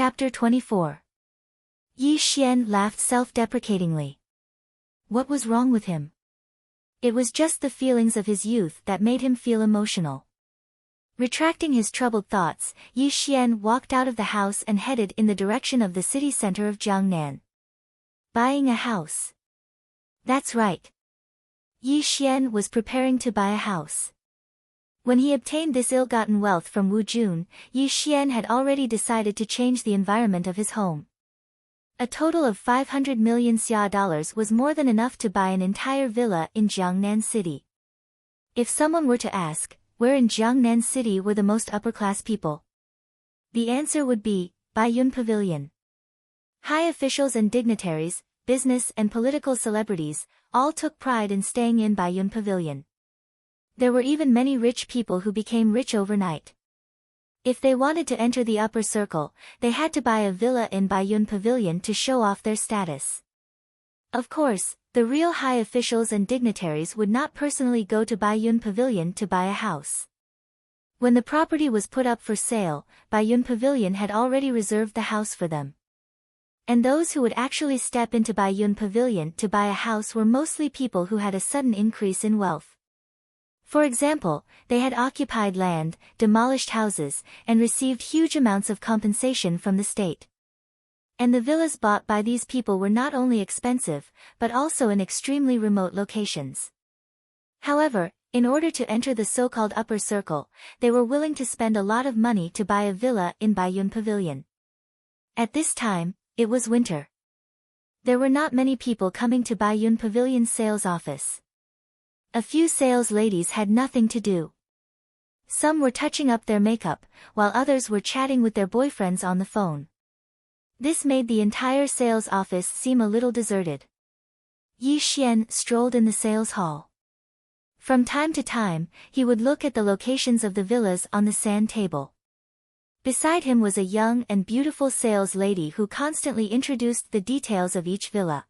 Chapter 24. Yi Xian laughed self-deprecatingly. What was wrong with him? It was just the feelings of his youth that made him feel emotional. Retracting his troubled thoughts, Yi Xian walked out of the house and headed in the direction of the city center of Jiangnan. Buying a house. That's right. Yi Xian was preparing to buy a house. When he obtained this ill-gotten wealth from Wu Jun, Yi Xian had already decided to change the environment of his home. A total of 500 million xia dollars was more than enough to buy an entire villa in Jiangnan City. If someone were to ask, where in Jiangnan City were the most upper-class people? The answer would be, Baiyun Pavilion. High officials and dignitaries, business and political celebrities, all took pride in staying in Baiyun Pavilion. There were even many rich people who became rich overnight. If they wanted to enter the upper circle, they had to buy a villa in Baiyun Pavilion to show off their status. Of course, the real high officials and dignitaries would not personally go to Baiyun Pavilion to buy a house. When the property was put up for sale, Baiyun Pavilion had already reserved the house for them. And those who would actually step into Baiyun Pavilion to buy a house were mostly people who had a sudden increase in wealth. For example, they had occupied land, demolished houses, and received huge amounts of compensation from the state. And the villas bought by these people were not only expensive, but also in extremely remote locations. However, in order to enter the so-called upper circle, they were willing to spend a lot of money to buy a villa in Baiyun Pavilion. At this time, it was winter. There were not many people coming to Baiyun Pavilion's sales office. A few sales ladies had nothing to do. Some were touching up their makeup, while others were chatting with their boyfriends on the phone. This made the entire sales office seem a little deserted. Yi Xian strolled in the sales hall. From time to time, he would look at the locations of the villas on the sand table. Beside him was a young and beautiful sales lady who constantly introduced the details of each villa.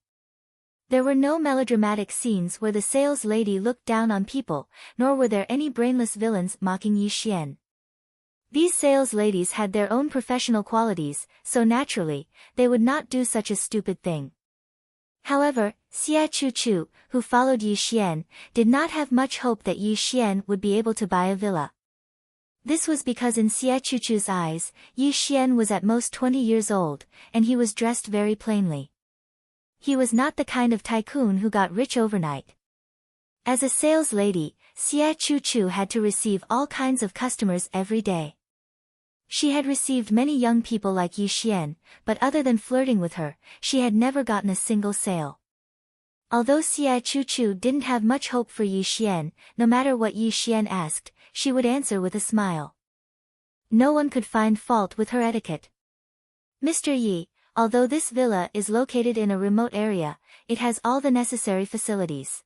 There were no melodramatic scenes where the sales lady looked down on people, nor were there any brainless villains mocking Yi Xian. These sales ladies had their own professional qualities, so naturally, they would not do such a stupid thing. However, Xia Chu, who followed Yi Xian, did not have much hope that Yi Xian would be able to buy a villa. This was because in Xia Chu's eyes, Yi Xian was at most 20 years old, and he was dressed very plainly. He was not the kind of tycoon who got rich overnight. As a sales lady, Xia Chu had to receive all kinds of customers every day. She had received many young people like Yi Xian, but other than flirting with her, she had never gotten a single sale. Although Xia Chu didn't have much hope for Yi Xian, no matter what Yi Xian asked, she would answer with a smile. No one could find fault with her etiquette. Mr. Yi, although this villa is located in a remote area, it has all the necessary facilities.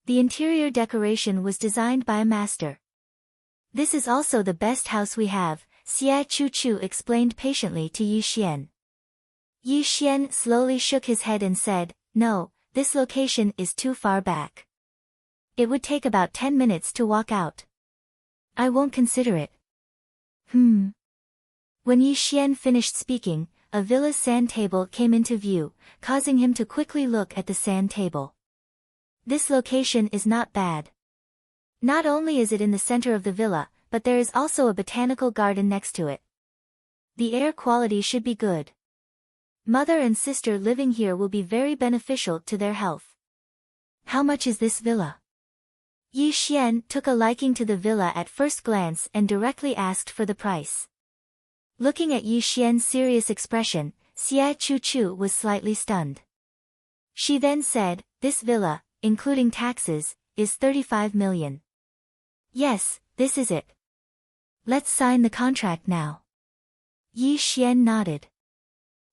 The interior decoration was designed by a master. This is also the best house we have, Xia Chu explained patiently to Yi Xian. Yi Xian slowly shook his head and said, "No, this location is too far back. It would take about 10 minutes to walk out. I won't consider it." When Yi Xian finished speaking, a villa's sand table came into view, causing him to quickly look at the sand table. This location is not bad. Not only is it in the center of the villa, but there is also a botanical garden next to it. The air quality should be good. Mother and sister living here will be very beneficial to their health. How much is this villa? Yi Xian took a liking to the villa at first glance and directly asked for the price. Looking at Yi Xian's serious expression, Xia Chu was slightly stunned. She then said, "This villa, including taxes, is 35 million. Yes, this is it. Let's sign the contract now." Yi Xian nodded.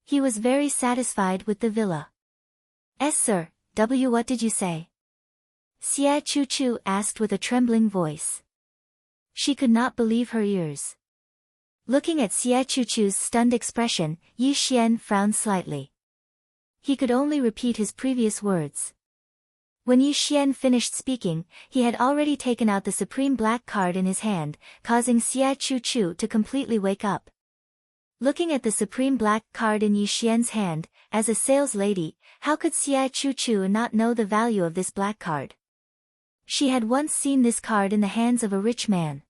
He was very satisfied with the villa. "Yes, sir. What did you say?" Xia Chu asked with a trembling voice. She could not believe her ears. Looking at Xia Chu's stunned expression, Yi Xian frowned slightly. He could only repeat his previous words. When Yi Xian finished speaking, he had already taken out the supreme black card in his hand, causing Xia Chu to completely wake up. Looking at the supreme black card in Yi Xian's hand, as a sales lady, how could Xia Chu not know the value of this black card? She had once seen this card in the hands of a rich man.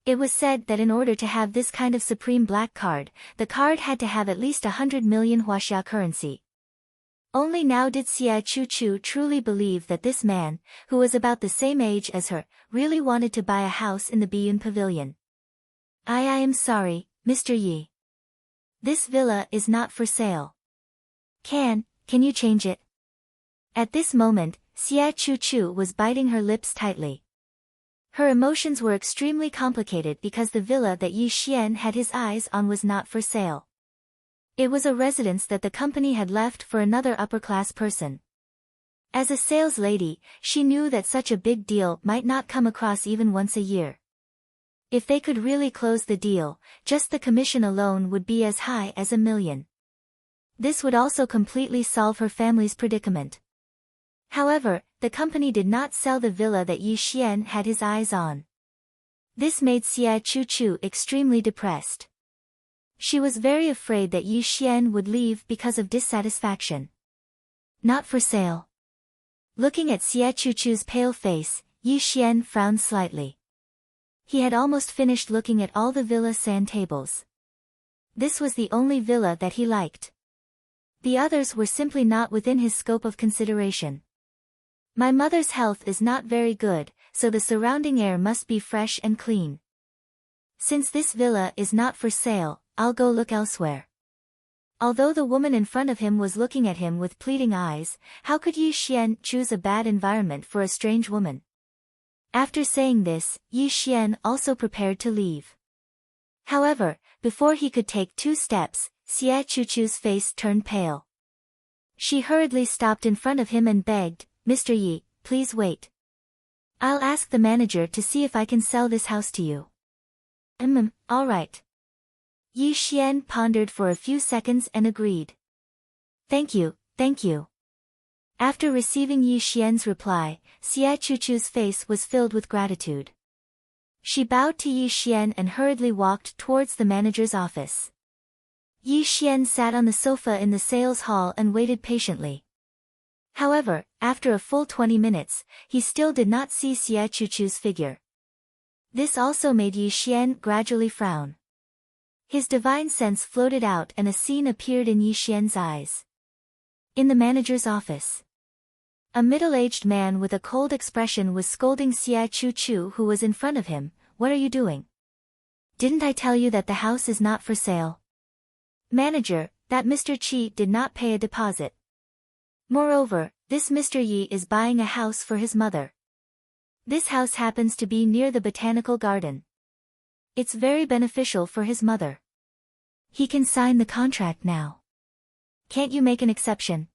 It was said that in order to have this kind of supreme black card, the card had to have at least 100 million huaxia currency. Only now did Xia Chu truly believe that this man, who was about the same age as her, really wanted to buy a house in the Biyun Pavilion. I am sorry, Mr. Yi. This villa is not for sale. Can you change it? At this moment, Xia Chu was biting her lips tightly. Her emotions were extremely complicated because the villa that Yi Xian had his eyes on was not for sale. It was a residence that the company had left for another upper-class person. As a sales lady, she knew that such a big deal might not come across even once a year. If they could really close the deal, just the commission alone would be as high as 1 million. This would also completely solve her family's predicament. However, the company did not sell the villa that Yi Xian had his eyes on. This made Xia Chu extremely depressed. She was very afraid that Yi Xian would leave because of dissatisfaction. Not for sale. Looking at Xia Chu's pale face, Yi Xian frowned slightly. He had almost finished looking at all the villa sand tables. This was the only villa that he liked. The others were simply not within his scope of consideration. My mother's health is not very good, so the surrounding air must be fresh and clean. Since this villa is not for sale, I'll go look elsewhere. Although the woman in front of him was looking at him with pleading eyes, how could Yi Xian choose a bad environment for a strange woman? After saying this, Yi Xian also prepared to leave. However, before he could take 2 steps, Xia Chu's face turned pale. She hurriedly stopped in front of him and begged, Mr. Yi, please wait. I'll ask the manager to see if I can sell this house to you. All right. Yi Xian pondered for a few seconds and agreed. Thank you. After receiving Yi Xian's reply, Xia Chu's face was filled with gratitude. She bowed to Yi Xian and hurriedly walked towards the manager's office. Yi Xian sat on the sofa in the sales hall and waited patiently. However, after a full 20 minutes, he still did not see Xia Chu's figure. This also made Yi Xian gradually frown. His divine sense floated out and a scene appeared in Yi Xian's eyes. In the manager's office, a middle-aged man with a cold expression was scolding Xia Chu who was in front of him. What are you doing? Didn't I tell you that the house is not for sale? Manager, that Mr. Qi did not pay a deposit. Moreover, this Mr. Yi is buying a house for his mother. This house happens to be near the botanical garden. It's very beneficial for his mother. He can sign the contract now. Can't you make an exception?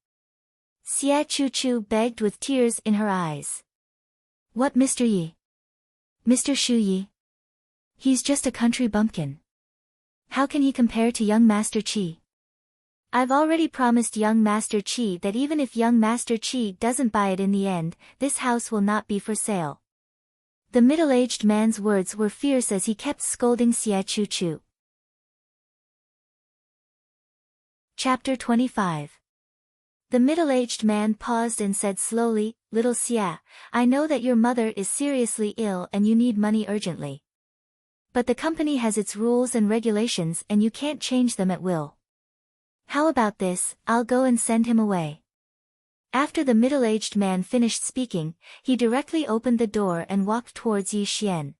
Xia Chu begged with tears in her eyes. What Mr. Yi? Mr. Shu Yi? He's just a country bumpkin. How can he compare to young Master Qi? I've already promised young Master Qi that even if young Master Qi doesn't buy it in the end, this house will not be for sale. The middle-aged man's words were fierce as he kept scolding Xia Chu. Chapter 25. The middle-aged man paused and said slowly, Little Xia, I know that your mother is seriously ill and you need money urgently. But the company has its rules and regulations and you can't change them at will. How about this, I'll go and send him away. After the middle-aged man finished speaking, he directly opened the door and walked towards Yi Xian.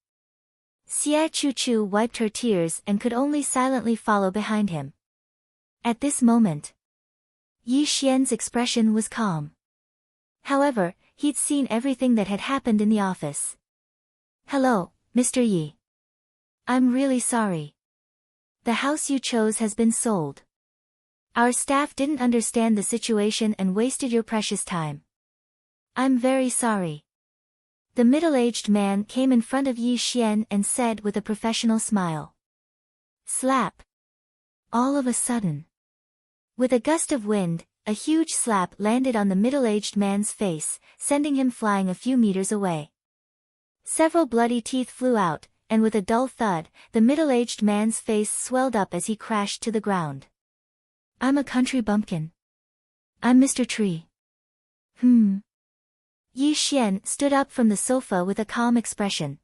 Xia Chu wiped her tears and could only silently follow behind him. At this moment, Yi Xian's expression was calm. However, he'd seen everything that had happened in the office. Hello, Mr. Yi. I'm really sorry. The house you chose has been sold. Our staff didn't understand the situation and wasted your precious time. I'm very sorry. The middle-aged man came in front of Yi Xian and said with a professional smile. Slap. All of a sudden, with a gust of wind, a huge slap landed on the middle-aged man's face, sending him flying a few meters away. Several bloody teeth flew out, and with a dull thud, the middle-aged man's face swelled up as he crashed to the ground. I'm a country bumpkin. I'm Mr. Tree. Yi Xian stood up from the sofa with a calm expression.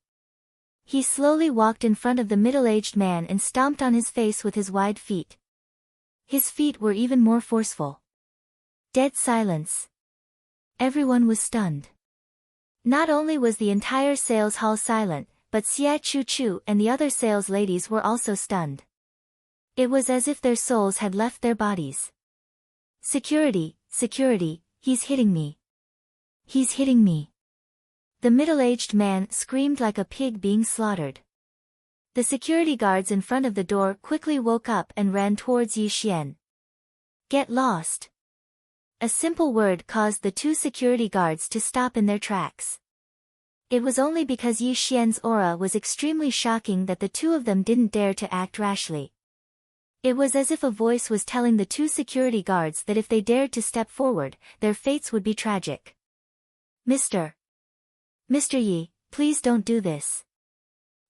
He slowly walked in front of the middle-aged man and stomped on his face with his wide feet. His feet were even more forceful. Dead silence. Everyone was stunned. Not only was the entire sales hall silent, but Xia Chu and the other sales ladies were also stunned. It was as if their souls had left their bodies. Security, security, he's hitting me. He's hitting me. The middle-aged man screamed like a pig being slaughtered. The security guards in front of the door quickly woke up and ran towards Yi Xian. Get lost. A simple word caused the two security guards to stop in their tracks. It was only because Yi Xian's aura was extremely shocking that the two of them didn't dare to act rashly. It was as if a voice was telling the two security guards that if they dared to step forward, their fates would be tragic. Mr. Yi, please don't do this.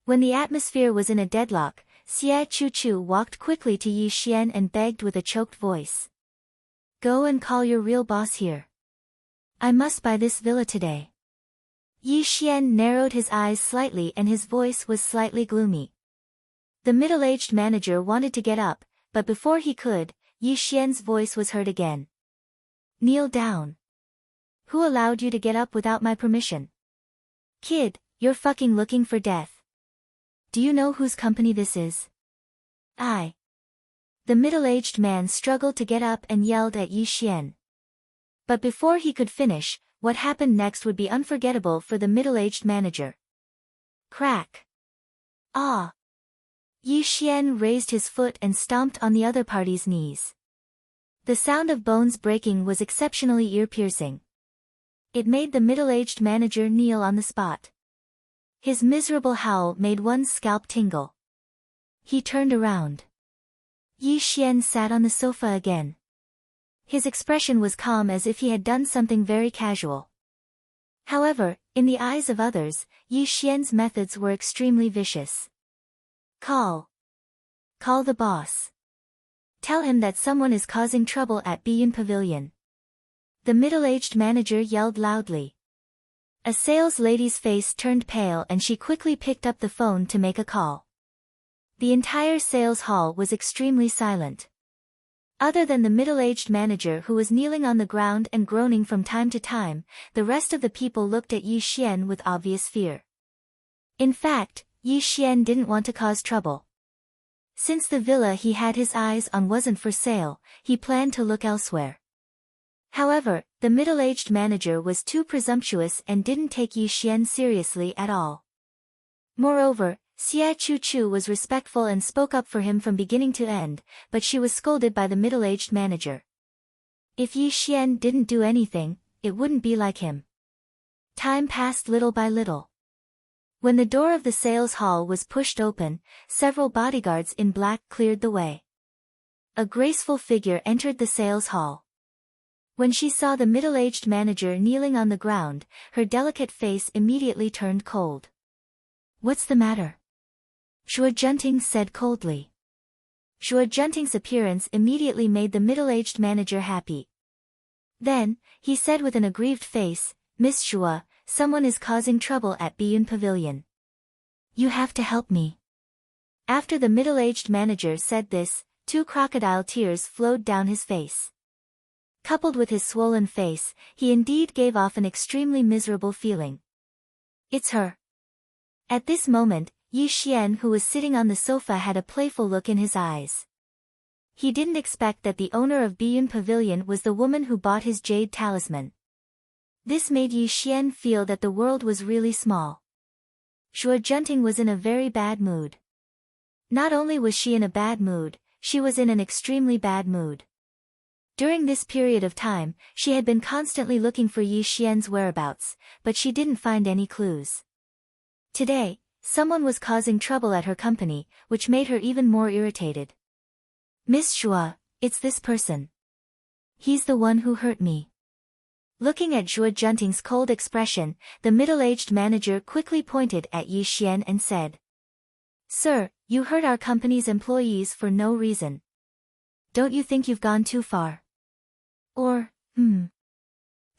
When the atmosphere was in a deadlock, Xia Chu walked quickly to Yi Xian and begged with a choked voice. Go and call your real boss here. I must buy this villa today. Yi Xian narrowed his eyes slightly and his voice was slightly gloomy. The middle-aged manager wanted to get up, but before he could, Yi Xian's voice was heard again. Kneel down. Who allowed you to get up without my permission? Kid, you're fucking looking for death. Do you know whose company this is? I. The middle-aged man struggled to get up and yelled at Yi Xian. But before he could finish, what happened next would be unforgettable for the middle-aged manager. Crack. Ah. Yi Xian raised his foot and stomped on the other party's knees. The sound of bones breaking was exceptionally ear-piercing. It made the middle-aged manager kneel on the spot. His miserable howl made one's scalp tingle. He turned around. Yi Xian sat on the sofa again. His expression was calm as if he had done something very casual. However, in the eyes of others, Yi Xian's methods were extremely vicious. Call the boss. Tell him that someone is causing trouble at Biyun Pavilion. The middle-aged manager yelled loudly. A sales lady's face turned pale and she quickly picked up the phone to make a call. The entire sales hall was extremely silent. Other than the middle-aged manager who was kneeling on the ground and groaning from time to time, the rest of the people looked at Yi Xian with obvious fear. In fact, Yi Xian didn't want to cause trouble. Since the villa he had his eyes on wasn't for sale, he planned to look elsewhere. However, the middle-aged manager was too presumptuous and didn't take Yi Xian seriously at all. Moreover, Xia Chu was respectful and spoke up for him from beginning to end, but she was scolded by the middle-aged manager. If Yi Xian didn't do anything, it wouldn't be like him. Time passed little by little. When the door of the sales hall was pushed open, several bodyguards in black cleared the way. A graceful figure entered the sales hall. When she saw the middle-aged manager kneeling on the ground, her delicate face immediately turned cold. What's the matter? Shuo Junting said coldly. Shuo Junting's appearance immediately made the middle-aged manager happy. Then, he said with an aggrieved face, Miss Shuo, someone is causing trouble at Biyun Pavilion. You have to help me. After the middle-aged manager said this, 2 crocodile tears flowed down his face. Coupled with his swollen face, he indeed gave off an extremely miserable feeling. It's her. At this moment, Yi Xian who was sitting on the sofa had a playful look in his eyes. He didn't expect that the owner of Biyun Pavilion was the woman who bought his jade talisman. This made Yi Xian feel that the world was really small. Shuo Junting was in a very bad mood. Not only was she in a bad mood, she was in an extremely bad mood. During this period of time, she had been constantly looking for Yi Xian's whereabouts, but she didn't find any clues. Today, someone was causing trouble at her company, which made her even more irritated. Miss Shuo, it's this person. He's the one who hurt me. Looking at Shuo Junting's cold expression, the middle-aged manager quickly pointed at Yi Xian and said. Sir, you hurt our company's employees for no reason. Don't you think you've gone too far? Or,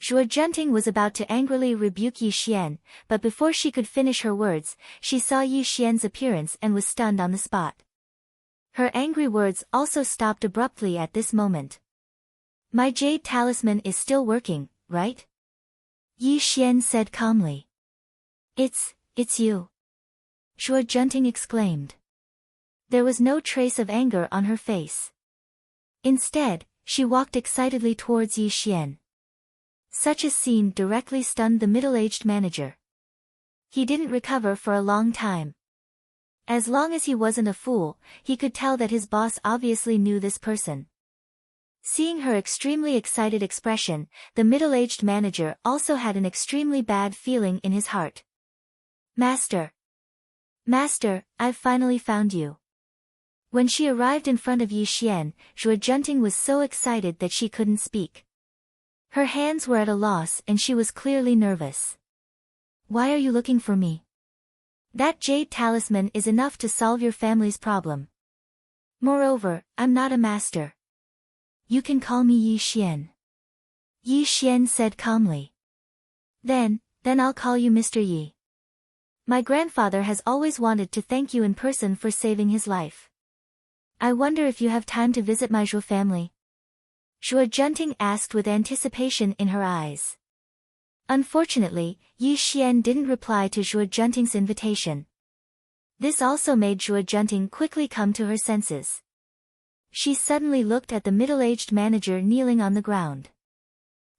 Zhuo Junting was about to angrily rebuke Yi Xian, but before she could finish her words, she saw Yi Xian's appearance and was stunned on the spot. Her angry words also stopped abruptly at this moment. My jade talisman is still working, right? Yi Xian said calmly. It's you. Zhuo Junting exclaimed. There was no trace of anger on her face. Instead, she walked excitedly towards Yi Xian. Such a scene directly stunned the middle-aged manager. He didn't recover for a long time. As long as he wasn't a fool, he could tell that his boss obviously knew this person. Seeing her extremely excited expression, the middle-aged manager also had an extremely bad feeling in his heart. Master, I've finally found you. When she arrived in front of Yi Xian, Zhuo Junting was so excited that she couldn't speak. Her hands were at a loss and she was clearly nervous. Why are you looking for me? That jade talisman is enough to solve your family's problem. Moreover, I'm not a master. You can call me Yi Xian. Yi Xian said calmly. Then I'll call you Mr. Yi. My grandfather has always wanted to thank you in person for saving his life. I wonder if you have time to visit my Zhuo family? Zhuo Junting asked with anticipation in her eyes. Unfortunately, Yi Xian didn't reply to Zhuo Junting's invitation. This also made Zhuo Junting quickly come to her senses. She suddenly looked at the middle-aged manager kneeling on the ground.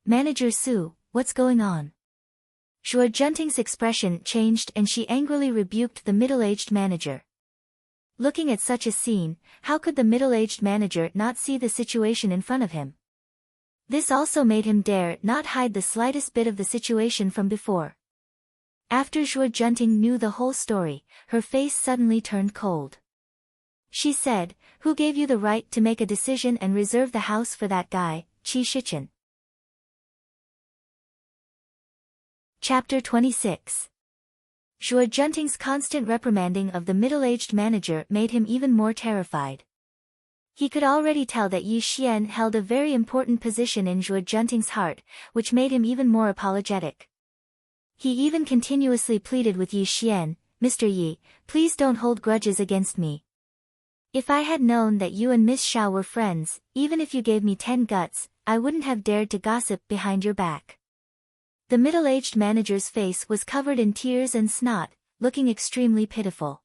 Manager Su, what's going on? Zhuo Junting's expression changed and she angrily rebuked the middle-aged manager. Looking at such a scene, how could the middle-aged manager not see the situation in front of him? This also made him dare not hide the slightest bit of the situation from before. After Zhuo Junting knew the whole story, her face suddenly turned cold. She said, who gave you the right to make a decision and reserve the house for that guy, Qi Shichen? Chapter 26. Zhuo Junting's constant reprimanding of the middle-aged manager made him even more terrified. He could already tell that Yi Xian held a very important position in Zhuo Junting's heart, which made him even more apologetic. He even continuously pleaded with Yi Xian, Mr. Yi, please don't hold grudges against me. If I had known that you and Miss Xiao were friends, even if you gave me 10 guts, I wouldn't have dared to gossip behind your back. The middle-aged manager's face was covered in tears and snot, looking extremely pitiful.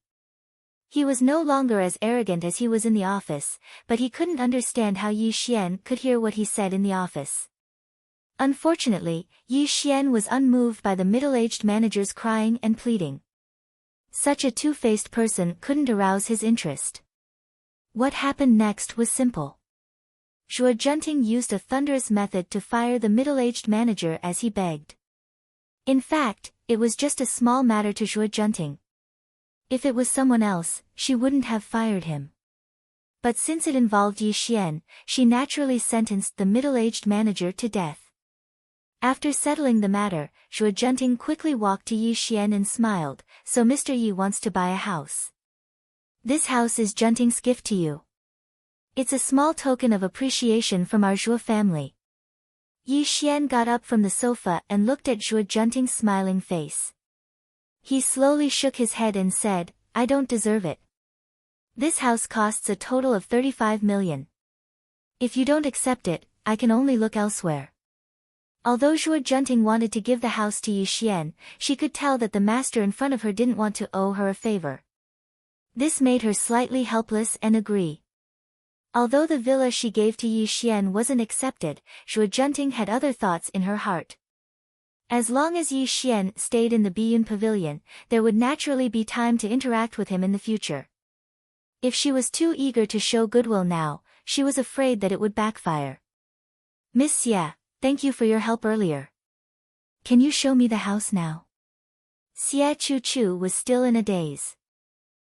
He was no longer as arrogant as he was in the office, but he couldn't understand how Yi Xian could hear what he said in the office. Unfortunately, Yi Xian was unmoved by the middle-aged manager's crying and pleading. Such a two-faced person couldn't arouse his interest. What happened next was simple. Zhuo Junting used a thunderous method to fire the middle-aged manager as he begged. In fact, it was just a small matter to Zhuo Junting. If it was someone else, she wouldn't have fired him. But since it involved Yi Xian, she naturally sentenced the middle-aged manager to death. After settling the matter, Zhuo Junting quickly walked to Yi Xian and smiled, so Mr. Yi wants to buy a house. This house is Junting's gift to you. It's a small token of appreciation from our Zhuo family. Yi Xian got up from the sofa and looked at Zhuo Junting's smiling face. He slowly shook his head and said, I don't deserve it. This house costs a total of 35 million. If you don't accept it, I can only look elsewhere. Although Zhuo Junting wanted to give the house to Yi Xian, she could tell that the master in front of her didn't want to owe her a favor. This made her slightly helpless and agree. Although the villa she gave to Yi Xian wasn't accepted, Zhuo Junting had other thoughts in her heart. As long as Yi Xian stayed in the Biyun Pavilion, there would naturally be time to interact with him in the future. If she was too eager to show goodwill now, she was afraid that it would backfire. Miss Xia, thank you for your help earlier. Can you show me the house now? Xia Chu was still in a daze.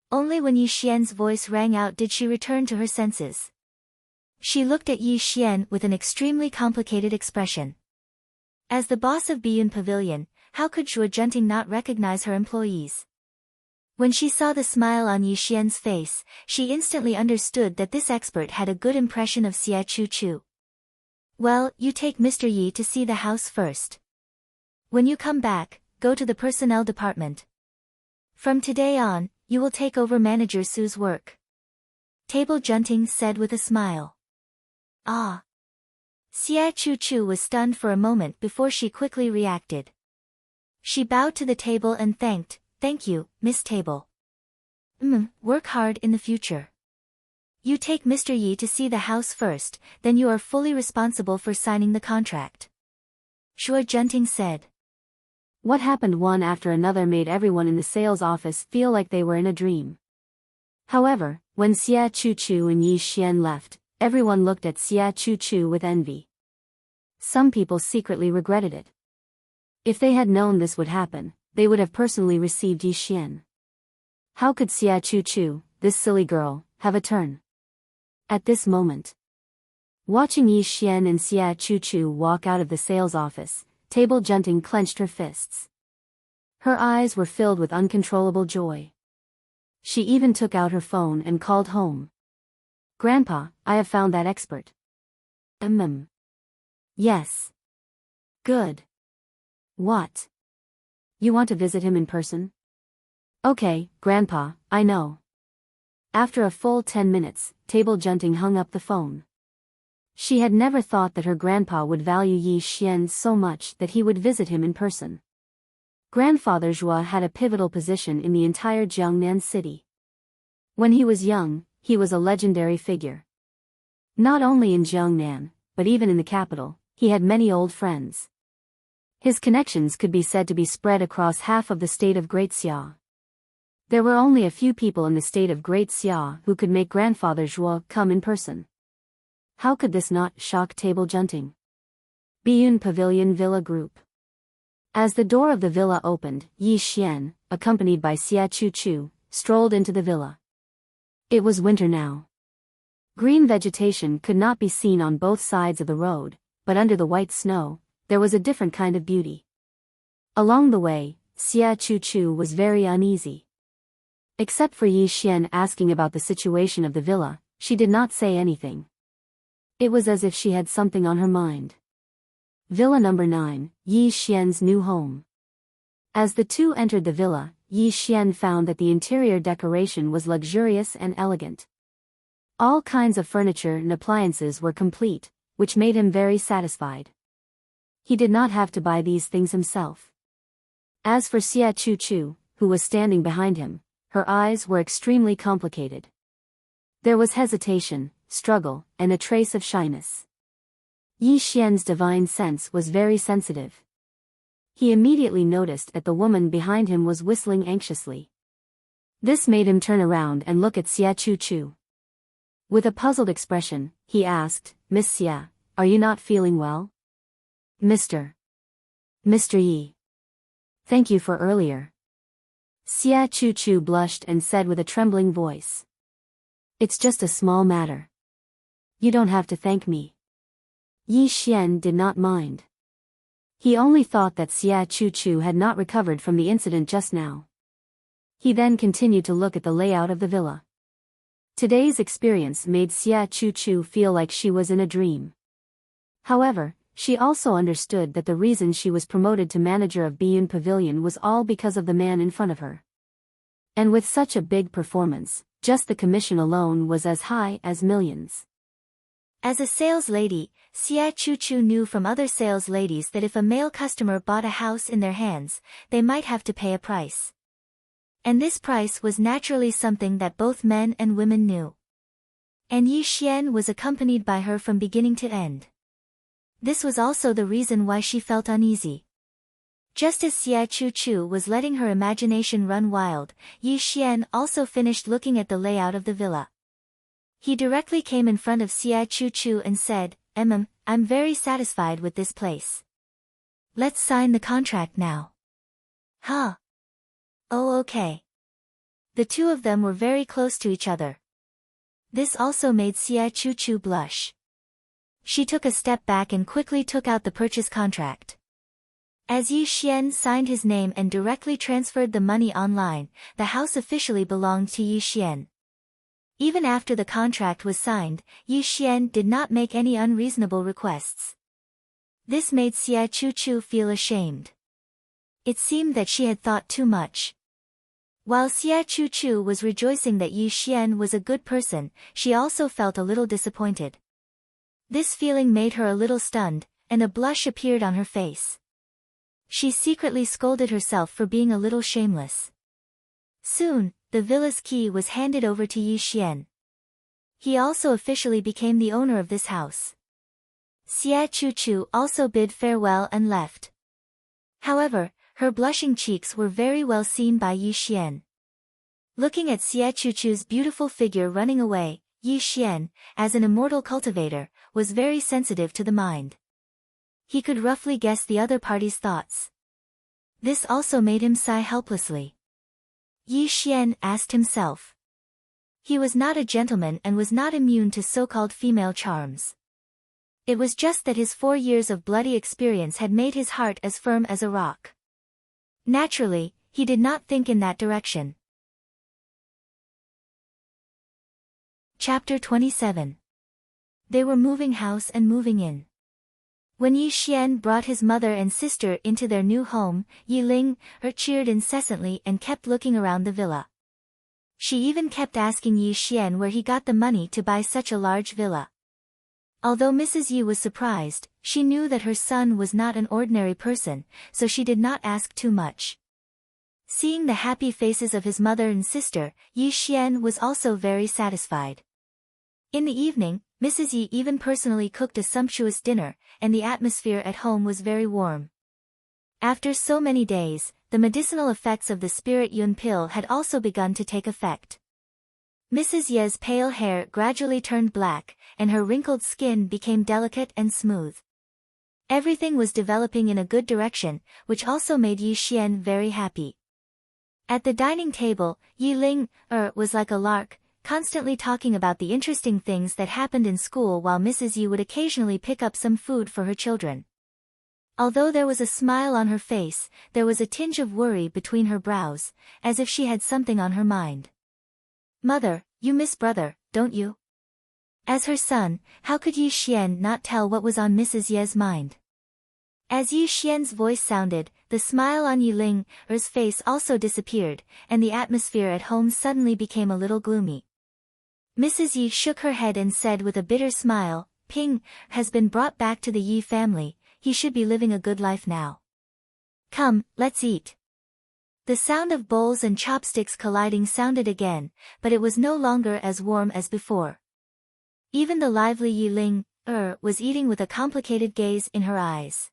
Only when Yi Xian's voice rang out did she return to her senses. She looked at Yi Xian with an extremely complicated expression. As the boss of Biyun Pavilion, how could Zhuo Junting not recognize her employees? When she saw the smile on Yi Xian's face, she instantly understood that this expert had a good impression of Xia Chu. Well, you take Mr. Yi to see the house first. When you come back, go to the personnel department. From today on, you will take over Manager Su's work. Table Junting said with a smile. Ah. Xia Chu was stunned for a moment before she quickly reacted. She bowed to the table and thanked, "Thank you, Miss Table. Work hard in the future. You take Mr. Yi to see the house first, then you are fully responsible for signing the contract." Shuo Junting said. What happened one after another made everyone in the sales office feel like they were in a dream. However, when Xia Chu and Yi Xian left, everyone looked at Xia Chu with envy. Some people secretly regretted it. If they had known this would happen, they would have personally received Yi Xian. How could Xia Chu, this silly girl, have a turn? At this moment, watching Yi Xian and Xia Chu walk out of the sales office, Table Junting clenched her fists. Her eyes were filled with uncontrollable joy. She even took out her phone and called home. "Grandpa, I have found that expert." Yes. Good. What? You want to visit him in person? Okay, Grandpa, I know. After a full 10 minutes, Table Junting hung up the phone. She had never thought that her grandpa would value Yi Xian so much that he would visit him in person. Grandfather Zhuo had a pivotal position in the entire Jiangnan city. When he was young, he was a legendary figure. Not only in Jiangnan, but even in the capital, he had many old friends. His connections could be said to be spread across half of the state of Great Xia. There were only a few people in the state of Great Xia who could make Grandfather Zhuo come in person. How could this not shock Table Junting? Biyun Pavilion Villa Group. As the door of the villa opened, Yi Xian, accompanied by Xia Chu, strolled into the villa. It was winter now. Green vegetation could not be seen on both sides of the road, but under the white snow, there was a different kind of beauty. Along the way, Xia Chu was very uneasy. Except for Yi Xian asking about the situation of the villa, she did not say anything. It was as if she had something on her mind. Villa number 9, Yi Xian's new home. As the two entered the villa, Yi Xian found that the interior decoration was luxurious and elegant. All kinds of furniture and appliances were complete, which made him very satisfied. He did not have to buy these things himself. As for Xia Chu, who was standing behind him, her eyes were extremely complicated. There was hesitation, struggle, and a trace of shyness. Yi Xian's divine sense was very sensitive. He immediately noticed that the woman behind him was whistling anxiously. This made him turn around and look at Xia Chu. With a puzzled expression, he asked, "Miss Xia, are you not feeling well?" Mr. Yi. Thank you for earlier." Xia Chu blushed and said with a trembling voice. "It's just a small matter. You don't have to thank me." Yi Xian did not mind. He only thought that Xia Chu had not recovered from the incident just now. He then continued to look at the layout of the villa. Today's experience made Xia Chu feel like she was in a dream. However, she also understood that the reason she was promoted to manager of Biyun Pavilion was all because of the man in front of her. And with such a big performance, just the commission alone was as high as millions. As a sales lady, Xia Chu knew from other sales ladies that if a male customer bought a house in their hands, they might have to pay a price. And this price was naturally something that both men and women knew. And Yi Xian was accompanied by her from beginning to end. This was also the reason why she felt uneasy. Just as Xia Chu was letting her imagination run wild, Yi Xian also finished looking at the layout of the villa. He directly came in front of Xia Chu and said, I'm very satisfied with this place. Let's sign the contract now." "Huh? Oh, okay." The two of them were very close to each other. This also made Xia Chu blush. She took a step back and quickly took out the purchase contract. As Yi Xian signed his name and directly transferred the money online, the house officially belonged to Yi Xian. Even after the contract was signed, Yi Xian did not make any unreasonable requests. This made Xia Chuchu feel ashamed. It seemed that she had thought too much. While Xia Chuchu was rejoicing that Yi Xian was a good person, she also felt a little disappointed. This feeling made her a little stunned, and a blush appeared on her face. She secretly scolded herself for being a little shameless. Soon, the villa's key was handed over to Yi Xian. He also officially became the owner of this house. Xia Chuchu also bid farewell and left. However, her blushing cheeks were very well seen by Yi Xian. Looking at Xia Chuchu's beautiful figure running away, Yi Xian, as an immortal cultivator, was very sensitive to the mind. He could roughly guess the other party's thoughts. This also made him sigh helplessly. Yi Xian asked himself. He was not a gentleman and was not immune to so-called female charms. It was just that his 4 years of bloody experience had made his heart as firm as a rock. Naturally, he did not think in that direction. Chapter 27. They were moving house and moving in. When Yi Xian brought his mother and sister into their new home, Yi Ling cheered incessantly and kept looking around the villa. She even kept asking Yi Xian where he got the money to buy such a large villa. Although Mrs. Yi was surprised, she knew that her son was not an ordinary person, so she did not ask too much. Seeing the happy faces of his mother and sister, Yi Xian was also very satisfied. In the evening, Mrs. Yi even personally cooked a sumptuous dinner, and the atmosphere at home was very warm. After so many days, the medicinal effects of the spirit yun pill had also begun to take effect. Mrs. Ye's pale hair gradually turned black, and her wrinkled skin became delicate and smooth. Everything was developing in a good direction, which also made Yi Xian very happy. At the dining table, Yi Ling was like a lark, constantly talking about the interesting things that happened in school, while Mrs. Yi would occasionally pick up some food for her children. Although there was a smile on her face, there was a tinge of worry between her brows, as if she had something on her mind. "Mother, you miss brother, don't you?" As her son, how could Yi Xian not tell what was on Mrs. Ye's mind? As Yi Xian's voice sounded, the smile on Yi Ling's face also disappeared, and the atmosphere at home suddenly became a little gloomy. Mrs. Yi shook her head and said with a bitter smile, "Ping has been brought back to the Yi family, he should be living a good life now. Come, let's eat." The sound of bowls and chopsticks colliding sounded again, but it was no longer as warm as before. Even the lively Yi Ling was eating with a complicated gaze in her eyes.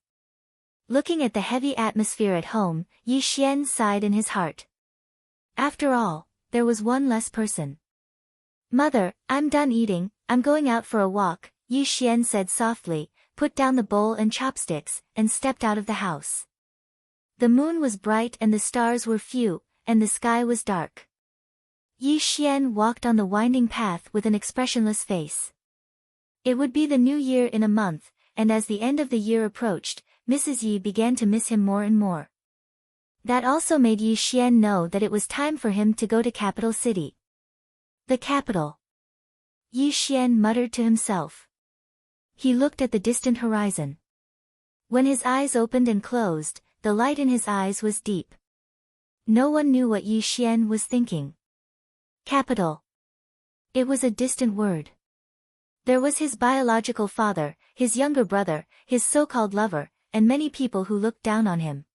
Looking at the heavy atmosphere at home, Yi Xian sighed in his heart. After all, there was one less person. "Mother, I'm done eating, I'm going out for a walk," Yi Xian said softly, put down the bowl and chopsticks, and stepped out of the house. The moon was bright and the stars were few, and the sky was dark. Yi Xian walked on the winding path with an expressionless face. It would be the new year in a month, and as the end of the year approached, Mrs. Yi began to miss him more and more. That also made Yi Xian know that it was time for him to go to capital city. The capital. Yi Xian muttered to himself. He looked at the distant horizon. When his eyes opened and closed, the light in his eyes was deep. No one knew what Yi Xian was thinking. Capital. It was a distant word. There was his biological father, his younger brother, his so-called lover, and many people who looked down on him.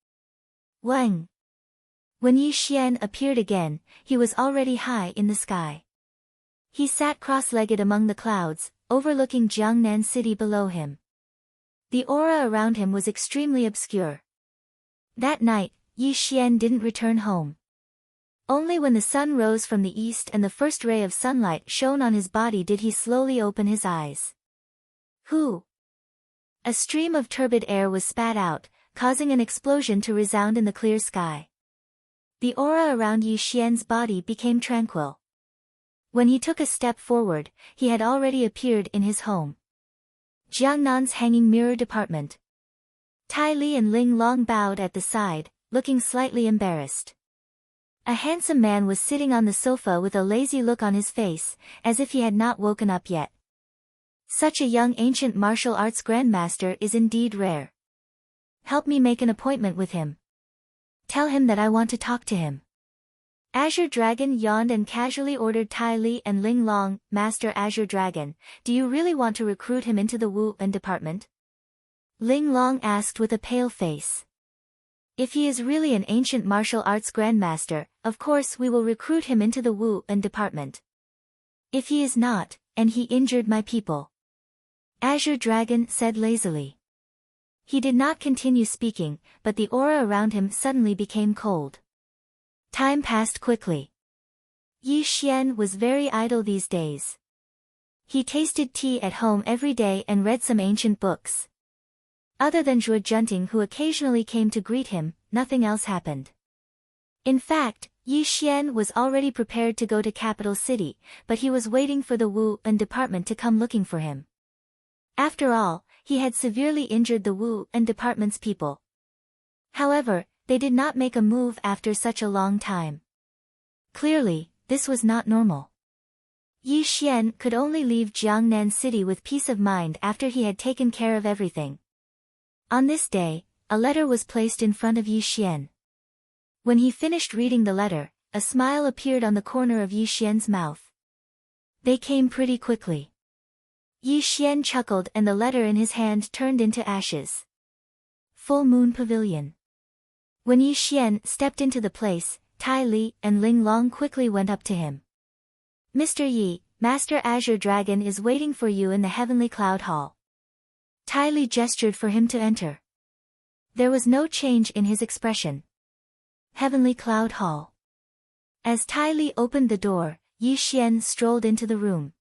Wang. When Yi Xian appeared again, he was already high in the sky. He sat cross-legged among the clouds, overlooking Jiangnan city below him. The aura around him was extremely obscure. That night, Yi Xian didn't return home. Only when the sun rose from the east and the first ray of sunlight shone on his body did he slowly open his eyes. Who? A stream of turbid air was spat out, causing an explosion to resound in the clear sky. The aura around Yi Xian's body became tranquil. When he took a step forward, he had already appeared in his home. Jiangnan's hanging mirror department. Tai Li and Ling Long bowed at the side, looking slightly embarrassed. A handsome man was sitting on the sofa with a lazy look on his face, as if he had not woken up yet. Such a young ancient martial arts grandmaster is indeed rare. Help me make an appointment with him. Tell him that I want to talk to him. Azure Dragon yawned and casually ordered Tai Li and Ling Long, Master Azure Dragon, do you really want to recruit him into the Wu-En department? Ling Long asked with a pale face. If he is really an ancient martial arts grandmaster, of course we will recruit him into the Wu-En department. If he is not, and he injured my people. Azure Dragon said lazily. He did not continue speaking, but the aura around him suddenly became cold. Time passed quickly. Yi Xian was very idle these days. He tasted tea at home every day and read some ancient books. Other than Zhuo Junting, who occasionally came to greet him, nothing else happened. In fact, Yi Xian was already prepared to go to capital city, but he was waiting for the Wu-En department to come looking for him. After all, he had severely injured the Wu-En department's people. However, they did not make a move after such a long time. Clearly, this was not normal. Yi Xian could only leave Jiangnan City with peace of mind after he had taken care of everything. On this day, a letter was placed in front of Yi Xian. When he finished reading the letter, a smile appeared on the corner of Yi Xian's mouth. They came pretty quickly. Yi Xian chuckled and the letter in his hand turned into ashes. Full Moon Pavilion. When Yi Xian stepped into the place, Tai Li and Ling Long quickly went up to him. Mr. Yi, Master Azure Dragon is waiting for you in the Heavenly Cloud Hall. Tai Li gestured for him to enter. There was no change in his expression. Heavenly Cloud Hall. As Tai Li opened the door, Yi Xian strolled into the room.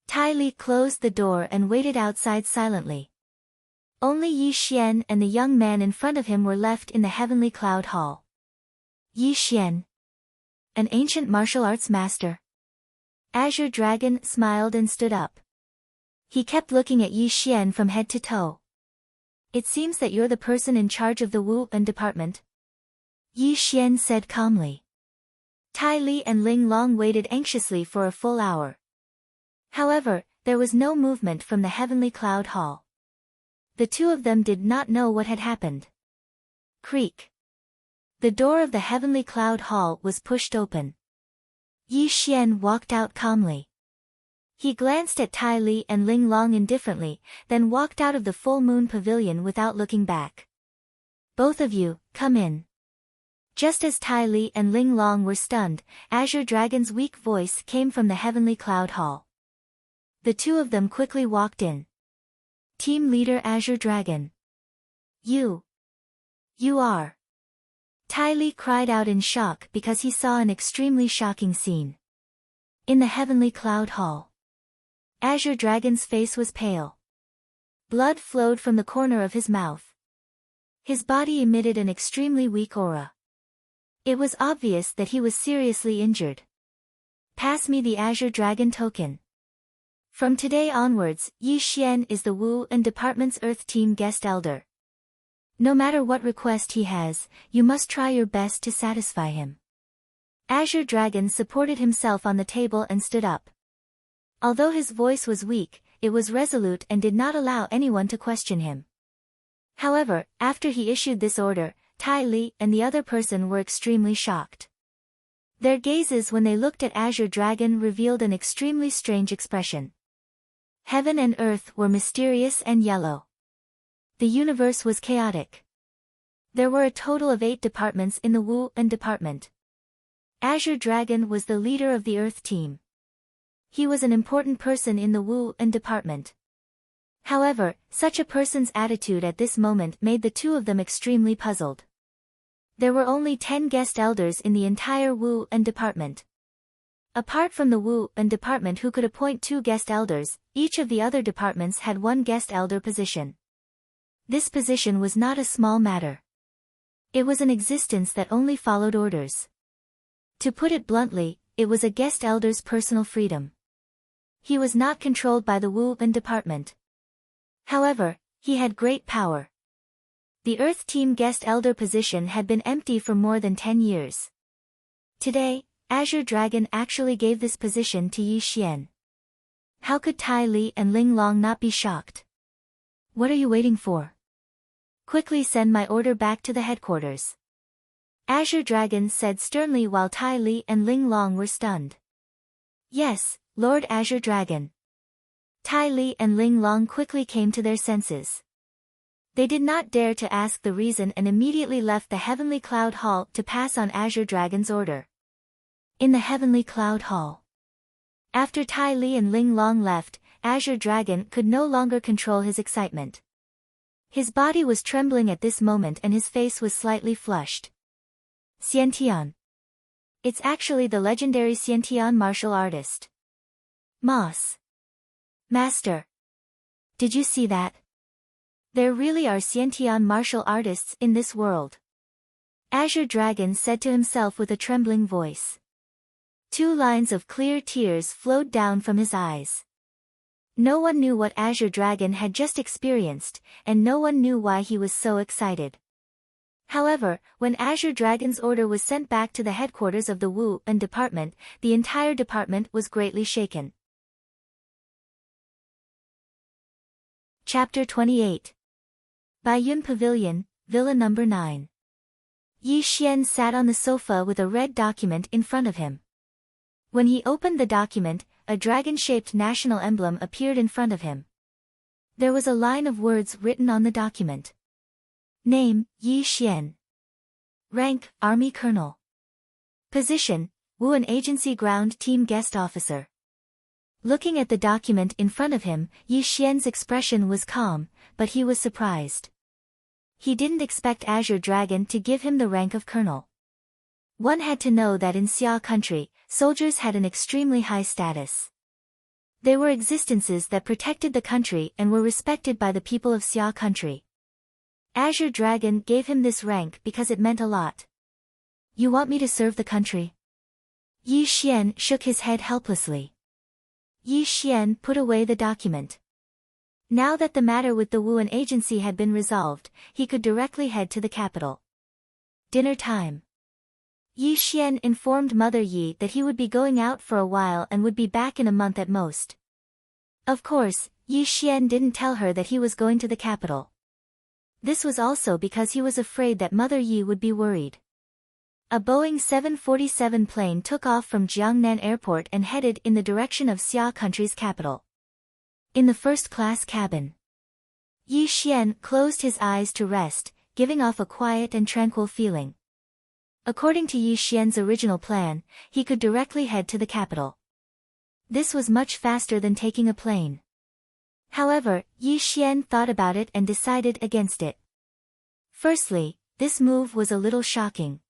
Tai Li closed the door and waited outside silently. Only Yi Xian and the young man in front of him were left in the Heavenly Cloud Hall. Yi Xian. An ancient martial arts master. Azure Dragon smiled and stood up. He kept looking at Yi Xian from head to toe. It seems that you're the person in charge of the Wu-En department. Yi Xian said calmly. Tai Li and Ling Long waited anxiously for a full hour. However, there was no movement from the Heavenly Cloud Hall. The two of them did not know what had happened. Creak. The door of the Heavenly Cloud Hall was pushed open. Yi Xian walked out calmly. He glanced at Tai Li and Ling Long indifferently, then walked out of the Full Moon Pavilion without looking back. Both of you, come in. Just as Tai Li and Ling Long were stunned, Azure Dragon's weak voice came from the Heavenly Cloud Hall. The two of them quickly walked in. Team Leader Azure Dragon. You are. Tai Li cried out in shock because he saw an extremely shocking scene. In the Heavenly Cloud Hall. Azure Dragon's face was pale. Blood flowed from the corner of his mouth. His body emitted an extremely weak aura. It was obvious that he was seriously injured. Pass me the Azure Dragon token. From today onwards, Yi Xian is the Wu-En department's Earth Team guest elder. No matter what request he has, you must try your best to satisfy him. Azure Dragon supported himself on the table and stood up. Although his voice was weak, it was resolute and did not allow anyone to question him. However, after he issued this order, Tai Li and the other person were extremely shocked. Their gazes when they looked at Azure Dragon revealed an extremely strange expression. Heaven and earth were mysterious and yellow. The universe was chaotic. There were a total of 8 departments in the Wu-En department. Azure Dragon was the leader of the Earth Team. He was an important person in the Wu-En department. However, such a person's attitude at this moment made the two of them extremely puzzled. There were only 10 guest elders in the entire Wu-En department. Apart from the Wu-En department who could appoint 2 guest elders, each of the other departments had 1 guest elder position. This position was not a small matter. It was an existence that only followed orders. To put it bluntly, it was a guest elder's personal freedom. He was not controlled by the Wu-En department. However, he had great power. The Earth Team guest elder position had been empty for more than 10 years. Today, Azure Dragon actually gave this position to Yi Xian. How could Tai Li and Ling Long not be shocked? What are you waiting for? Quickly send my order back to the headquarters. Azure Dragon said sternly while Tai Li and Ling Long were stunned. Yes, Lord Azure Dragon. Tai Li and Ling Long quickly came to their senses. They did not dare to ask the reason and immediately left the Heavenly Cloud Hall to pass on Azure Dragon's order. In the Heavenly Cloud Hall. After Tai Li and Ling Long left, Azure Dragon could no longer control his excitement. His body was trembling at this moment and his face was slightly flushed. Xiantian. It's actually the legendary Xiantian martial artist. Moss. Master. Did you see that? There really are Xiantian martial artists in this world. Azure Dragon said to himself with a trembling voice. 2 lines of clear tears flowed down from his eyes. No one knew what Azure Dragon had just experienced, and no one knew why he was so excited. However, when Azure Dragon's order was sent back to the headquarters of the Wu and department, the entire department was greatly shaken. Chapter 28. Baiyun Pavilion, Villa Number 9. Yi Xian sat on the sofa with a red document in front of him. When he opened the document, a dragon-shaped national emblem appeared in front of him. There was a line of words written on the document. Name, Yi Xian. Rank, Army Colonel. Position, Wuan Agency Ground Team Guest Officer. Looking at the document in front of him, Yi Xian's expression was calm, but he was surprised. He didn't expect Azure Dragon to give him the rank of Colonel. One had to know that in Xia country, soldiers had an extremely high status. They were existences that protected the country and were respected by the people of Xia country. Azure Dragon gave him this rank because it meant a lot. You want me to serve the country? Yi Xian shook his head helplessly. Yi Xian put away the document. Now that the matter with the Wuan agency had been resolved, he could directly head to the capital. Dinner time. Yi Xian informed Mother Yi that he would be going out for a while and would be back in a month at most. Of course, Yi Xian didn't tell her that he was going to the capital. This was also because he was afraid that Mother Yi would be worried. A Boeing 747 plane took off from Jiangnan Airport and headed in the direction of Xia country's capital. In the first-class cabin, Yi Xian closed his eyes to rest, giving off a quiet and tranquil feeling. According to Yi Xian's original plan, he could directly head to the capital. This was much faster than taking a plane. However, Yi Xian thought about it and decided against it. Firstly, this move was a little shocking.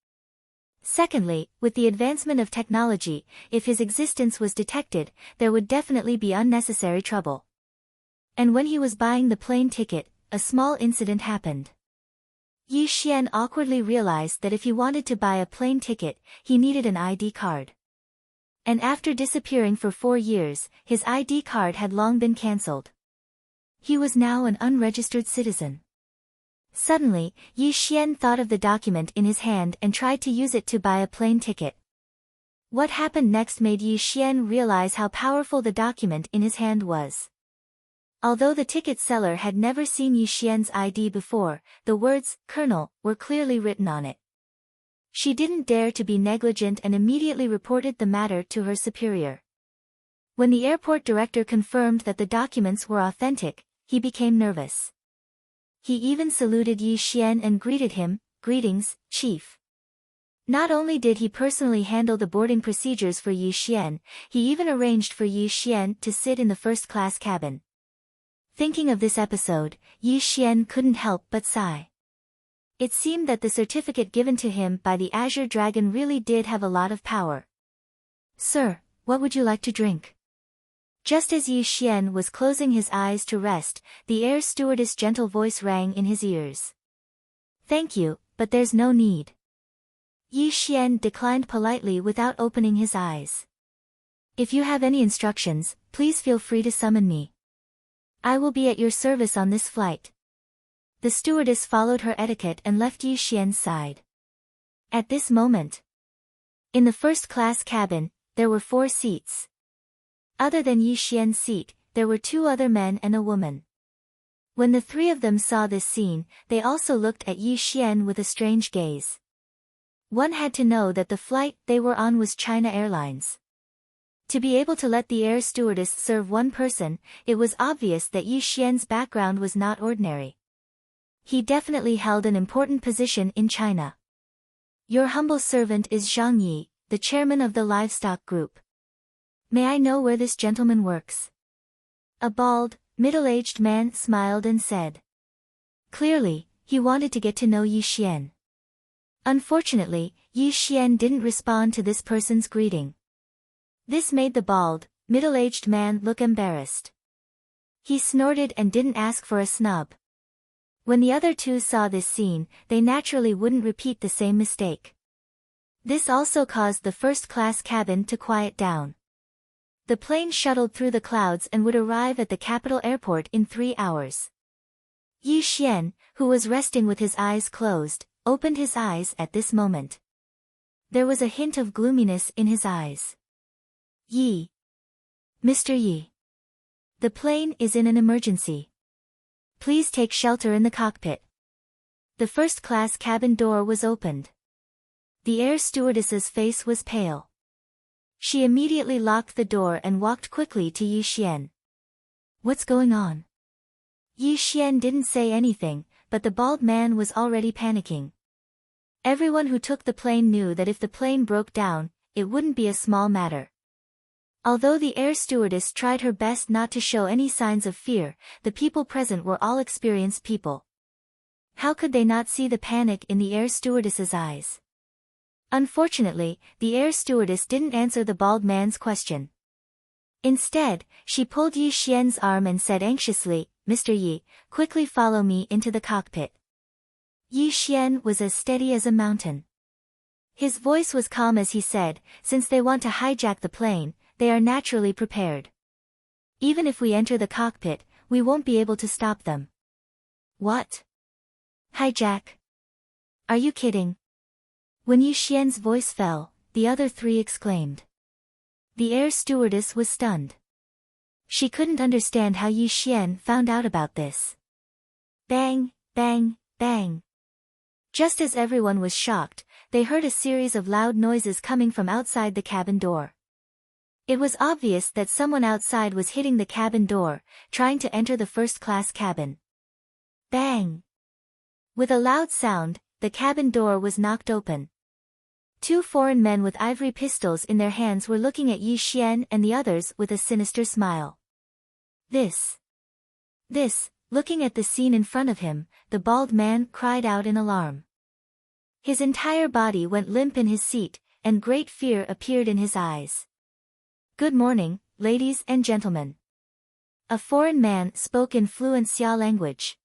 Secondly, with the advancement of technology, if his existence was detected, there would definitely be unnecessary trouble. And when he was buying the plane ticket, a small incident happened. Yi Xian awkwardly realized that if he wanted to buy a plane ticket, he needed an ID card. And after disappearing for 4 years, his ID card had long been cancelled. He was now an unregistered citizen. Suddenly, Yi Xian thought of the document in his hand and tried to use it to buy a plane ticket. What happened next made Yi Xian realize how powerful the document in his hand was. Although the ticket seller had never seen Yi Xian's ID before, the words, Colonel, were clearly written on it. She didn't dare to be negligent and immediately reported the matter to her superior. When the airport director confirmed that the documents were authentic, he became nervous. He even saluted Yi Xian and greeted him, "Greetings, Chief." Not only did he personally handle the boarding procedures for Yi Xian, he even arranged for Yi Xian to sit in the first-class cabin. Thinking of this episode, Yi Xian couldn't help but sigh. It seemed that the certificate given to him by the Azure Dragon really did have a lot of power. "Sir, what would you like to drink?" Just as Yi Xian was closing his eyes to rest, the air stewardess' gentle voice rang in his ears. "Thank you, but there's no need." Yi Xian declined politely without opening his eyes. "If you have any instructions, please feel free to summon me. I will be at your service on this flight." The stewardess followed her etiquette and left Yi Xian's side. At this moment, in the first-class cabin, there were 4 seats. Other than Yi Xian's seat, there were 2 other men and a woman. When the 3 of them saw this scene, they also looked at Yi Xian with a strange gaze. One had to know that the flight they were on was China Airlines. To be able to let the air stewardess serve one person, it was obvious that Yi Xian's background was not ordinary. He definitely held an important position in China. Your humble servant is Zhang Yi, the chairman of the livestock group. May I know where this gentleman works? A bald, middle-aged man smiled and said. Clearly, he wanted to get to know Yi Xian. Unfortunately, Yi Xian didn't respond to this person's greeting. This made the bald, middle-aged man look embarrassed. He snorted and didn't ask for a snub. When the other 2 saw this scene, they naturally wouldn't repeat the same mistake. This also caused the first-class cabin to quiet down. The plane shuttled through the clouds and would arrive at the capital airport in 3 hours. Yi Xian, who was resting with his eyes closed, opened his eyes at this moment. There was a hint of gloominess in his eyes. Yi. Mr. Yi. The plane is in an emergency. Please take shelter in the cockpit. The first-class cabin door was opened. The air stewardess's face was pale. She immediately locked the door and walked quickly to Yi Xian. What's going on? Yi Xian didn't say anything, but the bald man was already panicking. Everyone who took the plane knew that if the plane broke down, it wouldn't be a small matter. Although the air stewardess tried her best not to show any signs of fear, the people present were all experienced people. How could they not see the panic in the air stewardess's eyes? Unfortunately, the air stewardess didn't answer the bald man's question. Instead, she pulled Yi Xian's arm and said anxiously, Mr. Yi, quickly follow me into the cockpit. Yi Xian was as steady as a mountain. His voice was calm as he said, since they want to hijack the plane, they are naturally prepared. Even if we enter the cockpit, we won't be able to stop them. What? Hijack? Are you kidding? When Yi Xian's voice fell, the other 3 exclaimed. The air stewardess was stunned. She couldn't understand how Yi Xian found out about this. Bang, bang, bang. Just as everyone was shocked, they heard a series of loud noises coming from outside the cabin door. It was obvious that someone outside was hitting the cabin door, trying to enter the first-class cabin. Bang! With a loud sound, the cabin door was knocked open. 2 foreign men with ivory pistols in their hands were looking at Yi Xian and the others with a sinister smile. Looking at the scene in front of him, the bald man cried out in alarm. His entire body went limp in his seat, and great fear appeared in his eyes. Good morning, ladies and gentlemen. A foreign man spoke in fluent Xia language.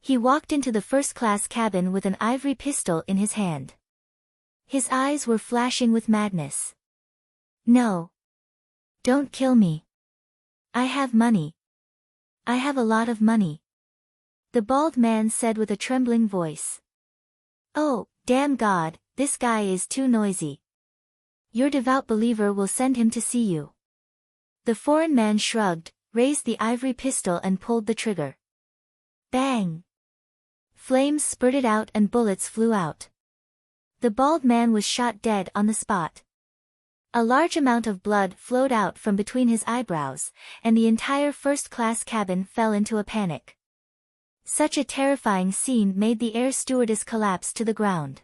He walked into the first-class cabin with an ivory pistol in his hand. His eyes were flashing with madness. No. Don't kill me. I have money. I have a lot of money. The bald man said with a trembling voice. Oh, damn God, this guy is too noisy. Your devout believer will send him to see you. The foreign man shrugged, raised the ivory pistol and pulled the trigger. Bang! Flames spurted out and bullets flew out. The bald man was shot dead on the spot. A large amount of blood flowed out from between his eyebrows, and the entire first-class cabin fell into a panic. Such a terrifying scene made the air stewardess collapse to the ground.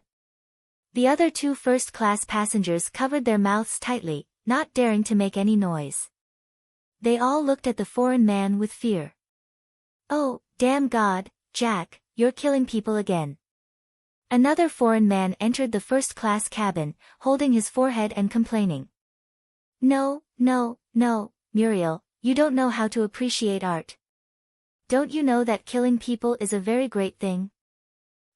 The other 2 first-class passengers covered their mouths tightly, not daring to make any noise. They all looked at the foreign man with fear. Oh, damn God, Jack, you're killing people again. Another foreign man entered the first-class cabin, holding his forehead and complaining. No, Muriel, you don't know how to appreciate art. Don't you know that killing people is a very great thing?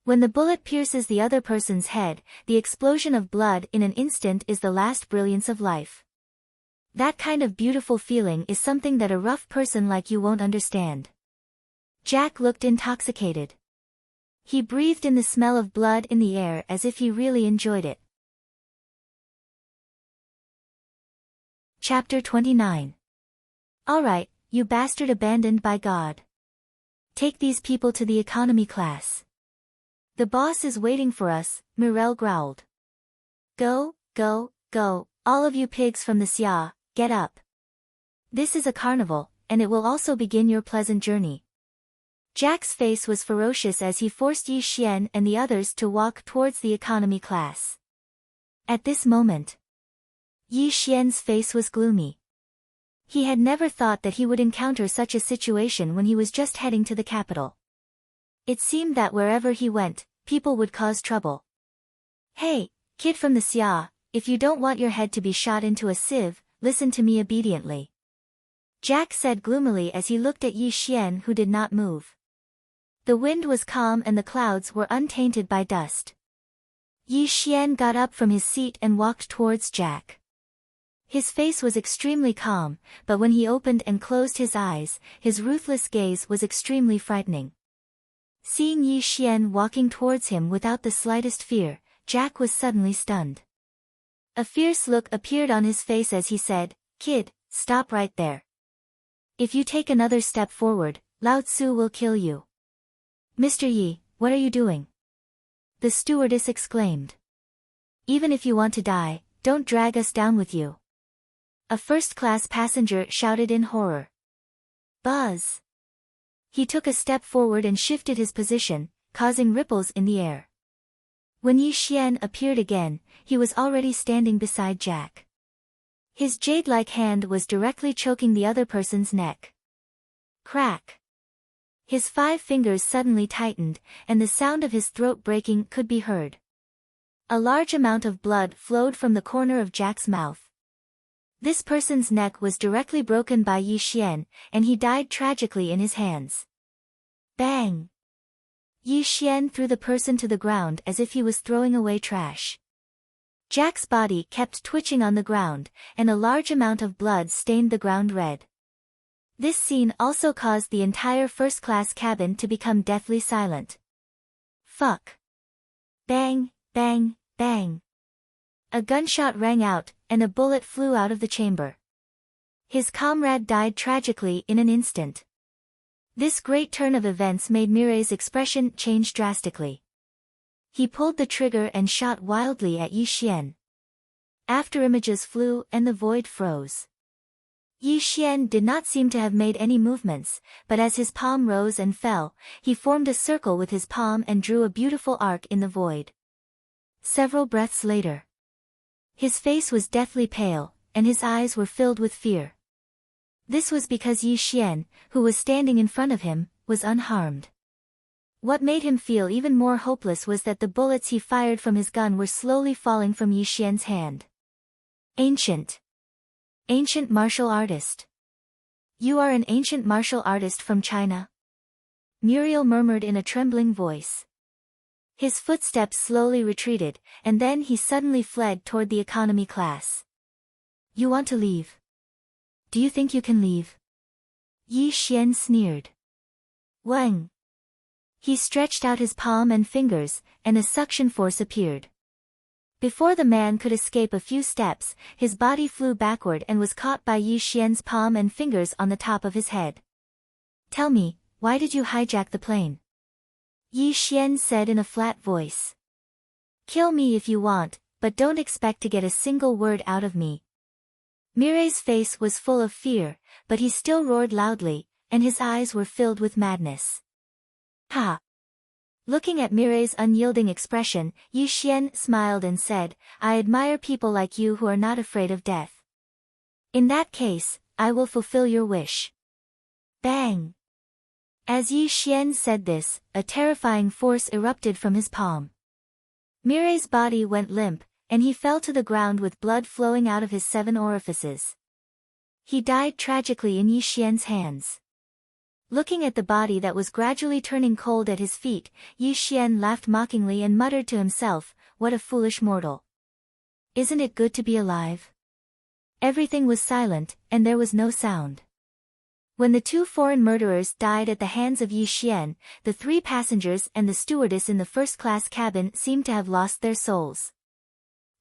When the bullet pierces the other person's head, the explosion of blood in an instant is the last brilliance of life. That kind of beautiful feeling is something that a rough person like you won't understand. Jack looked intoxicated. He breathed in the smell of blood in the air as if he really enjoyed it. Chapter 29. Alright, you bastard abandoned by God. Take these people to the economy class. The boss is waiting for us, Mirel growled. Go, go, go, all of you pigs from the Xia, get up. This is a carnival, and it will also begin your pleasant journey. Jack's face was ferocious as he forced Yi Xian and the others to walk towards the economy class. At this moment, Yi Xian's face was gloomy. He had never thought that he would encounter such a situation when he was just heading to the capital. It seemed that wherever he went, people would cause trouble. Hey, kid from the Xia, if you don't want your head to be shot into a sieve, listen to me obediently. Jack said gloomily as he looked at Yi Xian, who did not move. The wind was calm and the clouds were untainted by dust. Yi Xian got up from his seat and walked towards Jack. His face was extremely calm, but when he opened and closed his eyes, his ruthless gaze was extremely frightening. Seeing Yi Xian walking towards him without the slightest fear, Jack was suddenly stunned. A fierce look appeared on his face as he said, "Kid, stop right there. If you take another step forward, Lao Tzu will kill you." "Mr. Yi, what are you doing?" the stewardess exclaimed. "Even if you want to die, don't drag us down with you." A first-class passenger shouted in horror. Buzz! He took a step forward and shifted his position, causing ripples in the air. When Yi Xian appeared again, he was already standing beside Jack. His jade-like hand was directly choking the other person's neck. Crack! His 5 fingers suddenly tightened, and the sound of his throat breaking could be heard. A large amount of blood flowed from the corner of Jack's mouth. This person's neck was directly broken by Yi Xian, and he died tragically in his hands. Bang! Yi Xian threw the person to the ground as if he was throwing away trash. Jack's body kept twitching on the ground, and a large amount of blood stained the ground red. This scene also caused the entire first-class cabin to become deathly silent. Fuck! Bang, bang, bang! A gunshot rang out, and a bullet flew out of the chamber. His comrade died tragically in an instant. This great turn of events made Mirai's expression change drastically. He pulled the trigger and shot wildly at Yi Xian. After images flew and the void froze. Yi Xian did not seem to have made any movements, but as his palm rose and fell, he formed a circle with his palm and drew a beautiful arc in the void. Several breaths later, his face was deathly pale, and his eyes were filled with fear. This was because Yi Xian, who was standing in front of him, was unharmed. What made him feel even more hopeless was that the bullets he fired from his gun were slowly falling from Yi Xian's hand. Ancient martial artist. You are an ancient martial artist from China? Muriel murmured in a trembling voice. His footsteps slowly retreated, and then he suddenly fled toward the economy class. You want to leave? Do you think you can leave? Yi Xian sneered. Wang! He stretched out his palm and fingers, and a suction force appeared. Before the man could escape a few steps, his body flew backward and was caught by Yi Xian's palm and fingers on the top of his head. Tell me, why did you hijack the plane? Yi Xian said in a flat voice. Kill me if you want, but don't expect to get a single word out of me. Mirai's face was full of fear, but he still roared loudly, and his eyes were filled with madness. Ha! Looking at Mirai's unyielding expression, Yi Xian smiled and said, I admire people like you who are not afraid of death. In that case, I will fulfill your wish. Bang! As Yi Xian said this, a terrifying force erupted from his palm. Mirai's body went limp, and he fell to the ground with blood flowing out of his 7 orifices. He died tragically in Yi Xian's hands. Looking at the body that was gradually turning cold at his feet, Yi Xian laughed mockingly and muttered to himself, what a foolish mortal. Isn't it good to be alive? Everything was silent, and there was no sound. When the two foreign murderers died at the hands of Yi Xian, the three passengers and the stewardess in the first-class cabin seemed to have lost their souls.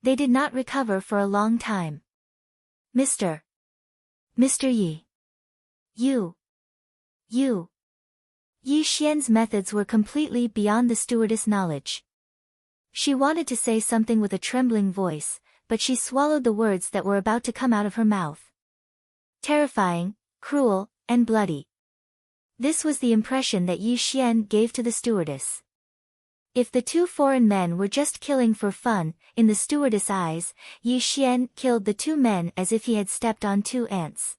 They did not recover for a long time. Mr. Yi. You. Yi Xian's methods were completely beyond the stewardess' knowledge. She wanted to say something with a trembling voice, but she swallowed the words that were about to come out of her mouth. Terrifying, cruel, and bloody. This was the impression that Yi Xian gave to the stewardess. If the two foreign men were just killing for fun, in the stewardess' eyes, Yi Xian killed the two men as if he had stepped on two ants.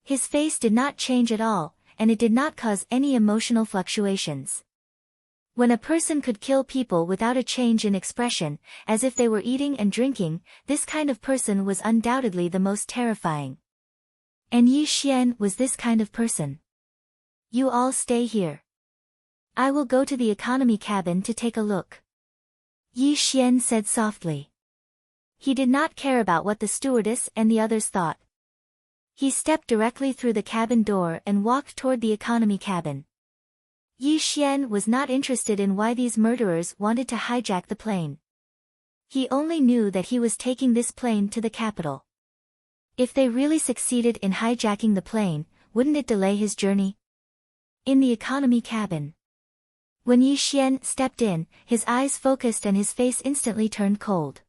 His face did not change at all, and it did not cause any emotional fluctuations. When a person could kill people without a change in expression, as if they were eating and drinking, this kind of person was undoubtedly the most terrifying. And Yi Xian was this kind of person. You all stay here. I will go to the economy cabin to take a look. Yi Xian said softly. He did not care about what the stewardess and the others thought. He stepped directly through the cabin door and walked toward the economy cabin. Yi Xian was not interested in why these murderers wanted to hijack the plane. He only knew that he was taking this plane to the capital. If they really succeeded in hijacking the plane, wouldn't it delay his journey? In the economy cabin. When Yi Xian stepped in, his eyes focused and his face instantly turned cold.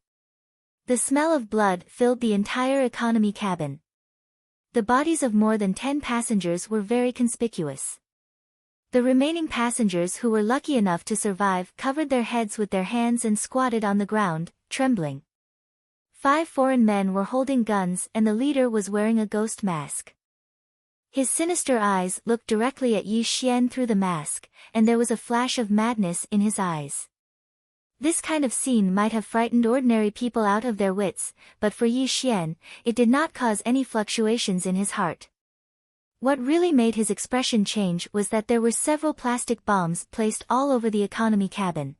The smell of blood filled the entire economy cabin. The bodies of more than 10 passengers were very conspicuous. The remaining passengers who were lucky enough to survive covered their heads with their hands and squatted on the ground, trembling. 5 foreign men were holding guns and the leader was wearing a ghost mask. His sinister eyes looked directly at Yi Xian through the mask, and there was a flash of madness in his eyes. This kind of scene might have frightened ordinary people out of their wits, but for Yi Xian, it did not cause any fluctuations in his heart. What really made his expression change was that there were several plastic bombs placed all over the economy cabin.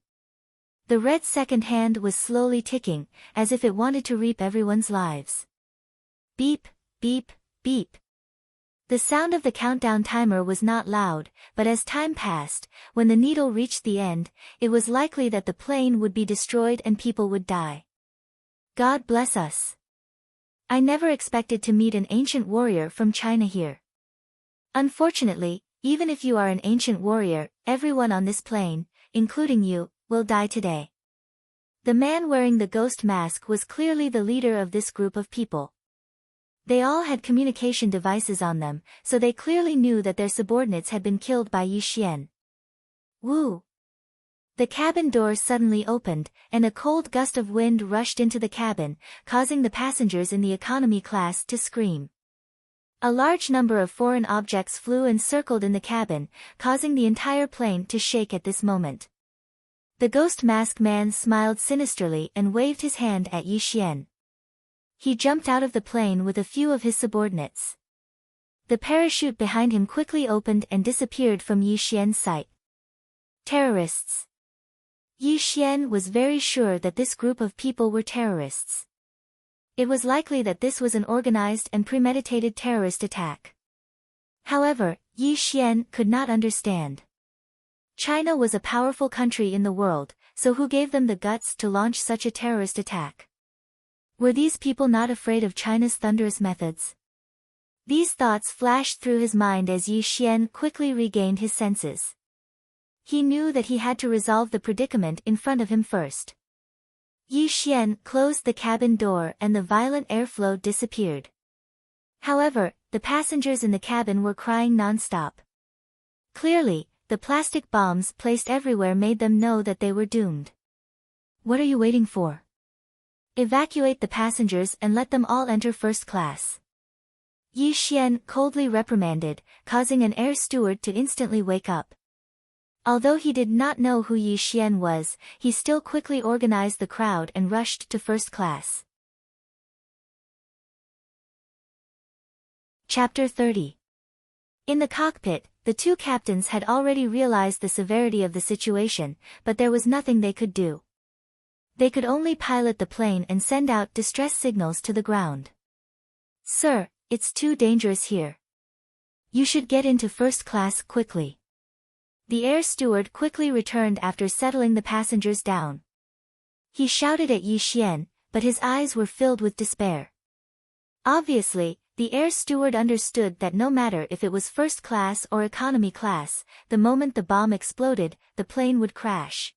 The red second hand was slowly ticking, as if it wanted to reap everyone's lives. Beep, beep, beep. The sound of the countdown timer was not loud, but as time passed, when the needle reached the end, it was likely that the plane would be destroyed and people would die. God bless us. I never expected to meet an ancient warrior from China here. Unfortunately, even if you are an ancient warrior, everyone on this plane, including you, will die today. The man wearing the ghost mask was clearly the leader of this group of people. They all had communication devices on them, so they clearly knew that their subordinates had been killed by Yi Xian. Woo! The cabin door suddenly opened, and a cold gust of wind rushed into the cabin, causing the passengers in the economy class to scream. A large number of foreign objects flew and circled in the cabin, causing the entire plane to shake at this moment. The ghost mask man smiled sinisterly and waved his hand at Yi Xian. He jumped out of the plane with a few of his subordinates. The parachute behind him quickly opened and disappeared from Yi Xian's sight. Terrorists. Yi Xian was very sure that this group of people were terrorists. It was likely that this was an organized and premeditated terrorist attack. However, Yi Xian could not understand. China was a powerful country in the world, so who gave them the guts to launch such a terrorist attack? Were these people not afraid of China's thunderous methods? These thoughts flashed through his mind as Yi Xian quickly regained his senses. He knew that he had to resolve the predicament in front of him first. Yi Xian closed the cabin door and the violent airflow disappeared. However, the passengers in the cabin were crying non-stop. Clearly, the plastic bombs placed everywhere made them know that they were doomed. What are you waiting for? Evacuate the passengers and let them all enter first class. Yi Xian coldly reprimanded, causing an air steward to instantly wake up. Although he did not know who Yi Xian was, he still quickly organized the crowd and rushed to first class. Chapter 30. In the cockpit, the two captains had already realized the severity of the situation, but there was nothing they could do. They could only pilot the plane and send out distress signals to the ground. Sir, it's too dangerous here. You should get into first class quickly. The air steward quickly returned after settling the passengers down. He shouted at Yi Xian, but his eyes were filled with despair. Obviously, the air steward understood that no matter if it was first class or economy class, the moment the bomb exploded, the plane would crash.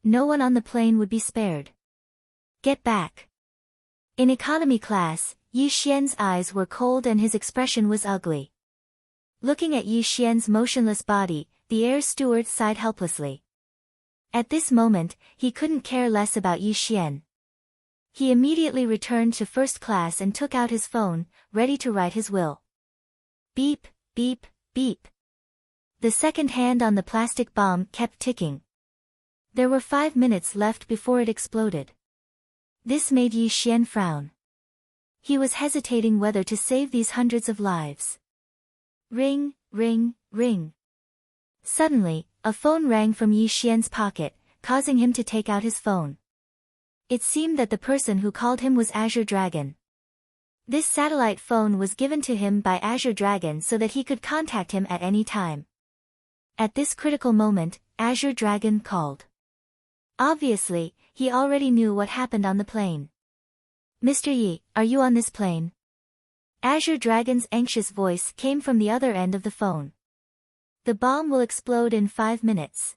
No one on the plane would be spared. Get back. In economy class, Yi Xian's eyes were cold and his expression was ugly. Looking at Yi Xian's motionless body, the air steward sighed helplessly. At this moment, he couldn't care less about Yi Xian. He immediately returned to first class and took out his phone, ready to write his will. Beep, beep, beep. The second hand on the plastic bomb kept ticking. There were 5 minutes left before it exploded. This made Yi Xian frown. He was hesitating whether to save these hundreds of lives. Ring, ring, ring. Suddenly, a phone rang from Yi Xian's pocket, causing him to take out his phone. It seemed that the person who called him was Azure Dragon. This satellite phone was given to him by Azure Dragon so that he could contact him at any time. At this critical moment, Azure Dragon called. Obviously, he already knew what happened on the plane. Mr. Yi, are you on this plane? Azure Dragon's anxious voice came from the other end of the phone. The bomb will explode in 5 minutes.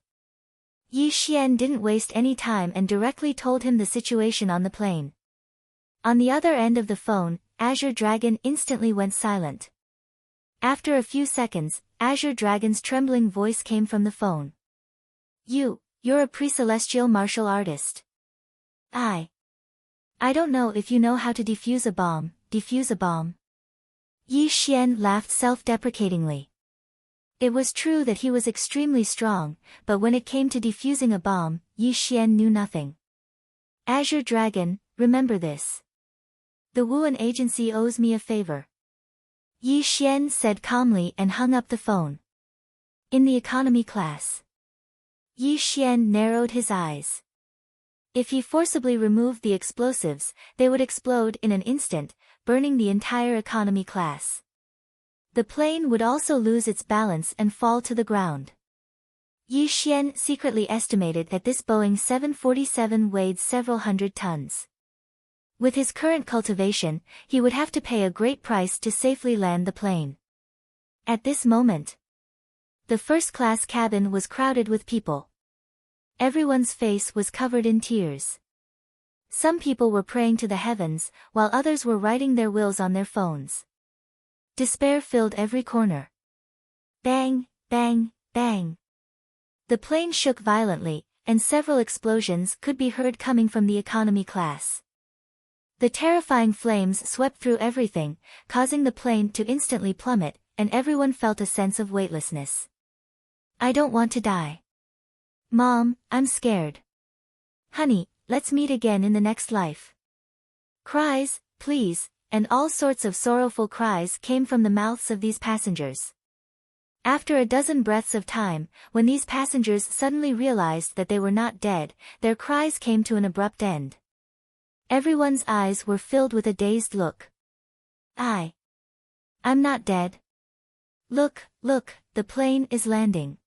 Yi Xian didn't waste any time and directly told him the situation on the plane. On the other end of the phone, Azure Dragon instantly went silent. After a few seconds, Azure Dragon's trembling voice came from the phone. You're a pre-celestial martial artist. I don't know if you know how to defuse a bomb. Yi Xian laughed self-deprecatingly. It was true that he was extremely strong, but when it came to defusing a bomb, Yi Xian knew nothing. Azure Dragon, remember this. The Wuan agency owes me a favor. Yi Xian said calmly and hung up the phone. In the economy class. Yi Xian narrowed his eyes. If he forcibly removed the explosives, they would explode in an instant, burning the entire economy class. The plane would also lose its balance and fall to the ground. Yi Xian secretly estimated that this Boeing 747 weighed several hundred tons. With his current cultivation, he would have to pay a great price to safely land the plane. At this moment, the first-class cabin was crowded with people. Everyone's face was covered in tears. Some people were praying to the heavens, while others were writing their wills on their phones. Despair filled every corner. Bang, bang, bang. The plane shook violently, and several explosions could be heard coming from the economy class. The terrifying flames swept through everything, causing the plane to instantly plummet, and everyone felt a sense of weightlessness. I don't want to die. Mom, I'm scared. Honey, let's meet again in the next life. Cries, please, and all sorts of sorrowful cries came from the mouths of these passengers. After a dozen breaths of time, when these passengers suddenly realized that they were not dead, their cries came to an abrupt end. Everyone's eyes were filled with a dazed look. I'm not dead. Look, the plane is landing.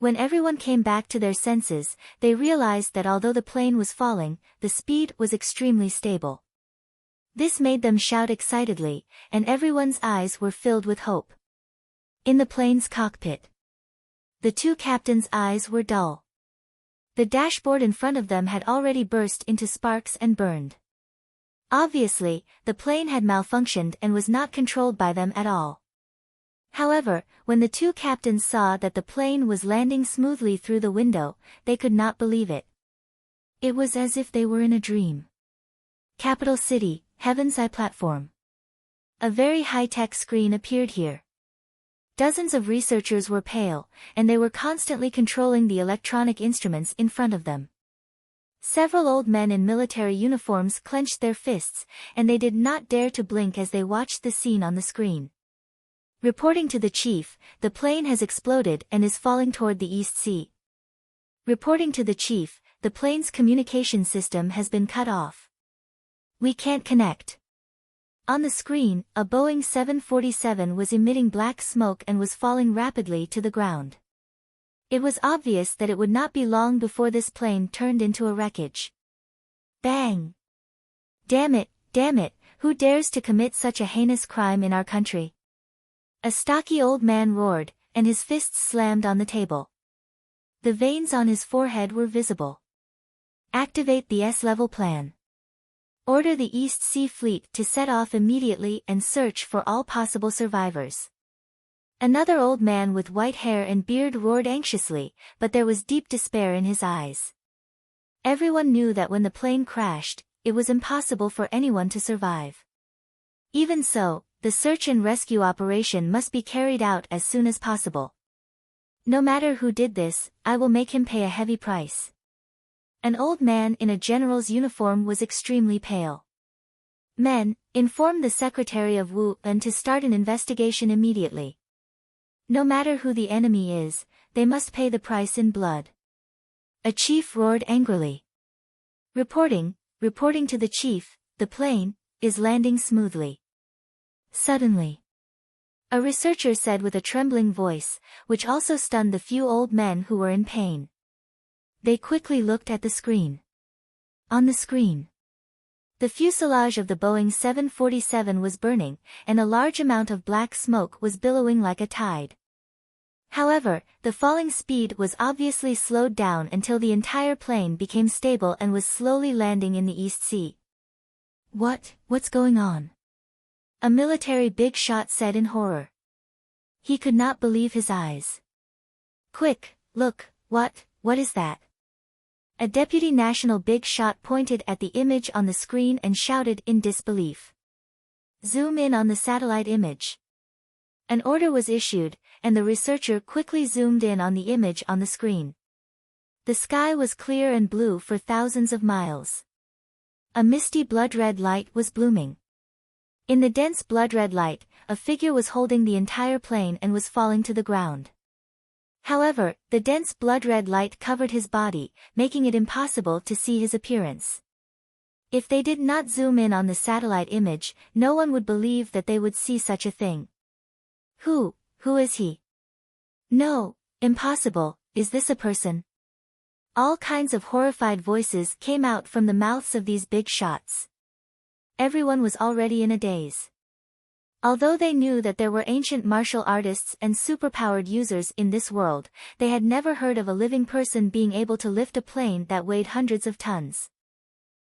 When everyone came back to their senses, they realized that although the plane was falling, the speed was extremely stable. This made them shout excitedly, and everyone's eyes were filled with hope. In the plane's cockpit, the two captains' eyes were dull. The dashboard in front of them had already burst into sparks and burned. Obviously, the plane had malfunctioned and was not controlled by them at all. However, when the two captains saw that the plane was landing smoothly through the window, they could not believe it. It was as if they were in a dream. Capital City, Heaven's Eye platform. A very high-tech screen appeared here. Dozens of researchers were pale, and they were constantly controlling the electronic instruments in front of them. Several old men in military uniforms clenched their fists, and they did not dare to blink as they watched the scene on the screen. Reporting to the chief, the plane has exploded and is falling toward the East Sea. Reporting to the chief, the plane's communication system has been cut off. We can't connect. On the screen, a Boeing 747 was emitting black smoke and was falling rapidly to the ground. It was obvious that it would not be long before this plane turned into a wreckage. Bang! Damn it, who dares to commit such a heinous crime in our country? A stocky old man roared, and his fists slammed on the table. The veins on his forehead were visible. Activate the S-level plan. Order the East Sea Fleet to set off immediately and search for all possible survivors. Another old man with white hair and beard roared anxiously, but there was deep despair in his eyes. Everyone knew that when the plane crashed, it was impossible for anyone to survive. Even so, the search and rescue operation must be carried out as soon as possible. No matter who did this, I will make him pay a heavy price. An old man in a general's uniform was extremely pale. Men, inform the secretary of Wu-en to start an investigation immediately. No matter who the enemy is, they must pay the price in blood. A chief roared angrily. Reporting to the chief, the plane is landing smoothly. Suddenly, a researcher said with a trembling voice, which also stunned the few old men who were in pain. They quickly looked at the screen. On the screen, the fuselage of the Boeing 747 was burning, and a large amount of black smoke was billowing like a tide. However, the falling speed was obviously slowed down until the entire plane became stable and was slowly landing in the East Sea. What's going on? A military big shot said in horror. He could not believe his eyes. Quick, look, what is that? A deputy national big shot pointed at the image on the screen and shouted in disbelief. Zoom in on the satellite image. An order was issued, and the researcher quickly zoomed in on the image on the screen. The sky was clear and blue for thousands of miles. A misty blood-red light was blooming. In the dense blood-red light, a figure was holding the entire plane and was falling to the ground. However, the dense blood-red light covered his body, making it impossible to see his appearance. If they did not zoom in on the satellite image, no one would believe that they would see such a thing. Who is he? No, impossible, is this a person? All kinds of horrified voices came out from the mouths of these big shots. Everyone was already in a daze. Although they knew that there were ancient martial artists and superpowered users in this world, they had never heard of a living person being able to lift a plane that weighed hundreds of tons.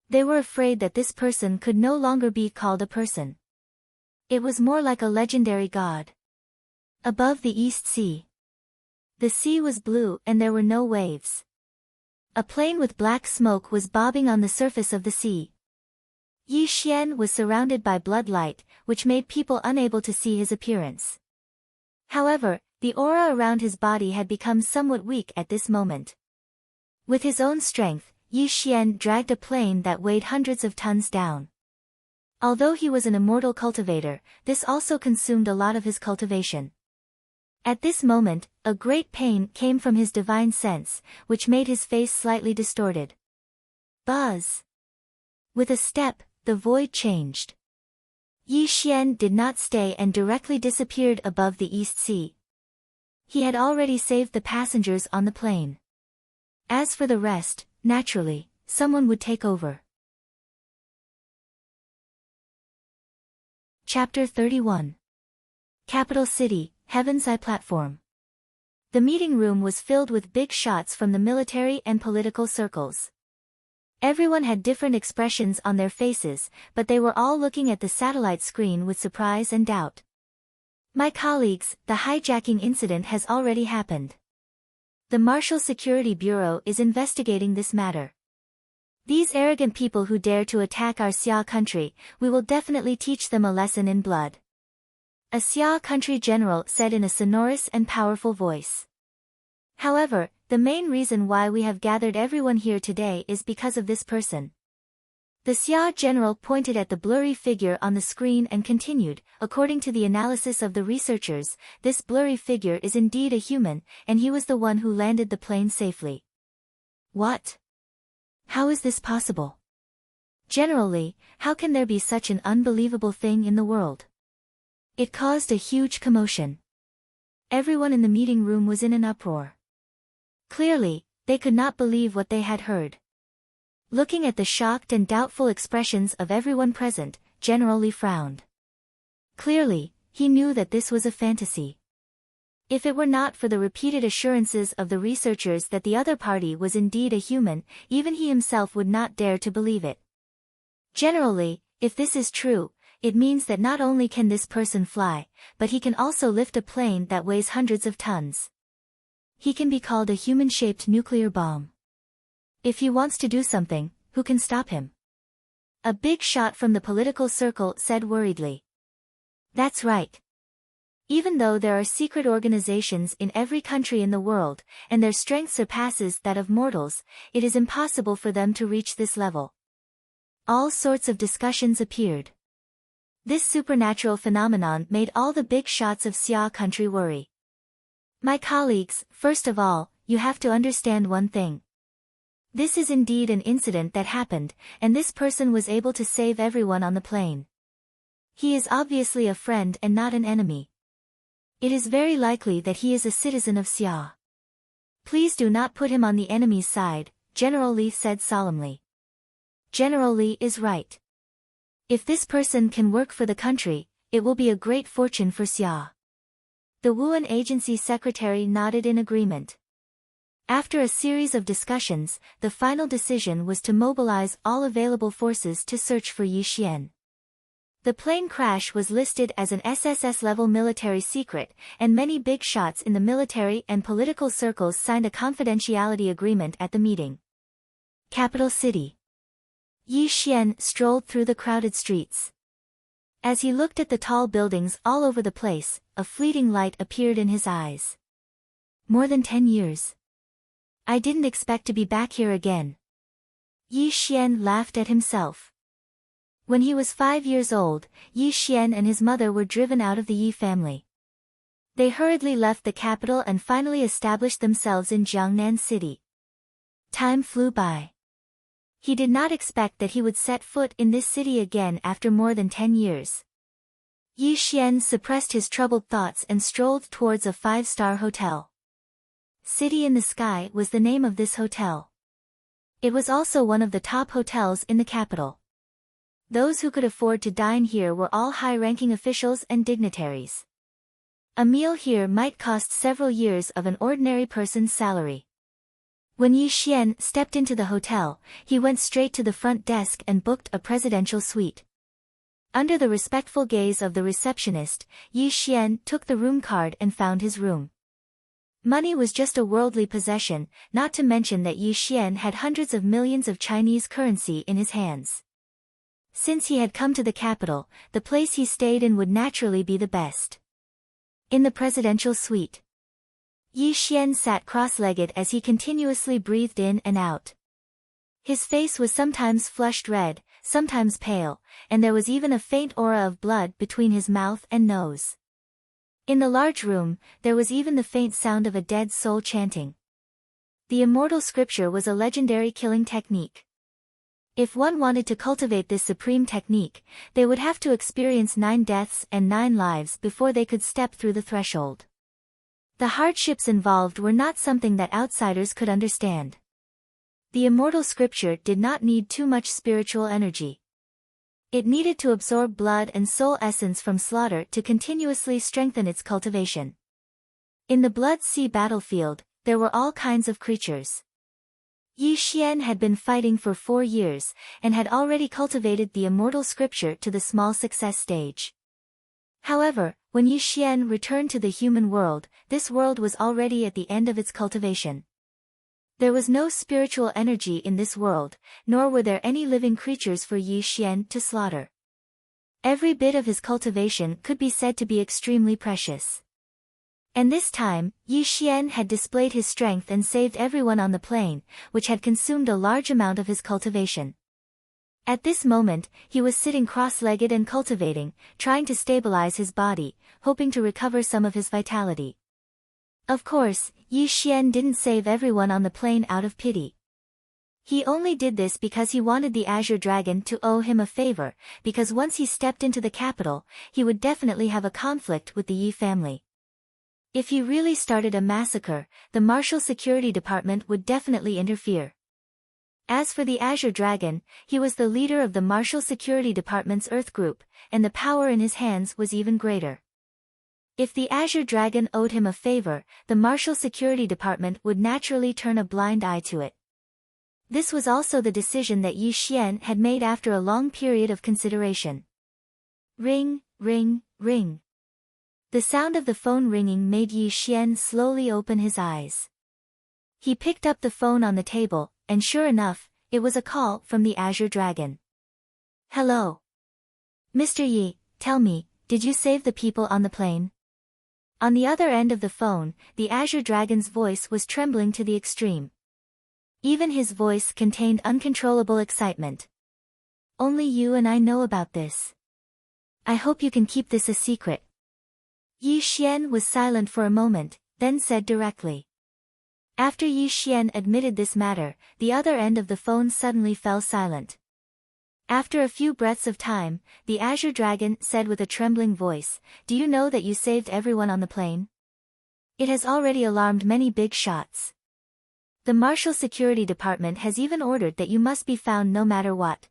They were afraid that this person could no longer be called a person. It was more like a legendary god. Above the East Sea, the sea was blue and there were no waves. A plane with black smoke was bobbing on the surface of the sea. Yi Xian was surrounded by blood light, which made people unable to see his appearance. However, the aura around his body had become somewhat weak at this moment. With his own strength, Yi Xian dragged a plane that weighed hundreds of tons down. Although he was an immortal cultivator, this also consumed a lot of his cultivation. At this moment, a great pain came from his divine sense, which made his face slightly distorted. Buzz! With a step, the void changed. Yi Xian did not stay and directly disappeared above the East Sea. He had already saved the passengers on the plane. As for the rest, naturally, someone would take over. Chapter 31. Capital City, Heaven's Eye Platform. The meeting room was filled with big shots from the military and political circles. Everyone had different expressions on their faces, but they were all looking at the satellite screen with surprise and doubt. My colleagues, the hijacking incident has already happened. The Marshal Security Bureau is investigating this matter. These arrogant people who dare to attack our Xia country, we will definitely teach them a lesson in blood. A Xia country general said in a sonorous and powerful voice. However, the main reason why we have gathered everyone here today is because of this person. The Xia general pointed at the blurry figure on the screen and continued, according to the analysis of the researchers, this blurry figure is indeed a human, and he was the one who landed the plane safely. What? How is this possible? Generally, how can there be such an unbelievable thing in the world? It caused a huge commotion. Everyone in the meeting room was in an uproar. Clearly, they could not believe what they had heard. Looking at the shocked and doubtful expressions of everyone present, General Li frowned. Clearly, he knew that this was a fantasy. If it were not for the repeated assurances of the researchers that the other party was indeed a human, even he himself would not dare to believe it. Generally, if this is true, it means that not only can this person fly, but he can also lift a plane that weighs hundreds of tons. He can be called a human-shaped nuclear bomb. If he wants to do something, who can stop him? A big shot from the political circle said worriedly. That's right. Even though there are secret organizations in every country in the world, and their strength surpasses that of mortals, it is impossible for them to reach this level. All sorts of discussions appeared. This supernatural phenomenon made all the big shots of Xia country worry. My colleagues, first of all, you have to understand one thing. This is indeed an incident that happened, and this person was able to save everyone on the plane. He is obviously a friend and not an enemy. It is very likely that he is a citizen of Xia. Please do not put him on the enemy's side, General Li said solemnly. General Li is right. If this person can work for the country, it will be a great fortune for Xia. The Wuhan agency secretary nodded in agreement. After a series of discussions, the final decision was to mobilize all available forces to search for Yi Xian. The plane crash was listed as an SSS-level military secret, and many big shots in the military and political circles signed a confidentiality agreement at the meeting. Capital City. Yi Xian strolled through the crowded streets. As he looked at the tall buildings all over the place, a fleeting light appeared in his eyes. More than 10 years. I didn't expect to be back here again. Yi Xian laughed at himself. When he was 5 years old, Yi Xian and his mother were driven out of the Yi family. They hurriedly left the capital and finally established themselves in Jiangnan City. Time flew by. He did not expect that he would set foot in this city again after more than 10 years. Yi Xian suppressed his troubled thoughts and strolled towards a 5-star hotel. City in the Sky was the name of this hotel. It was also one of the top hotels in the capital. Those who could afford to dine here were all high-ranking officials and dignitaries. A meal here might cost several years of an ordinary person's salary. When Yi Xian stepped into the hotel, he went straight to the front desk and booked a presidential suite. Under the respectful gaze of the receptionist, Yi Xian took the room card and found his room. Money was just a worldly possession, not to mention that Yi Xian had hundreds of millions of Chinese currency in his hands. Since he had come to the capital, the place he stayed in would naturally be the best. In the presidential suite, Yi Xian sat cross-legged as he continuously breathed in and out. His face was sometimes flushed red, sometimes pale, and there was even a faint aura of blood between his mouth and nose. In the large room, there was even the faint sound of a dead soul chanting. The Immortal scripture was a legendary killing technique. If one wanted to cultivate this supreme technique, they would have to experience 9 deaths and 9 lives before they could step through the threshold. The hardships involved were not something that outsiders could understand. The Immortal scripture did not need too much spiritual energy. It needed to absorb blood and soul essence from slaughter to continuously strengthen its cultivation. In the Blood Sea battlefield, there were all kinds of creatures. Yi Xian had been fighting for 4 years, and had already cultivated the Immortal scripture to the small success stage. However, when Yi Xian returned to the human world, this world was already at the end of its cultivation. There was no spiritual energy in this world, nor were there any living creatures for Yi Xian to slaughter. Every bit of his cultivation could be said to be extremely precious. And this time, Yi Xian had displayed his strength and saved everyone on the plane, which had consumed a large amount of his cultivation. At this moment, he was sitting cross-legged and cultivating, trying to stabilize his body, hoping to recover some of his vitality. Of course, Yi Xian didn't save everyone on the plane out of pity. He only did this because he wanted the Azure Dragon to owe him a favor, because once he stepped into the capital, he would definitely have a conflict with the Yi family. If he really started a massacre, the Martial Security Department would definitely interfere. As for the Azure Dragon, he was the leader of the Martial Security Department's Earth Group, and the power in his hands was even greater. If the Azure Dragon owed him a favor, the Martial Security Department would naturally turn a blind eye to it. This was also the decision that Yi Xian had made after a long period of consideration. Ring, ring, ring. The sound of the phone ringing made Yi Xian slowly open his eyes. He picked up the phone on the table, and sure enough, it was a call from the Azure Dragon. Hello. Mr. Yi, tell me, did you save the people on the plane? On the other end of the phone, the Azure Dragon's voice was trembling to the extreme. Even his voice contained uncontrollable excitement. Only you and I know about this. I hope you can keep this a secret. Yi Xian was silent for a moment, then said directly. After Yi Xian admitted this matter, the other end of the phone suddenly fell silent. After a few breaths of time, the Azure Dragon said with a trembling voice, "Do you know that you saved everyone on the plane? It has already alarmed many big shots. The Martial Security Department has even ordered that you must be found no matter what."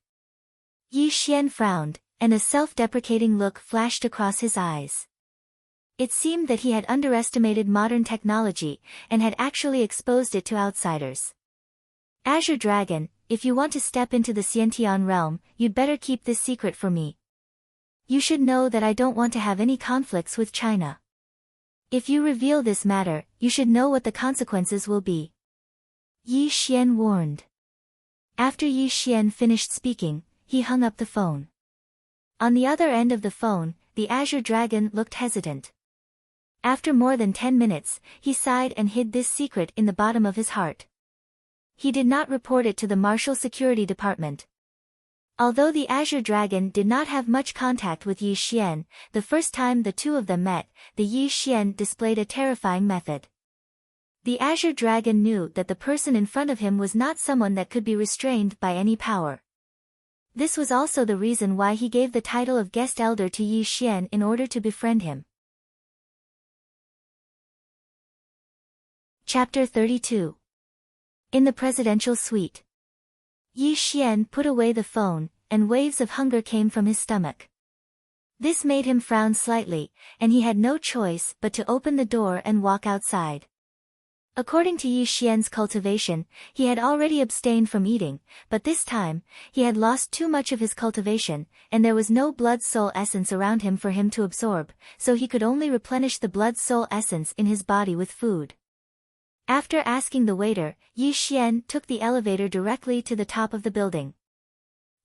Yi Xian frowned, and a self-deprecating look flashed across his eyes. It seemed that he had underestimated modern technology, and had actually exposed it to outsiders. Azure Dragon, if you want to step into the Xiantian realm, you'd better keep this secret for me. You should know that I don't want to have any conflicts with China. If you reveal this matter, you should know what the consequences will be. Yi Xian warned. After Yi Xian finished speaking, he hung up the phone. On the other end of the phone, the Azure Dragon looked hesitant. After more than 10 minutes, he sighed and hid this secret in the bottom of his heart. He did not report it to the Martial Security Department. Although the Azure Dragon did not have much contact with Yi Xian, the first time the two of them met, the Yi Xian displayed a terrifying method. The Azure Dragon knew that the person in front of him was not someone that could be restrained by any power. This was also the reason why he gave the title of Guest Elder to Yi Xian in order to befriend him. Chapter 32. In the presidential suite. Yi Xian put away the phone, and waves of hunger came from his stomach. This made him frown slightly, and he had no choice but to open the door and walk outside. According to Yi Xian's cultivation, he had already abstained from eating, but this time, he had lost too much of his cultivation, and there was no blood-soul essence around him for him to absorb, so he could only replenish the blood-soul essence in his body with food. After asking the waiter, Yi Xian took the elevator directly to the top of the building.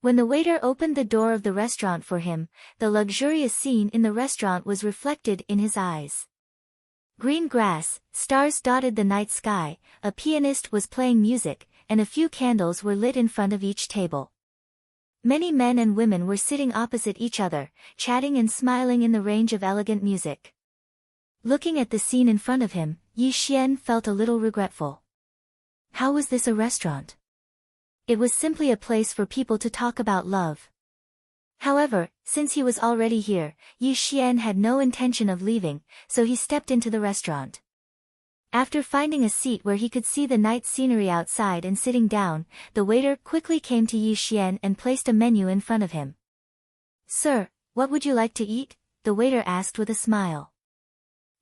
When the waiter opened the door of the restaurant for him, the luxurious scene in the restaurant was reflected in his eyes. Green grass, stars dotted the night sky, a pianist was playing music, and a few candles were lit in front of each table. Many men and women were sitting opposite each other, chatting and smiling in the range of elegant music. Looking at the scene in front of him, Yi Xian felt a little regretful. How was this a restaurant? It was simply a place for people to talk about love. However, since he was already here, Yi Xian had no intention of leaving, so he stepped into the restaurant. After finding a seat where he could see the night scenery outside and sitting down, the waiter quickly came to Yi Xian and placed a menu in front of him. "Sir, what would you like to eat?" the waiter asked with a smile.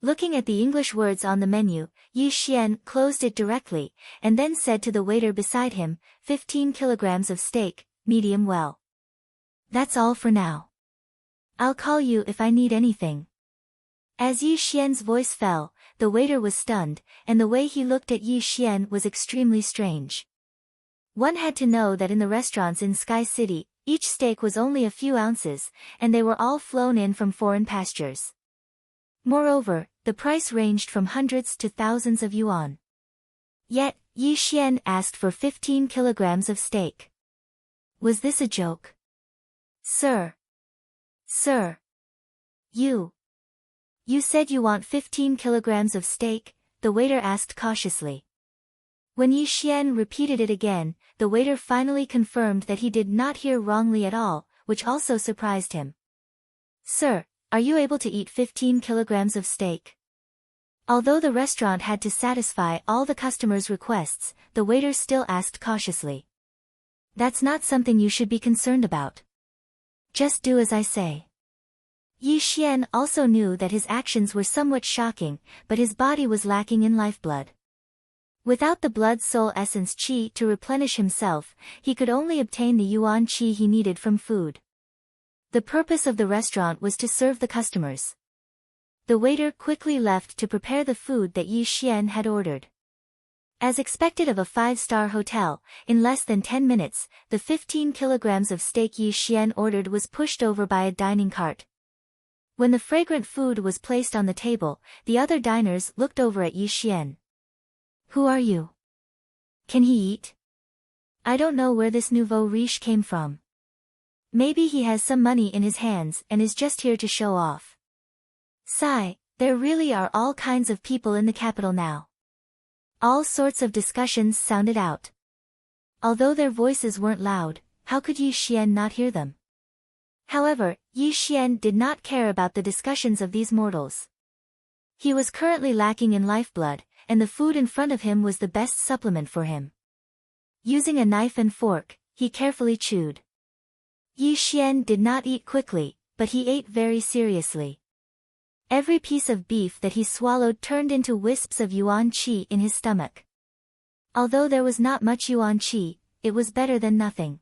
Looking at the English words on the menu, Yi Xian closed it directly, and then said to the waiter beside him, 15 kilograms of steak, medium well. "That's all for now. I'll call you if I need anything." As Yi Xian's voice fell, the waiter was stunned, and the way he looked at Yi Xian was extremely strange. One had to know that in the restaurants in Sky City, each steak was only a few ounces, and they were all flown in from foreign pastures. Moreover, the price ranged from hundreds to thousands of yuan. Yet, Yi Xian asked for 15 kilograms of steak. Was this a joke? Sir. You said you want 15 kilograms of steak, the waiter asked cautiously. When Yi Xian repeated it again, the waiter finally confirmed that he did not hear wrongly at all, which also surprised him. Sir, are you able to eat 15 kilograms of steak? Although the restaurant had to satisfy all the customers' requests, the waiter still asked cautiously. That's not something you should be concerned about. Just do as I say. Yi Xian also knew that his actions were somewhat shocking, but his body was lacking in lifeblood. Without the blood soul essence qi to replenish himself, he could only obtain the yuan qi he needed from food. The purpose of the restaurant was to serve the customers. The waiter quickly left to prepare the food that Yi Xian had ordered. As expected of a 5-star hotel, in less than 10 minutes, the 15 kilograms of steak Yi Xian ordered was pushed over by a dining cart. When the fragrant food was placed on the table, the other diners looked over at Yi Xian. Who are you? Can he eat? I don't know where this nouveau riche came from. Maybe he has some money in his hands and is just here to show off. Sigh, there really are all kinds of people in the capital now. All sorts of discussions sounded out. Although their voices weren't loud, how could Yi Xian not hear them? However, Yi Xian did not care about the discussions of these mortals. He was currently lacking in lifeblood, and the food in front of him was the best supplement for him. Using a knife and fork, he carefully chewed. Yi Xian did not eat quickly, but he ate very seriously. Every piece of beef that he swallowed turned into wisps of yuan qi in his stomach. Although there was not much yuan qi, it was better than nothing.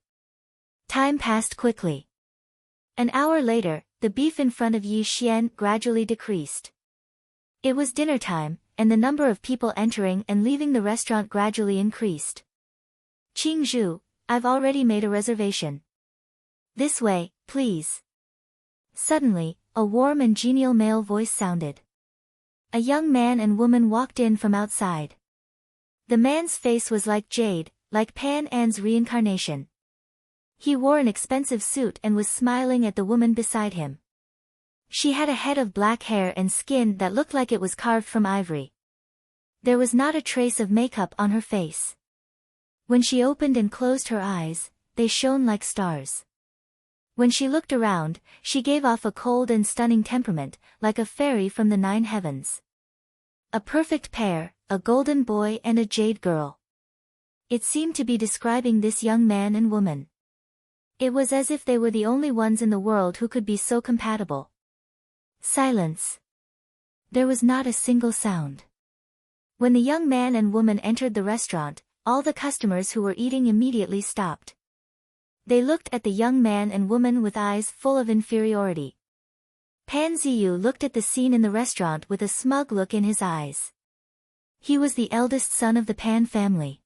Time passed quickly. An hour later, the beef in front of Yi Xian gradually decreased. It was dinner time, and the number of people entering and leaving the restaurant gradually increased. Qing Zhu, I've already made a reservation. This way, please. Suddenly, a warm and genial male voice sounded. A young man and woman walked in from outside. The man's face was like jade, like Pan An's reincarnation. He wore an expensive suit and was smiling at the woman beside him. She had a head of black hair and skin that looked like it was carved from ivory. There was not a trace of makeup on her face. When she opened and closed her eyes, they shone like stars. When she looked around, she gave off a cold and stunning temperament, like a fairy from the 9 heavens. A perfect pair, a golden boy and a jade girl. It seemed to be describing this young man and woman. It was as if they were the only ones in the world who could be so compatible. Silence. There was not a single sound. When the young man and woman entered the restaurant, all the customers who were eating immediately stopped. They looked at the young man and woman with eyes full of inferiority. Pan Ziyu looked at the scene in the restaurant with a smug look in his eyes. He was the eldest son of the Pan family.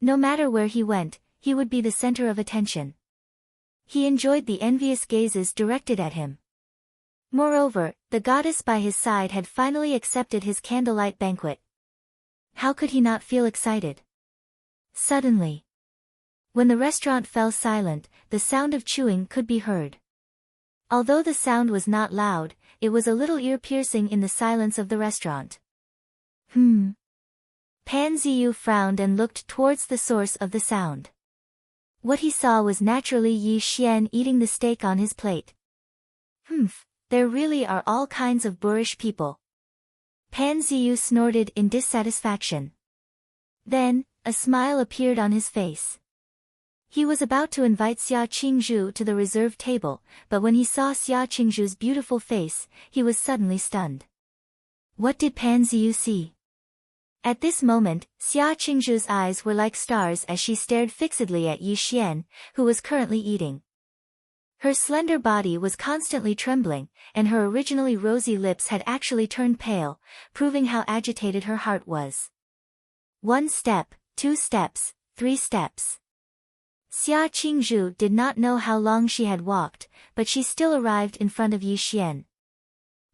No matter where he went, he would be the center of attention. He enjoyed the envious gazes directed at him. Moreover, the goddess by his side had finally accepted his candlelight banquet. How could he not feel excited? Suddenly, when the restaurant fell silent, the sound of chewing could be heard. Although the sound was not loud, it was a little ear-piercing in the silence of the restaurant. Pan Ziyu frowned and looked towards the source of the sound. What he saw was naturally Yi Xian eating the steak on his plate. There really are all kinds of boorish people. Pan Ziyu snorted in dissatisfaction. Then, a smile appeared on his face. He was about to invite Xia Qingzhu to the reserved table, but when he saw Xia Qingzhu's beautiful face, he was suddenly stunned. What did Pan Ziyu see? At this moment, Xia Qingzhu's eyes were like stars as she stared fixedly at Yi Xian, who was currently eating. Her slender body was constantly trembling, and her originally rosy lips had actually turned pale, proving how agitated her heart was. 1 step, 2 steps, 3 steps. Xia Qingzhu did not know how long she had walked, but she still arrived in front of Yi Xian.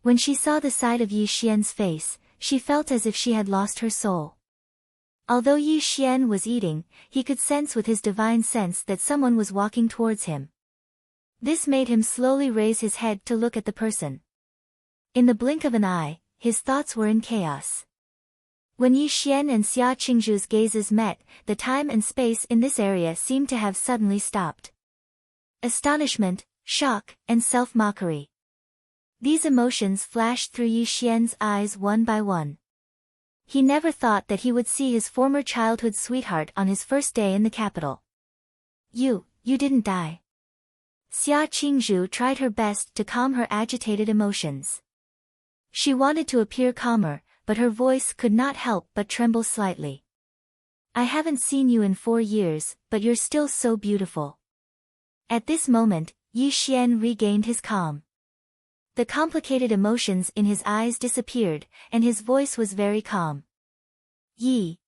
When she saw the side of Yi Xian's face, she felt as if she had lost her soul. Although Yi Xian was eating, he could sense with his divine sense that someone was walking towards him. This made him slowly raise his head to look at the person. In the blink of an eye, his thoughts were in chaos. When Yi Xian and Xia Qingzhu's gazes met, the time and space in this area seemed to have suddenly stopped. Astonishment, shock, and self-mockery. These emotions flashed through Yi Xian's eyes one by one. He never thought that he would see his former childhood sweetheart on his first day in the capital. You didn't die. Xia Qingzhu tried her best to calm her agitated emotions. She wanted to appear calmer, but her voice could not help but tremble slightly. I haven't seen you in 4 years, but you're still so beautiful. At this moment, Yi Xian regained his calm. The complicated emotions in his eyes disappeared, and his voice was very calm. Yi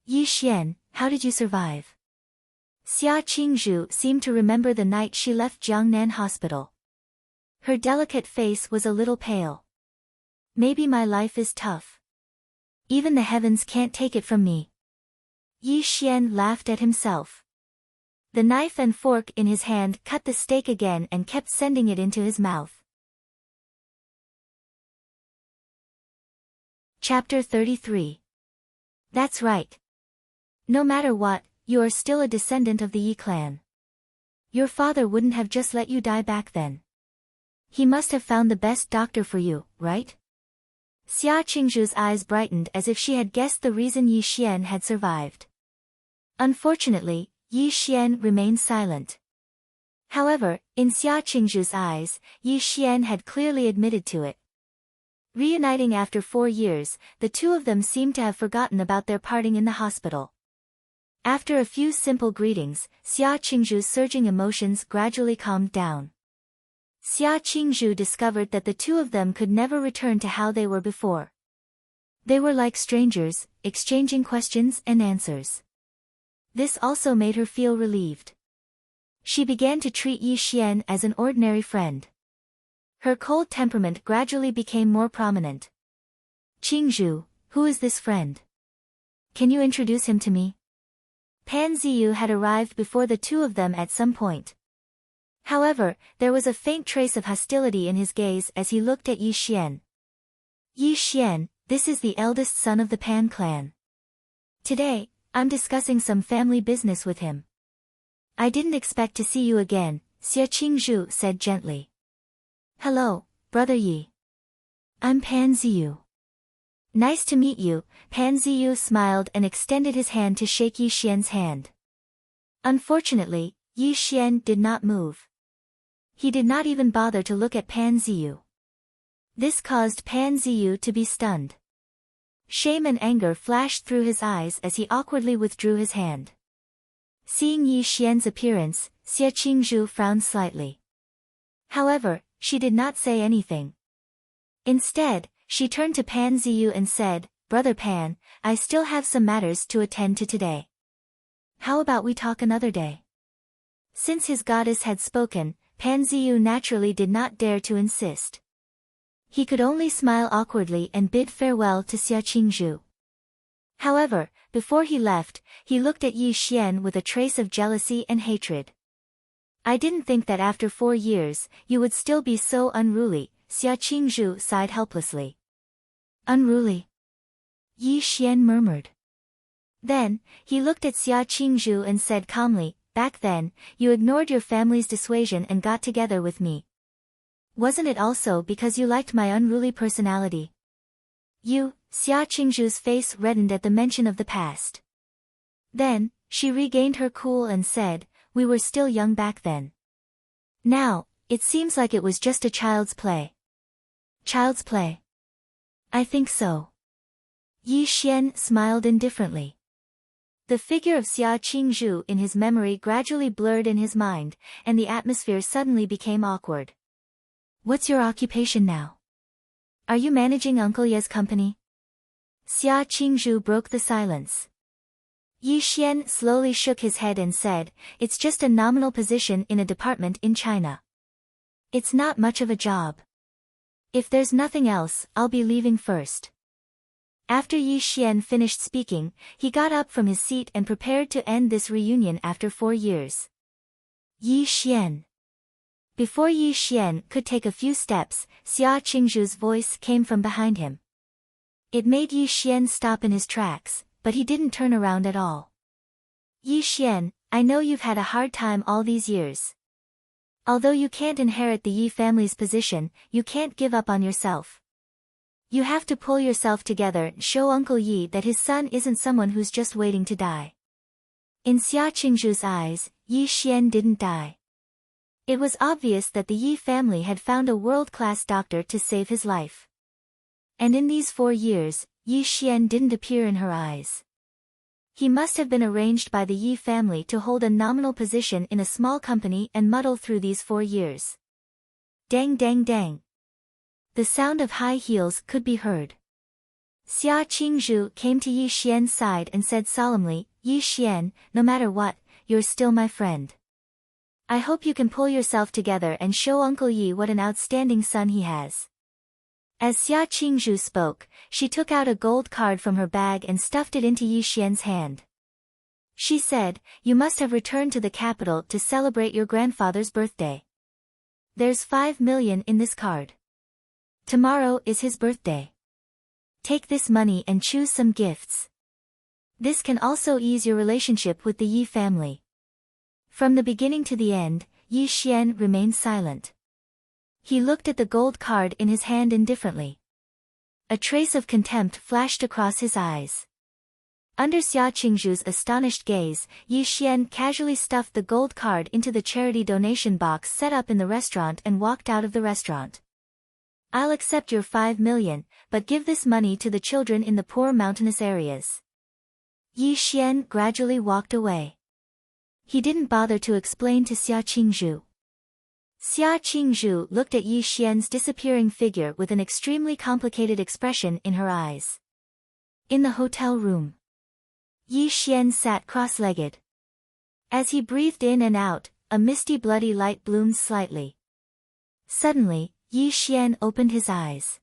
Xian, how did you survive? Xia Qingzhu seemed to remember the night she left Jiangnan Hospital. Her delicate face was a little pale. Maybe my life is tough. Even the heavens can't take it from me. Yi Xian laughed at himself. The knife and fork in his hand cut the steak again and kept sending it into his mouth. Chapter 33. That's right. No matter what, you are still a descendant of the Yi clan. Your father wouldn't have just let you die back then. He must have found the best doctor for you, right? Xia Qingzhu's eyes brightened as if she had guessed the reason Yi Xian had survived. Unfortunately, Yi Xian remained silent. However, in Xia Qingzhu's eyes, Yi Xian had clearly admitted to it. Reuniting after 4 years, the two of them seemed to have forgotten about their parting in the hospital. After a few simple greetings, Xia Qingzhu's surging emotions gradually calmed down. Xia Qingzhu discovered that the two of them could never return to how they were before. They were like strangers, exchanging questions and answers. This also made her feel relieved. She began to treat Yi Xian as an ordinary friend. Her cold temperament gradually became more prominent. Qingzhu, who is this friend? Can you introduce him to me? Pan Ziyu had arrived before the two of them at some point. However, there was a faint trace of hostility in his gaze as he looked at Yi Xian. Yi Xian, this is the eldest son of the Pan clan. Today, I'm discussing some family business with him. I didn't expect to see you again, Xia Qingzhu said gently. Hello, Brother Yi. I'm Pan Ziyu. Nice to meet you. Pan Ziyu smiled and extended his hand to shake Yi Xian's hand. Unfortunately, Yi Xian did not move. He did not even bother to look at Pan Ziyu. This caused Pan Ziyu to be stunned. Shame and anger flashed through his eyes as he awkwardly withdrew his hand. Seeing Yi Xian's appearance, Xia Qingzhu frowned slightly. However, she did not say anything. Instead, she turned to Pan Ziyu and said, Brother Pan, I still have some matters to attend to today. How about we talk another day? Since his goddess had spoken, Pan Ziyu naturally did not dare to insist. He could only smile awkwardly and bid farewell to Xia Qingzhu. However, before he left, he looked at Yi Xian with a trace of jealousy and hatred. I didn't think that after 4 years, you would still be so unruly, Xia Qingzhu sighed helplessly. Unruly? Yi Xian murmured. Then, he looked at Xia Qingzhu and said calmly, back then, you ignored your family's dissuasion and got together with me. Wasn't it also because you liked my unruly personality? Xia Qingzhu's face reddened at the mention of the past. Then, she regained her cool and said, we were still young back then. Now, it seems like it was just a child's play. Child's play? I think so. Yi Xian smiled indifferently. The figure of Xia Qingzhu in his memory gradually blurred in his mind, and the atmosphere suddenly became awkward. What's your occupation now? Are you managing Uncle Ye's company? Xia Qingzhu broke the silence. Yi Xian slowly shook his head and said, it's just a nominal position in a department in China. It's not much of a job. If there's nothing else, I'll be leaving first. After Yi Xian finished speaking, he got up from his seat and prepared to end this reunion after 4 years. Yi Xian. Before Yi Xian could take a few steps, Xia Qingzhu's voice came from behind him. It made Yi Xian stop in his tracks, but he didn't turn around at all. Yi Xian, I know you've had a hard time all these years. Although you can't inherit the Yi family's position, you can't give up on yourself. You have to pull yourself together and show Uncle Yi that his son isn't someone who's just waiting to die. In Xia Qingzhu's eyes, Yi Xian didn't die. It was obvious that the Yi family had found a world-class doctor to save his life. And in these 4 years, Yi Xian didn't appear in her eyes. He must have been arranged by the Yi family to hold a nominal position in a small company and muddle through these 4 years. Dang dang dang. The sound of high heels could be heard. Xia Qingzhu came to Yi Xian's side and said solemnly, Yi Xian, no matter what, you're still my friend. I hope you can pull yourself together and show Uncle Yi what an outstanding son he has. As Xia Qingzhu spoke, she took out a gold card from her bag and stuffed it into Yi Xian's hand. She said, you must have returned to the capital to celebrate your grandfather's birthday. There's 5 million in this card. Tomorrow is his birthday. Take this money and choose some gifts. This can also ease your relationship with the Yi family. From the beginning to the end, Yi Xian remained silent. He looked at the gold card in his hand indifferently. A trace of contempt flashed across his eyes. Under Xia Qingzhu's astonished gaze, Yi Xian casually stuffed the gold card into the charity donation box set up in the restaurant and walked out of the restaurant. I'll accept your 5 million, but give this money to the children in the poor mountainous areas. Yi Xian gradually walked away. He didn't bother to explain to Xia Qingzhu. Xia Qingzhu looked at Yi Xian's disappearing figure with an extremely complicated expression in her eyes. In the hotel room, Yi Xian sat cross-legged. As he breathed in and out, a misty bloody light bloomed slightly. Suddenly, Yi Xian opened his eyes.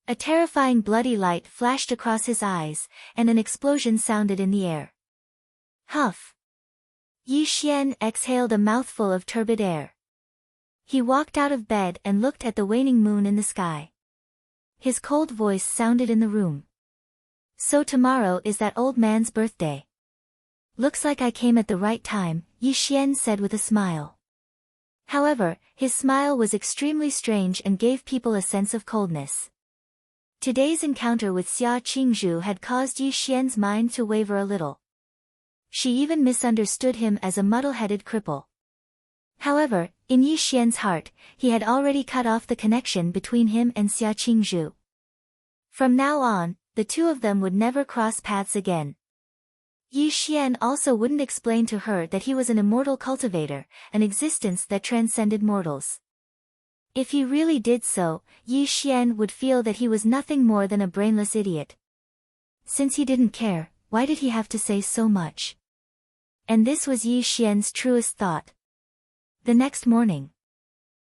A terrifying bloody light flashed across his eyes, and an explosion sounded in the air. Huff! Yi Xian exhaled a mouthful of turbid air. He walked out of bed and looked at the waning moon in the sky. His cold voice sounded in the room. So tomorrow is that old man's birthday. Looks like I came at the right time, Yi Xian said with a smile. However, his smile was extremely strange and gave people a sense of coldness. Today's encounter with Xia Qingzhu had caused Yi Xian's mind to waver a little. She even misunderstood him as a muddle-headed cripple. However, in Yi Xian's heart, he had already cut off the connection between him and Xia Qingzhu. From now on, the two of them would never cross paths again. Yi Xian also wouldn't explain to her that he was an immortal cultivator, an existence that transcended mortals. If he really did so, Yi Xian would feel that he was nothing more than a brainless idiot. Since he didn't care, why did he have to say so much? And this was Yi Xian's truest thought. The next morning,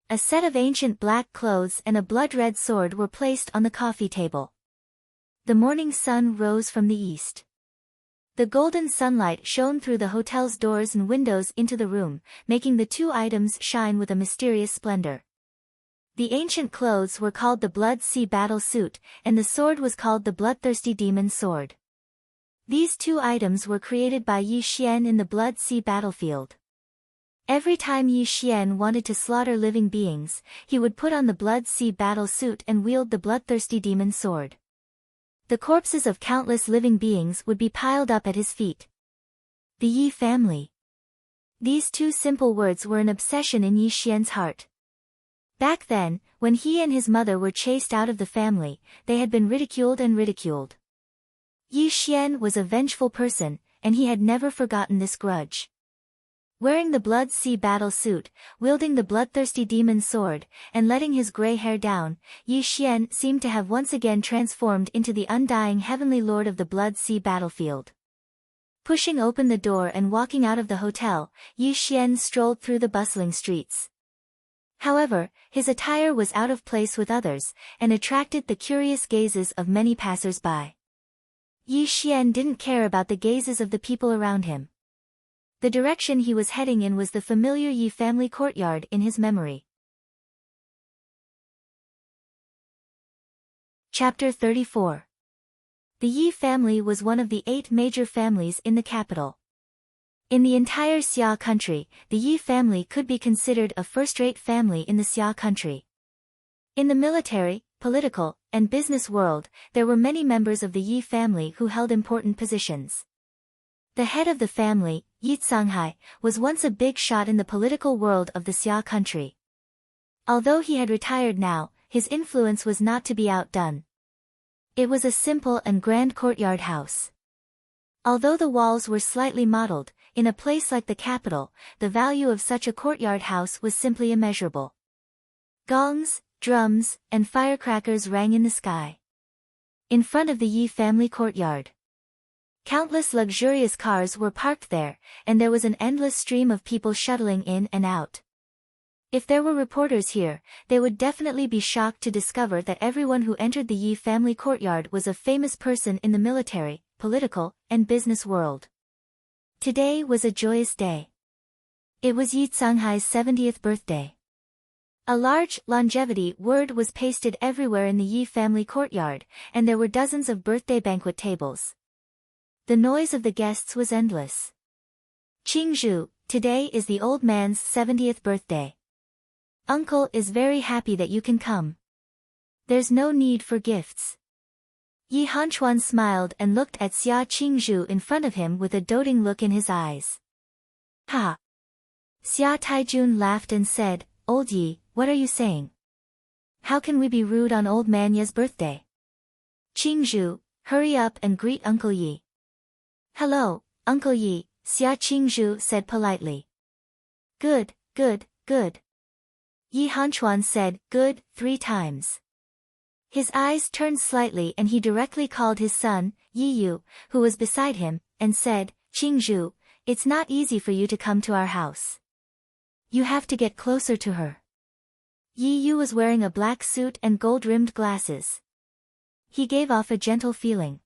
a set of ancient black clothes and a blood-red sword were placed on the coffee table. The morning sun rose from the east. The golden sunlight shone through the hotel's doors and windows into the room, making the two items shine with a mysterious splendor. The ancient clothes were called the Blood Sea Battle Suit, and the sword was called the Bloodthirsty Demon Sword. These two items were created by Yi Xian in the Blood Sea battlefield. Every time Yi Xian wanted to slaughter living beings, he would put on the Blood Sea Battle Suit and wield the Bloodthirsty Demon Sword. The corpses of countless living beings would be piled up at his feet. The Yi family. These two simple words were an obsession in Yi Xian's heart. Back then, when he and his mother were chased out of the family, they had been ridiculed and ridiculed. Yi Xian was a vengeful person, and he had never forgotten this grudge. Wearing the Blood Sea Battle Suit, wielding the bloodthirsty demon sword, and letting his gray hair down, Yi Xian seemed to have once again transformed into the undying heavenly lord of the Blood Sea battlefield. Pushing open the door and walking out of the hotel, Yi Xian strolled through the bustling streets. However, his attire was out of place with others, and attracted the curious gazes of many passers-by. Yi Xian didn't care about the gazes of the people around him. The direction he was heading in was the familiar Yi family courtyard in his memory. Chapter 34. The Yi family was one of the 8 major families in the capital. In the entire Xia country, the Yi family could be considered a first-rate family in the Xia country. In the military, political, and business world, there were many members of the Yi family who held important positions. The head of the family, Yi Canghai, was once a big shot in the political world of the Xia country. Although he had retired now, his influence was not to be outdone. It was a simple and grand courtyard house. Although the walls were slightly modeled, in a place like the capital, the value of such a courtyard house was simply immeasurable. Gongs, drums, and firecrackers rang in the sky. In front of the Yi family courtyard, countless luxurious cars were parked there, and there was an endless stream of people shuttling in and out. If there were reporters here, they would definitely be shocked to discover that everyone who entered the Yi family courtyard was a famous person in the military, political, and business world. Today was a joyous day. It was Yi Canghai's 70th birthday. A large longevity word was pasted everywhere in the Yi family courtyard, and there were dozens of birthday banquet tables. The noise of the guests was endless. Qingzhu, today is the old man's 70th birthday. Uncle is very happy that you can come. There's no need for gifts. Yi Hanchuan smiled and looked at Xia Qingzhu in front of him with a doting look in his eyes. Ha! Xia Taijun laughed and said, Old Yi, what are you saying? How can we be rude on old man Ye's birthday? Qingzhu, hurry up and greet Uncle Yi. Hello, Uncle Yi, Xia Qingzhu said politely. Good, good, good. Yi Hanchuan said, good, 3 times. His eyes turned slightly and he directly called his son, Yi Yu, who was beside him, and said, Qingzhu, it's not easy for you to come to our house. You have to get closer to her. Yi Yu was wearing a black suit and gold-rimmed glasses. He gave off a gentle feeling.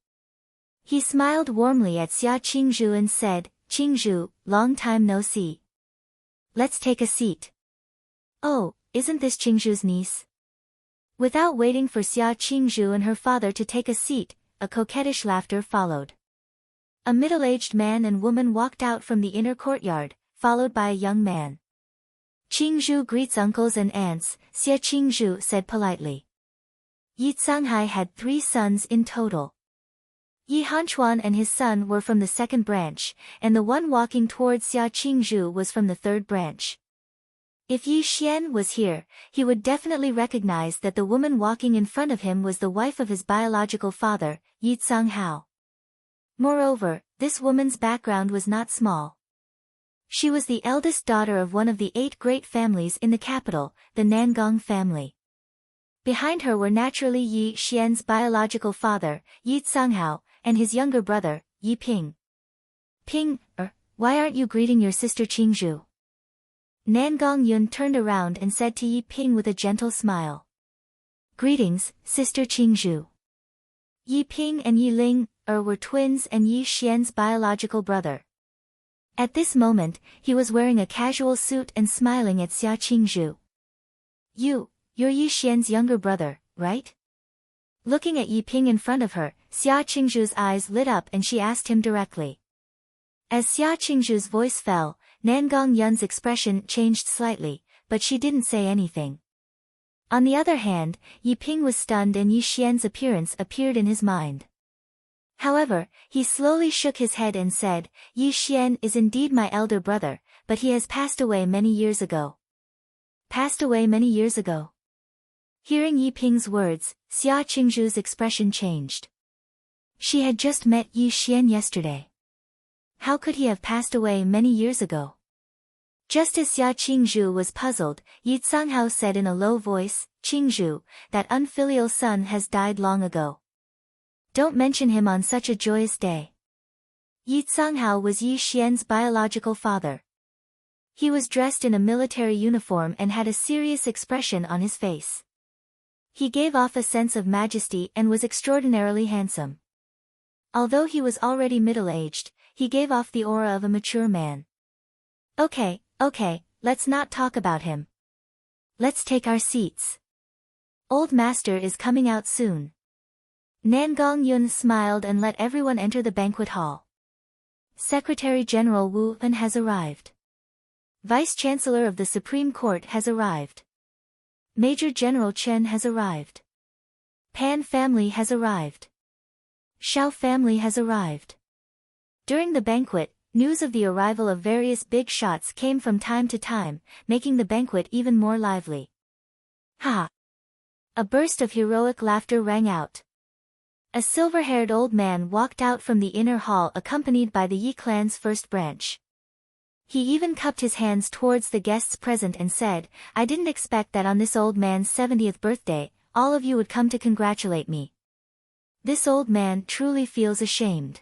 He smiled warmly at Xia Qingzhu and said, Qingzhu, long time no see. Let's take a seat. Oh, isn't this Qingzhu's niece? Without waiting for Xia Qingzhu and her father to take a seat, a coquettish laughter followed. A middle-aged man and woman walked out from the inner courtyard, followed by a young man. Qingzhu greets uncles and aunts, Xia Qingzhu said politely. Yi Canghai had 3 sons in total. Yi Hanchuan and his son were from the 2nd branch, and the one walking towards Xia Qingzhu was from the 3rd branch. If Yi Xian was here, he would definitely recognize that the woman walking in front of him was the wife of his biological father, Yi Canghao. Moreover, this woman's background was not small. She was the eldest daughter of one of the 8 great families in the capital, the Nangong family. Behind her were naturally Yi Xian's biological father, Yi Canghao, and his younger brother, Yi Ping. Ping, why aren't you greeting your sister Qingzhu? Nangong Yun turned around and said to Yi Ping with a gentle smile. Greetings, sister Qingzhu. Yi Ping and Yi Ling, were twins and Yi Xian's biological brother. At this moment, he was wearing a casual suit and smiling at Xia Qingzhu. You're Yi Xian's younger brother, right? Looking at Yi Ping in front of her, Xia Qingzhu's eyes lit up and she asked him directly. As Xia Qingzhu's voice fell, Nangong Yun's expression changed slightly, but she didn't say anything. On the other hand, Yi Ping was stunned and Yi Xian's appearance appeared in his mind. However, he slowly shook his head and said, Yi Xian is indeed my elder brother, but he has passed away many years ago. Passed away many years ago. Hearing Yi Ping's words, Xia Qingzhu's expression changed. She had just met Yi Xian yesterday. How could he have passed away many years ago? Just as Xia Qingzhu was puzzled, Yi Canghao said in a low voice, Qingzhu, that unfilial son has died long ago. Don't mention him on such a joyous day. Yi Canghao was Yi Xian's biological father. He was dressed in a military uniform and had a serious expression on his face. He gave off a sense of majesty and was extraordinarily handsome. Although he was already middle-aged, he gave off the aura of a mature man. Okay, let's not talk about him. Let's take our seats. Old master is coming out soon. Nangong Yun smiled and let everyone enter the banquet hall. Secretary General Wu En has arrived. Vice-Chancellor of the Supreme Court has arrived. Major General Chen has arrived. Pan family has arrived. Shao family has arrived. During the banquet, news of the arrival of various big shots came from time to time, making the banquet even more lively. Ha! A burst of heroic laughter rang out. A silver-haired old man walked out from the inner hall accompanied by the Yi clan's first branch. He even cupped his hands towards the guests present and said, "I didn't expect that on this old man's 70th birthday, all of you would come to congratulate me. This old man truly feels ashamed.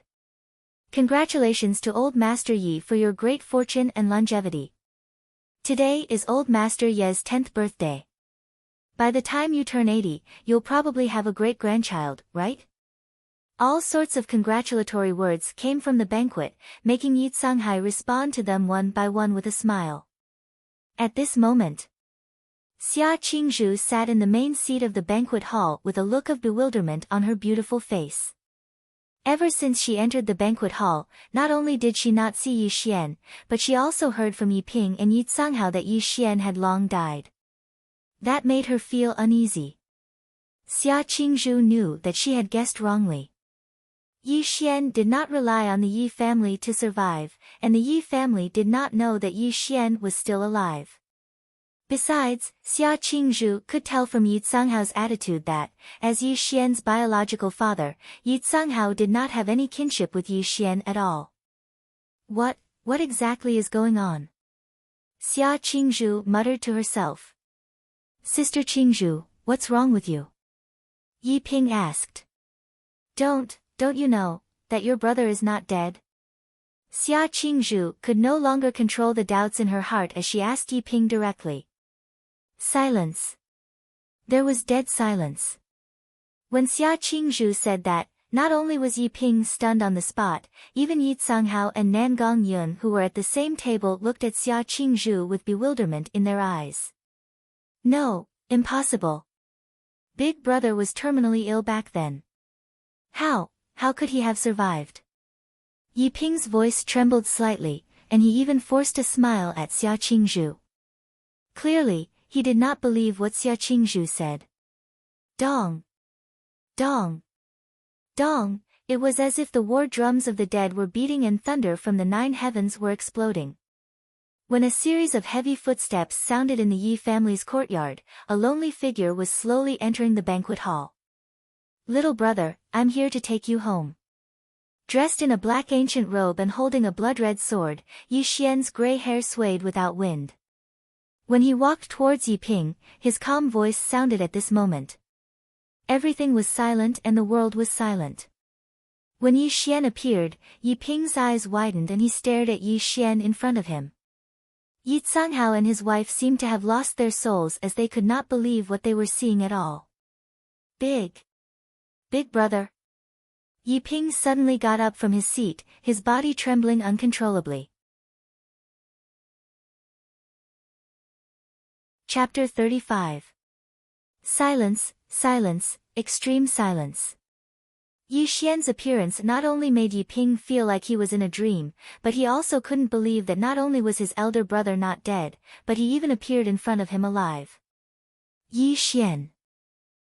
Congratulations to Old Master Yi for your great fortune and longevity. Today is Old Master Ye's 10th birthday. By the time you turn 80, you'll probably have a great-grandchild, right?" All sorts of congratulatory words came from the banquet, making Yi Canghai respond to them one by one with a smile. At this moment, Xia Qingzhu sat in the main seat of the banquet hall with a look of bewilderment on her beautiful face. Ever since she entered the banquet hall, not only did she not see Yi Xian, but she also heard from Yi Ping and Yi Canghao that Yi Xian had long died. That made her feel uneasy. Xia Qingzhu knew that she had guessed wrongly. Yi Xian did not rely on the Yi family to survive, and the Yi family did not know that Yi Xian was still alive. Besides, Xia Qingzhu could tell from Yi Canghao's attitude that, as Yi Xian's biological father, Yi Canghao did not have any kinship with Yi Xian at all. What exactly is going on? Xia Qingzhu muttered to herself. "Sister Qingzhu, what's wrong with you?" Yi Ping asked. Don't you know, that your brother is not dead?" Xia Qingzhu could no longer control the doubts in her heart as she asked Yi Ping directly. Silence. There was dead silence. When Xia Qingzhu said that, not only was Yi Ping stunned on the spot, even Yi Canghao and Nangong Yun who were at the same table looked at Xia Qingzhu with bewilderment in their eyes. No, impossible. Big brother was terminally ill back then. How could he have survived? Yi Ping's voice trembled slightly, and he even forced a smile at Xia Qingzhu. Clearly, he did not believe what Xia Qingzhu said. Dong! Dong! Dong! It was as if the war drums of the dead were beating and thunder from the 9 heavens were exploding. When a series of heavy footsteps sounded in the Yi family's courtyard, a lonely figure was slowly entering the banquet hall. "Little brother, I'm here to take you home." Dressed in a black ancient robe and holding a blood-red sword, Yi Xian's gray hair swayed without wind. When he walked towards Yi Ping, his calm voice sounded at this moment. Everything was silent and the world was silent. When Yi Xian appeared, Yi Ping's eyes widened and he stared at Yi Xian in front of him. Yi Canghao and his wife seemed to have lost their souls as they could not believe what they were seeing at all. Big brother. Yi Ping suddenly got up from his seat, his body trembling uncontrollably. Chapter 35. Silence, extreme silence. Yi Xian's appearance not only made Yi Ping feel like he was in a dream, but he also couldn't believe that not only was his elder brother not dead, but he even appeared in front of him alive. Yi Xian.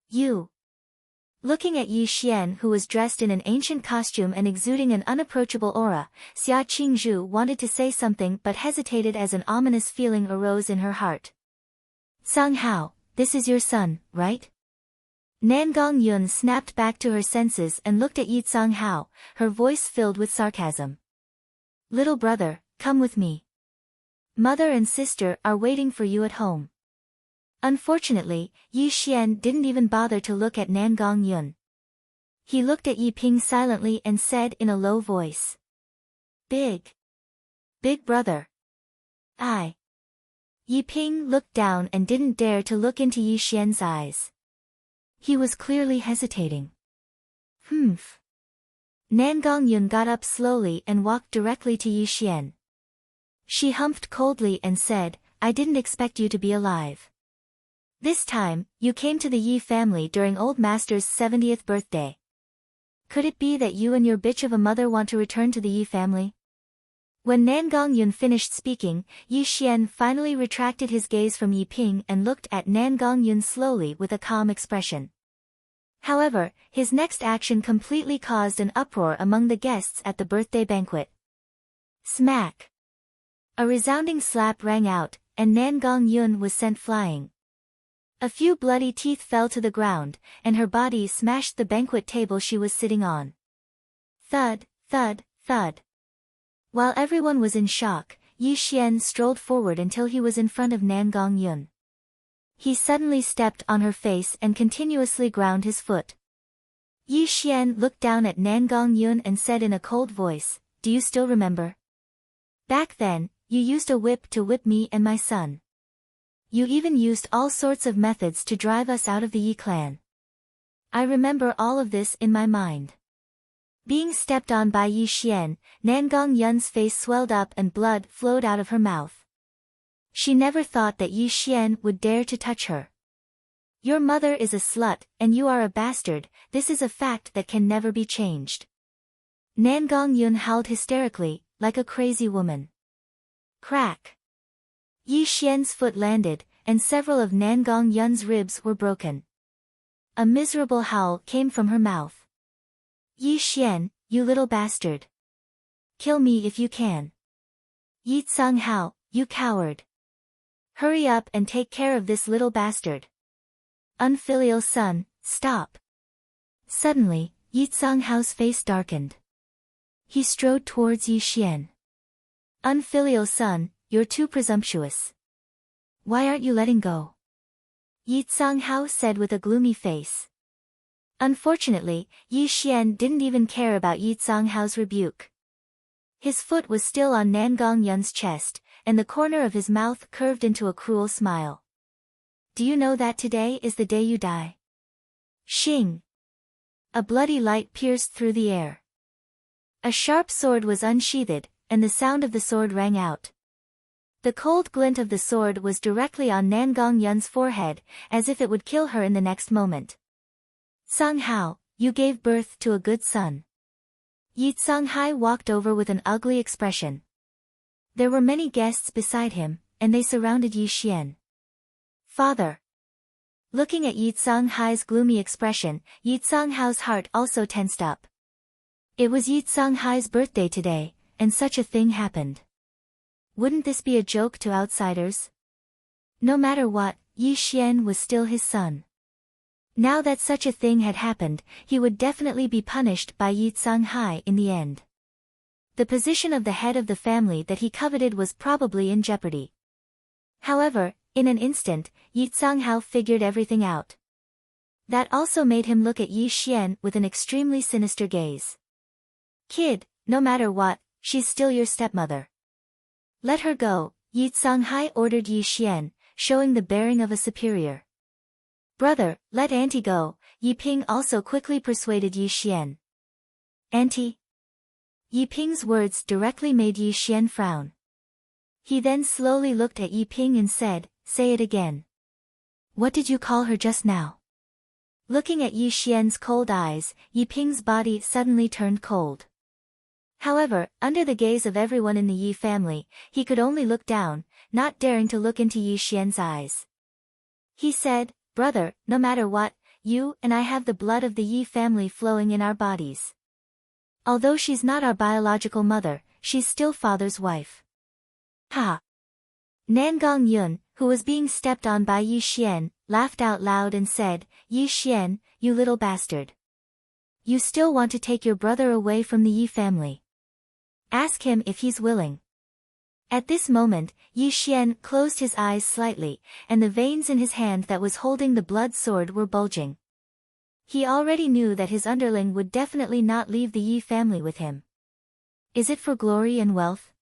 You. Looking at Yi Xian who was dressed in an ancient costume and exuding an unapproachable aura, Xia Qingzhu wanted to say something but hesitated as an ominous feeling arose in her heart. "Canghao, this is your son, right?" Nangong Yun snapped back to her senses and looked at Yi Canghao, her voice filled with sarcasm. "Little brother, come with me. Mother and sister are waiting for you at home." Unfortunately, Yi Xian didn't even bother to look at Nangong Yun. He looked at Yi Ping silently and said in a low voice. Big brother. Yi Ping looked down and didn't dare to look into Yi Xian's eyes. He was clearly hesitating. Nangong Yun got up slowly and walked directly to Yi Xian. She humphed coldly and said, "I didn't expect you to be alive. This time, you came to the Yi family during Old Master's 70th birthday. Could it be that you and your bitch of a mother want to return to the Yi family? When Nan Gongyun finished speaking, Yi Xian finally retracted his gaze from Yi Ping and looked at Nan Gongyun slowly with a calm expression. However, his next action completely caused an uproar among the guests at the birthday banquet. Smack! A resounding slap rang out, and Nan Gongyun was sent flying. A few bloody teeth fell to the ground, and her body smashed the banquet table she was sitting on. Thud, thud, thud. While everyone was in shock, Yi Xian strolled forward until he was in front of Nan Gongyun. He suddenly stepped on her face and continuously ground his foot. Yi Xian looked down at Nan Gongyun and said in a cold voice, "Do you still remember? Back then, you used a whip to whip me and my son. You even used all sorts of methods to drive us out of the Yi clan. I remember all of this in my mind." Being stepped on by Yi Xian, Nan Gongyun's face swelled up and blood flowed out of her mouth. She never thought that Yi Xian would dare to touch her. "Your mother is a slut, and you are a bastard, this is a fact that can never be changed." Nan Gongyun howled hysterically, like a crazy woman. Crack! Yi Xian's foot landed, and several of Nan Gongyun's ribs were broken. A miserable howl came from her mouth. "Yi Xian, you little bastard. Kill me if you can. Yi Hao, you coward. Hurry up and take care of this little bastard. Unfilial son, stop." Suddenly, Yi Hao's face darkened. He strode towards Yi Xian. "Unfilial son, you're too presumptuous. Why aren't you letting go?" Yi Hao said with a gloomy face. Unfortunately, Yi Xian didn't even care about Yi Hao's rebuke. His foot was still on Nan Gongyun's chest, and the corner of his mouth curved into a cruel smile. "Do you know that today is the day you die?" Shing! A bloody light pierced through the air. A sharp sword was unsheathed, and the sound of the sword rang out. The cold glint of the sword was directly on Nan Gongyun's forehead, as if it would kill her in the next moment. "Hao, you gave birth to a good son." Yi Hai walked over with an ugly expression. There were many guests beside him, and they surrounded Yi Xian. "Father." Looking at Yi Hai's gloomy expression, Yi Hao's heart also tensed up. It was Yi Hai's birthday today, and such a thing happened. Wouldn't this be a joke to outsiders? No matter what, Yi Xian was still his son. Now that such a thing had happened, he would definitely be punished by Yi Hai in the end. The position of the head of the family that he coveted was probably in jeopardy. However, in an instant, Yi Hao figured everything out. That also made him look at Yi Xian with an extremely sinister gaze. "Kid, no matter what, she's still your stepmother. Let her go," Yi Hai ordered Yi Xian, showing the bearing of a superior. "Brother, let auntie go," Yi Ping also quickly persuaded Yi Xian. "Auntie?" Yi Ping's words directly made Yi Xian frown. He then slowly looked at Yi Ping and said, "Say it again. What did you call her just now?" Looking at Yi Xian's cold eyes, Yi Ping's body suddenly turned cold. However, under the gaze of everyone in the Yi family, he could only look down, not daring to look into Yi Xian's eyes. He said, "Brother, no matter what, you and I have the blood of the Yi family flowing in our bodies. Although she's not our biological mother, she's still father's wife." Ha! Nan Gongyun, who was being stepped on by Yi Xian, laughed out loud and said, "Yi Xian, you little bastard. You still want to take your brother away from the Yi family. Ask him if he's willing." At this moment, Yi Xian closed his eyes slightly, and the veins in his hand that was holding the blood sword were bulging. He already knew that his underling would definitely not leave the Yi family with him. "Is it for glory and wealth?"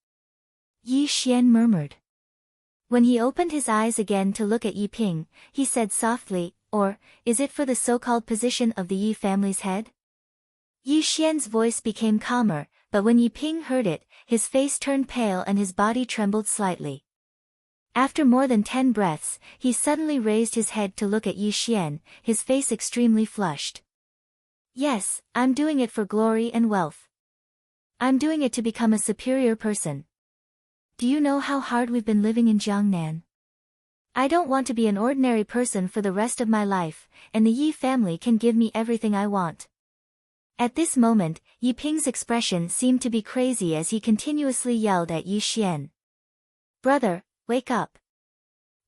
Yi Xian murmured. When he opened his eyes again to look at Yi Ping, he said softly, "Or, is it for the so-called position of the Yi family's head?" Yi Xian's voice became calmer, but when Yi Ping heard it, his face turned pale and his body trembled slightly. After more than 10 breaths, he suddenly raised his head to look at Yi Xian, his face extremely flushed. Yes, I'm doing it for glory and wealth. I'm doing it to become a superior person. Do you know how hard we've been living in Jiangnan? I don't want to be an ordinary person for the rest of my life, and the Yi family can give me everything I want. At this moment, Yi Ping's expression seemed to be crazy as he continuously yelled at Yi Xian. Brother, wake up.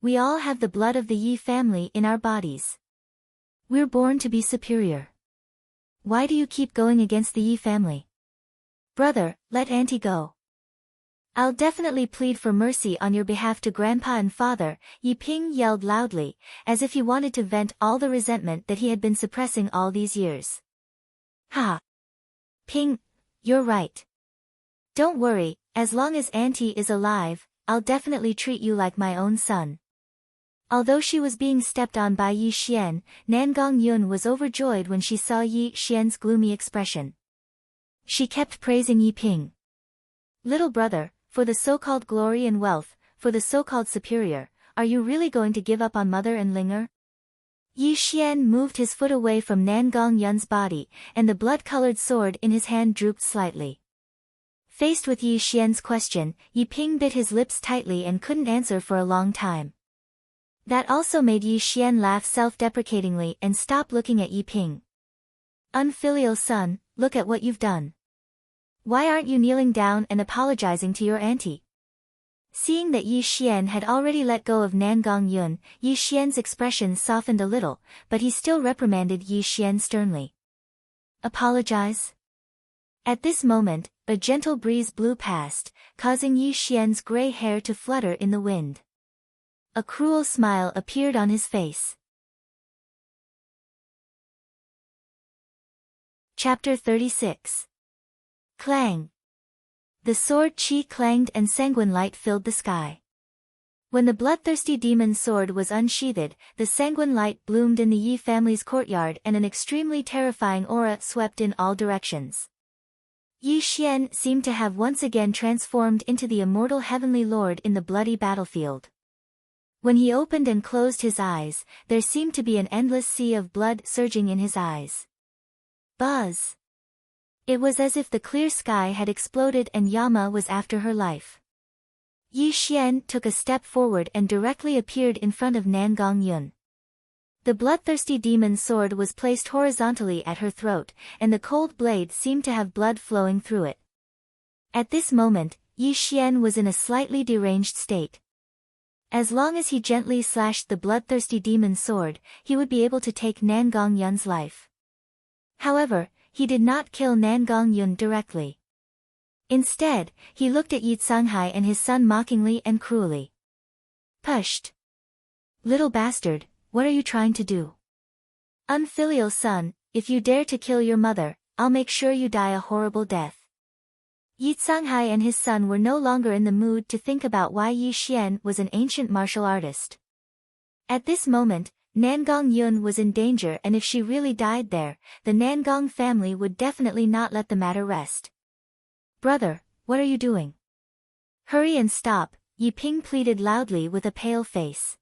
We all have the blood of the Yi family in our bodies. We're born to be superior. Why do you keep going against the Yi family? Brother, let auntie go. I'll definitely plead for mercy on your behalf to grandpa and father, Yi Ping yelled loudly, as if he wanted to vent all the resentment that he had been suppressing all these years. Ha! Ping, you're right. Don't worry, as long as auntie is alive, I'll definitely treat you like my own son. Although she was being stepped on by Yi Xian, Nangong Yun was overjoyed when she saw Yi Xian's gloomy expression. She kept praising Yi Ping. Little brother, for the so-called glory and wealth, for the so-called superior, are you really going to give up on mother and Linger? Yi Xian moved his foot away from Nangong Yun's body, and the blood-colored sword in his hand drooped slightly. Faced with Yi Xian's question, Yi Ping bit his lips tightly and couldn't answer for a long time. That also made Yi Xian laugh self-deprecatingly and stop looking at Yi Ping. Unfilial son, look at what you've done. Why aren't you kneeling down and apologizing to your auntie? Seeing that Yi Xian had already let go of Nangong Yun, Yi Xian's expression softened a little, but he still reprimanded Yi Xian sternly. Apologize? At this moment, a gentle breeze blew past, causing Yi Xian's gray hair to flutter in the wind. A cruel smile appeared on his face. Chapter 36. Clang. The sword chi clanged and sanguine light filled the sky. When the bloodthirsty demon's sword was unsheathed, the sanguine light bloomed in the Yi family's courtyard and an extremely terrifying aura swept in all directions. Yi Xian seemed to have once again transformed into the immortal heavenly lord in the bloody battlefield. When he opened and closed his eyes, there seemed to be an endless sea of blood surging in his eyes. Buzz! It was as if the clear sky had exploded and Yama was after her life. Yi Xian took a step forward and directly appeared in front of Nangong Yun. The bloodthirsty demon's sword was placed horizontally at her throat, and the cold blade seemed to have blood flowing through it. At this moment, Yi Xian was in a slightly deranged state. As long as he gently slashed the bloodthirsty demon's sword, he would be able to take Nangong Yun's life. However, he did not kill Nangong Yun directly. Instead, he looked at Yi Canghai and his son mockingly and cruelly. Pushed. Little bastard, what are you trying to do? Unfilial son, if you dare to kill your mother, I'll make sure you die a horrible death. Yi Canghai and his son were no longer in the mood to think about why Yi Xian was an ancient martial artist. At this moment, Nangong Yun was in danger, and if she really died there, the Nangong family would definitely not let the matter rest. Brother, what are you doing? Hurry and stop, Yi Ping pleaded loudly with a pale face.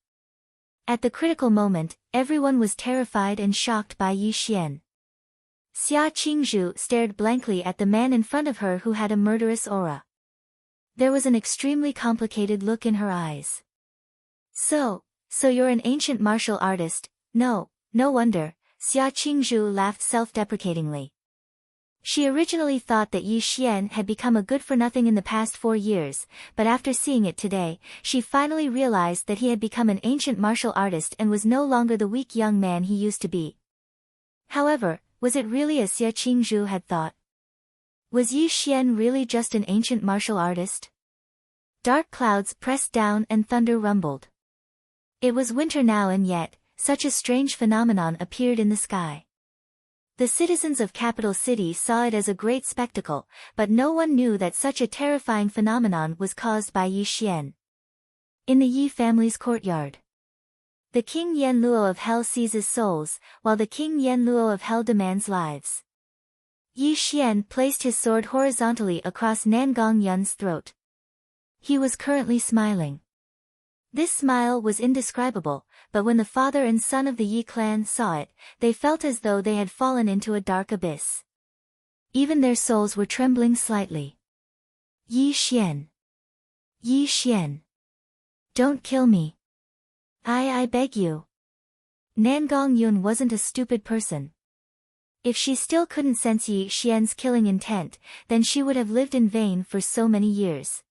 At the critical moment, everyone was terrified and shocked by Yi Xian. Xia Qingzhu stared blankly at the man in front of her who had a murderous aura. There was an extremely complicated look in her eyes. So you're an ancient martial artist? No wonder, Xia Qingzhu laughed self-deprecatingly. She originally thought that Yi Xian had become a good-for-nothing in the past 4 years, but after seeing it today, she finally realized that he had become an ancient martial artist and was no longer the weak young man he used to be. However, was it really as Xia Qingzhu had thought? Was Yi Xian really just an ancient martial artist? Dark clouds pressed down and thunder rumbled. It was winter now, and yet, such a strange phenomenon appeared in the sky. The citizens of Capital City saw it as a great spectacle, but no one knew that such a terrifying phenomenon was caused by Yi Xian. In the Yi family's courtyard, the King Yanluo of Hell seizes souls, while the King Yanluo of Hell demands lives. Yi Xian placed his sword horizontally across Nangong Yun's throat. He was currently smiling. This smile was indescribable, but when the father and son of the Yi clan saw it, they felt as though they had fallen into a dark abyss. Even their souls were trembling slightly. Yi Xian. Yi Xian. Don't kill me. I beg you. Nangong Yun wasn't a stupid person. If she still couldn't sense Yi Xian's killing intent, then she would have lived in vain for so many years.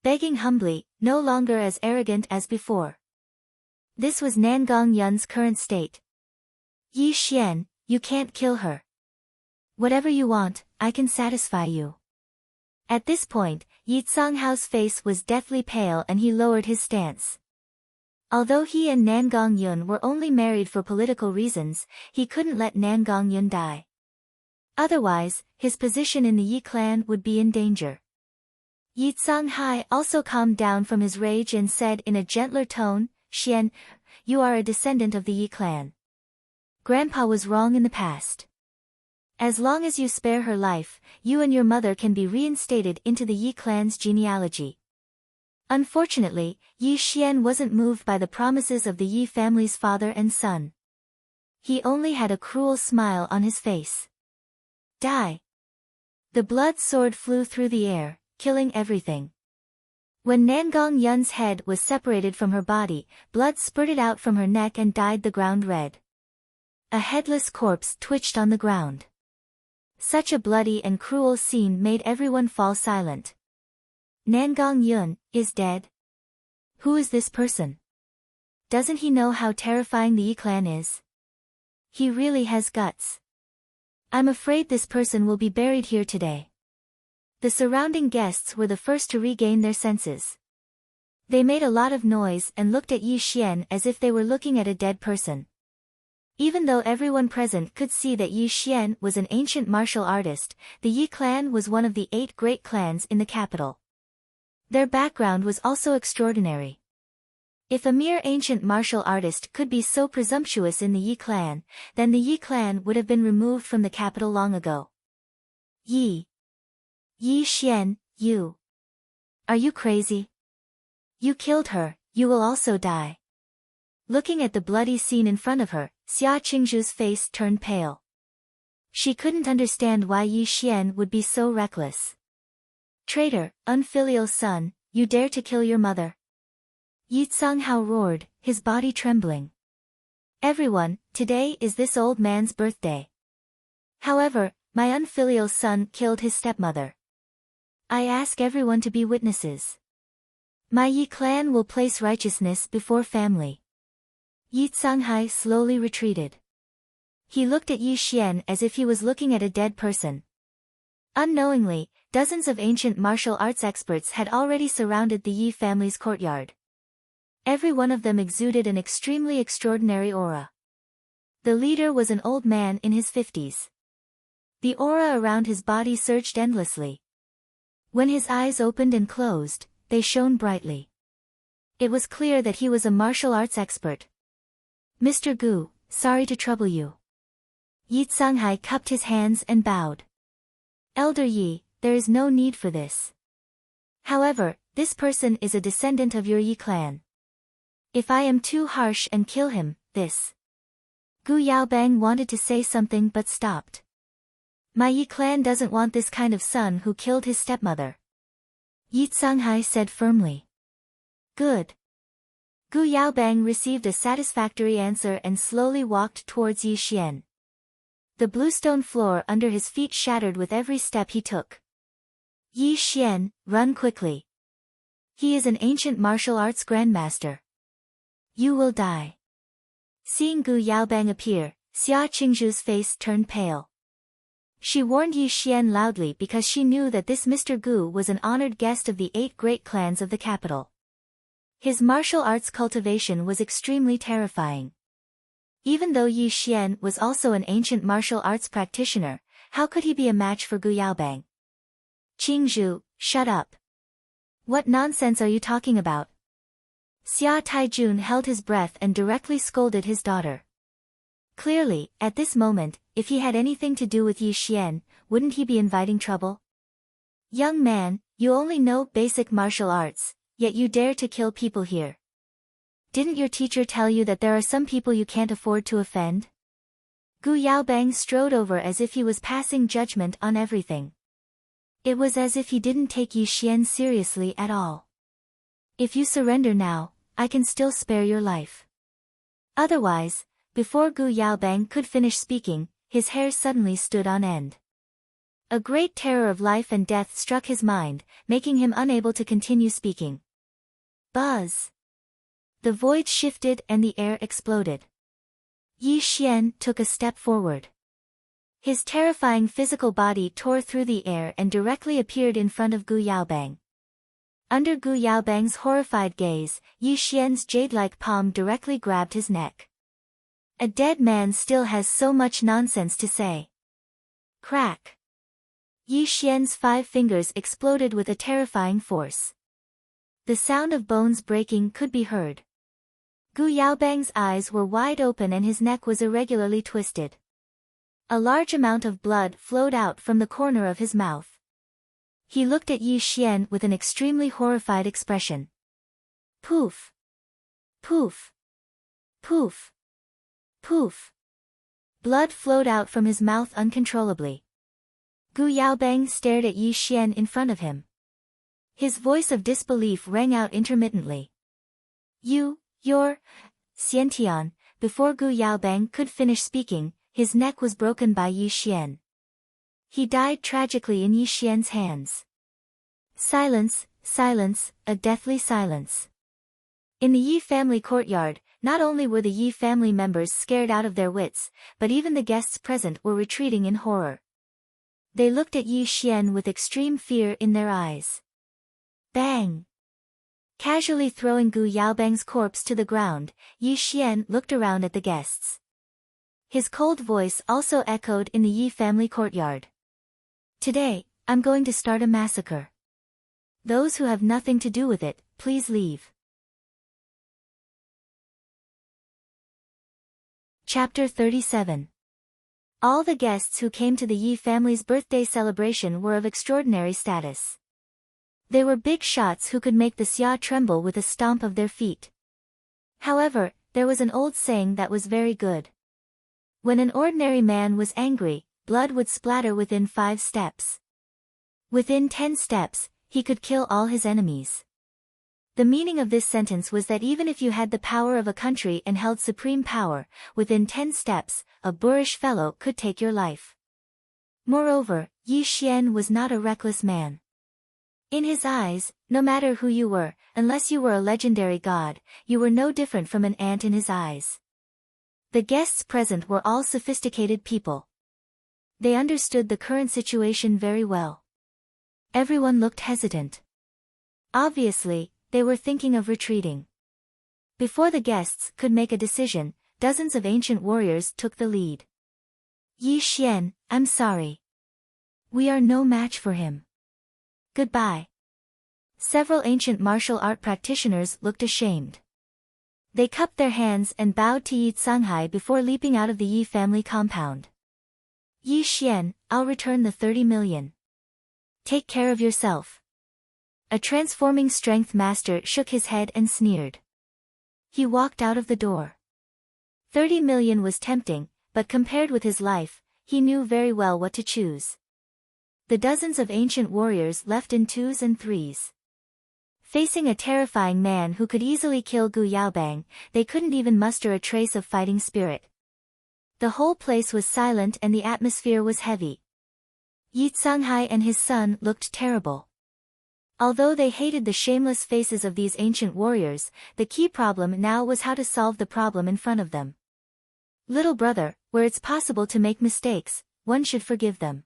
Begging humbly, no longer as arrogant as before. This was Nangong Yun's current state. Yi Xian, you can't kill her. Whatever you want, I can satisfy you. At this point, Yi Tsanghao's face was deathly pale and he lowered his stance. Although he and Nangong Yun were only married for political reasons, he couldn't let Nangong Yun die. Otherwise, his position in the Yi clan would be in danger. Yi Tsanghai also calmed down from his rage and said in a gentler tone, Xian, you are a descendant of the Yi clan. Grandpa was wrong in the past. As long as you spare her life, you and your mother can be reinstated into the Yi clan's genealogy. Unfortunately, Yi Xian wasn't moved by the promises of the Yi family's father and son. He only had a cruel smile on his face. Die! The blood sword flew through the air, killing everything. When Nangong Yun's head was separated from her body, blood spurted out from her neck and dyed the ground red. A headless corpse twitched on the ground. Such a bloody and cruel scene made everyone fall silent. Nangong Yun is dead. Who is this person? Doesn't he know how terrifying the Yi clan is? He really has guts. I'm afraid this person will be buried here today. The surrounding guests were the first to regain their senses. They made a lot of noise and looked at Yi Xian as if they were looking at a dead person. Even though everyone present could see that Yi Xian was an ancient martial artist, the Yi clan was one of the 8 great clans in the capital. Their background was also extraordinary. If a mere ancient martial artist could be so presumptuous in the Yi clan, then the Yi clan would have been removed from the capital long ago. Yi Xian, you. Are you crazy? You killed her, you will also die. Looking at the bloody scene in front of her, Xia Qingzhu's face turned pale. She couldn't understand why Yi Xian would be so reckless. Traitor, unfilial son, you dare to kill your mother. Yi Tsanghao roared, his body trembling. Everyone, today is this old man's birthday. However, my unfilial son killed his stepmother. I ask everyone to be witnesses. My Yi clan will place righteousness before family. Yi Tsanghai slowly retreated. He looked at Yi Xian as if he was looking at a dead person. Unknowingly, dozens of ancient martial arts experts had already surrounded the Yi family's courtyard. Every one of them exuded an extremely extraordinary aura. The leader was an old man in his 50s. The aura around his body surged endlessly. When his eyes opened and closed, they shone brightly. It was clear that he was a martial arts expert. Mr. Gu, sorry to trouble you. Yi Tsanghai cupped his hands and bowed. Elder Yi, there is no need for this. However, this person is a descendant of your Yi clan. If I am too harsh and kill him, this. Gu Yaobang wanted to say something but stopped. My Yi clan doesn't want this kind of son who killed his stepmother. Yi Tsanghai said firmly. Good. Gu Yaobang received a satisfactory answer and slowly walked towards Yi Xian. The bluestone floor under his feet shattered with every step he took. Yi Xian, run quickly. He is an ancient martial arts grandmaster. You will die. Seeing Gu Yaobang appear, Xia Qingzhu's face turned pale. She warned Yi Xian loudly because she knew that this Mr. Gu was an honored guest of the 8 great clans of the capital. His martial arts cultivation was extremely terrifying. Even though Yi Xian was also an ancient martial arts practitioner, how could he be a match for Gu Yaobang? Qingzhu, shut up. What nonsense are you talking about? Xia Taijun held his breath and directly scolded his daughter. Clearly, at this moment, if he had anything to do with Yi Xian, wouldn't he be inviting trouble? Young man, you only know basic martial arts, yet you dare to kill people here. Didn't your teacher tell you that there are some people you can't afford to offend? Gu Yaobang strode over as if he was passing judgment on everything. It was as if he didn't take Yi Xian seriously at all. If you surrender now, I can still spare your life. Otherwise, before Gu Yaobang could finish speaking, his hair suddenly stood on end. A great terror of life and death struck his mind, making him unable to continue speaking. Buzz! The void shifted and the air exploded. Yi Xian took a step forward. His terrifying physical body tore through the air and directly appeared in front of Gu Yaobang. Under Gu Yaobang's horrified gaze, Yi Xian's jade-like palm directly grabbed his neck. A dead man still has so much nonsense to say. Crack! Yi Xian's 5 fingers exploded with a terrifying force. The sound of bones breaking could be heard. Gu Yaobang's eyes were wide open and his neck was irregularly twisted. A large amount of blood flowed out from the corner of his mouth. He looked at Yi Xian with an extremely horrified expression. Poof! Poof! Poof! Poof! Blood flowed out from his mouth uncontrollably. Gu Yaobang stared at Yi Xian in front of him. His voice of disbelief rang out intermittently. You're Xiantian. Before Gu Yaobang could finish speaking, his neck was broken by Yi Xian. He died tragically in Yi Xian's hands. Silence, silence, a deathly silence. In the Yi family courtyard, not only were the Yi family members scared out of their wits, but even the guests present were retreating in horror. They looked at Yi Xian with extreme fear in their eyes. Bang! Casually throwing Gu Yaobang's corpse to the ground, Yi Xian looked around at the guests. His cold voice also echoed in the Yi family courtyard. Today, I'm going to start a massacre. Those who have nothing to do with it, please leave. Chapter 37. All the guests who came to the Yi family's birthday celebration were of extraordinary status. They were big shots who could make the Xia tremble with a stomp of their feet. However, there was an old saying that was very good. When an ordinary man was angry, blood would splatter within 5 steps. Within 10 steps, he could kill all his enemies. The meaning of this sentence was that even if you had the power of a country and held supreme power, within 10 steps, a boorish fellow could take your life. Moreover, Yi Xian was not a reckless man. In his eyes, no matter who you were, unless you were a legendary god, you were no different from an ant in his eyes. The guests present were all sophisticated people. They understood the current situation very well. Everyone looked hesitant. Obviously, they were thinking of retreating. Before the guests could make a decision, dozens of ancient warriors took the lead. Yi Xian, I'm sorry. We are no match for him. Goodbye. Several ancient martial art practitioners looked ashamed. They cupped their hands and bowed to Yi Canghai before leaping out of the Yi family compound. Yi Xian, I'll return the 30 million. Take care of yourself. A transforming strength master shook his head and sneered. He walked out of the door. 30 million was tempting, but compared with his life, he knew very well what to choose. The dozens of ancient warriors left in 2s and 3s. Facing a terrifying man who could easily kill Gu Yaobang, they couldn't even muster a trace of fighting spirit. The whole place was silent and the atmosphere was heavy. Yi Canghai and his son looked terrible. Although they hated the shameless faces of these ancient warriors, the key problem now was how to solve the problem in front of them. Little brother, where it's possible to make mistakes, one should forgive them.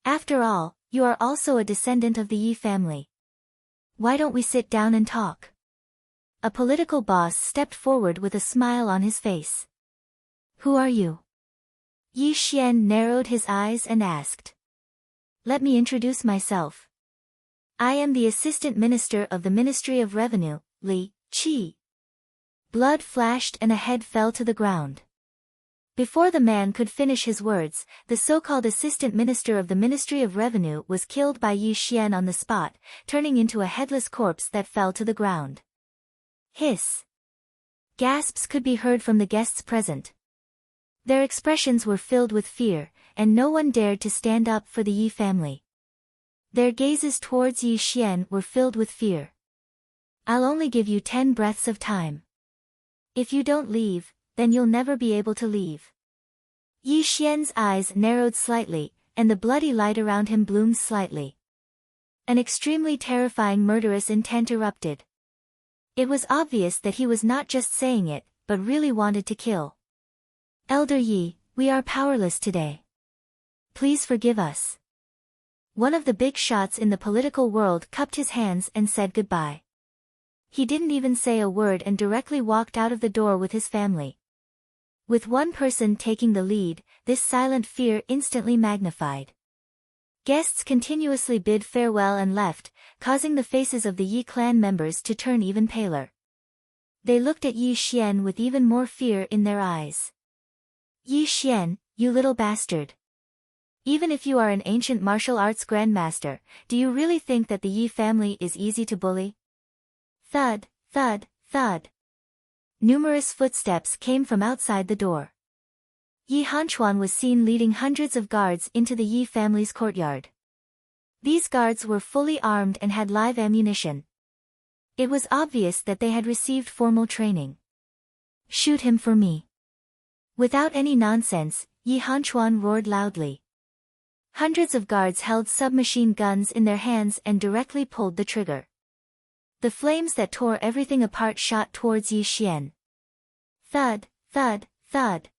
After all, you are also a descendant of the Yi family. Why don't we sit down and talk? A political boss stepped forward with a smile on his face. Who are you? Yi Xian narrowed his eyes and asked. Let me introduce myself. I am the Assistant Minister of the Ministry of Revenue, Li Qi. Blood flashed and a head fell to the ground. Before the man could finish his words, the so-called Assistant Minister of the Ministry of Revenue was killed by Yi Xian on the spot, turning into a headless corpse that fell to the ground. Hiss! Gasps could be heard from the guests present. Their expressions were filled with fear, and no one dared to stand up for the Yi family. Their gazes towards Yi Xian were filled with fear. I'll only give you 10 breaths of time. If you don't leave, then you'll never be able to leave. Yi Xian's eyes narrowed slightly, and the bloody light around him bloomed slightly. An extremely terrifying murderous intent erupted. It was obvious that he was not just saying it, but really wanted to kill. Elder Yi, we are powerless today. Please forgive us. One of the big shots in the political world cupped his hands and said goodbye. He didn't even say a word and directly walked out of the door with his family. With one person taking the lead, this silent fear instantly magnified. Guests continuously bid farewell and left, causing the faces of the Yi clan members to turn even paler. They looked at Yi Xian with even more fear in their eyes. Yi Xian, you little bastard. Even if you are an ancient martial arts grandmaster, do you really think that the Yi family is easy to bully? Thud, thud, thud. Numerous footsteps came from outside the door. Yi Hanchuan was seen leading hundreds of guards into the Yi family's courtyard. These guards were fully armed and had live ammunition. It was obvious that they had received formal training. Shoot him for me. Without any nonsense, Yi Hanchuan roared loudly. Hundreds of guards held submachine guns in their hands and directly pulled the trigger. The flames that tore everything apart shot towards Yi Xian. Thud, thud, thud.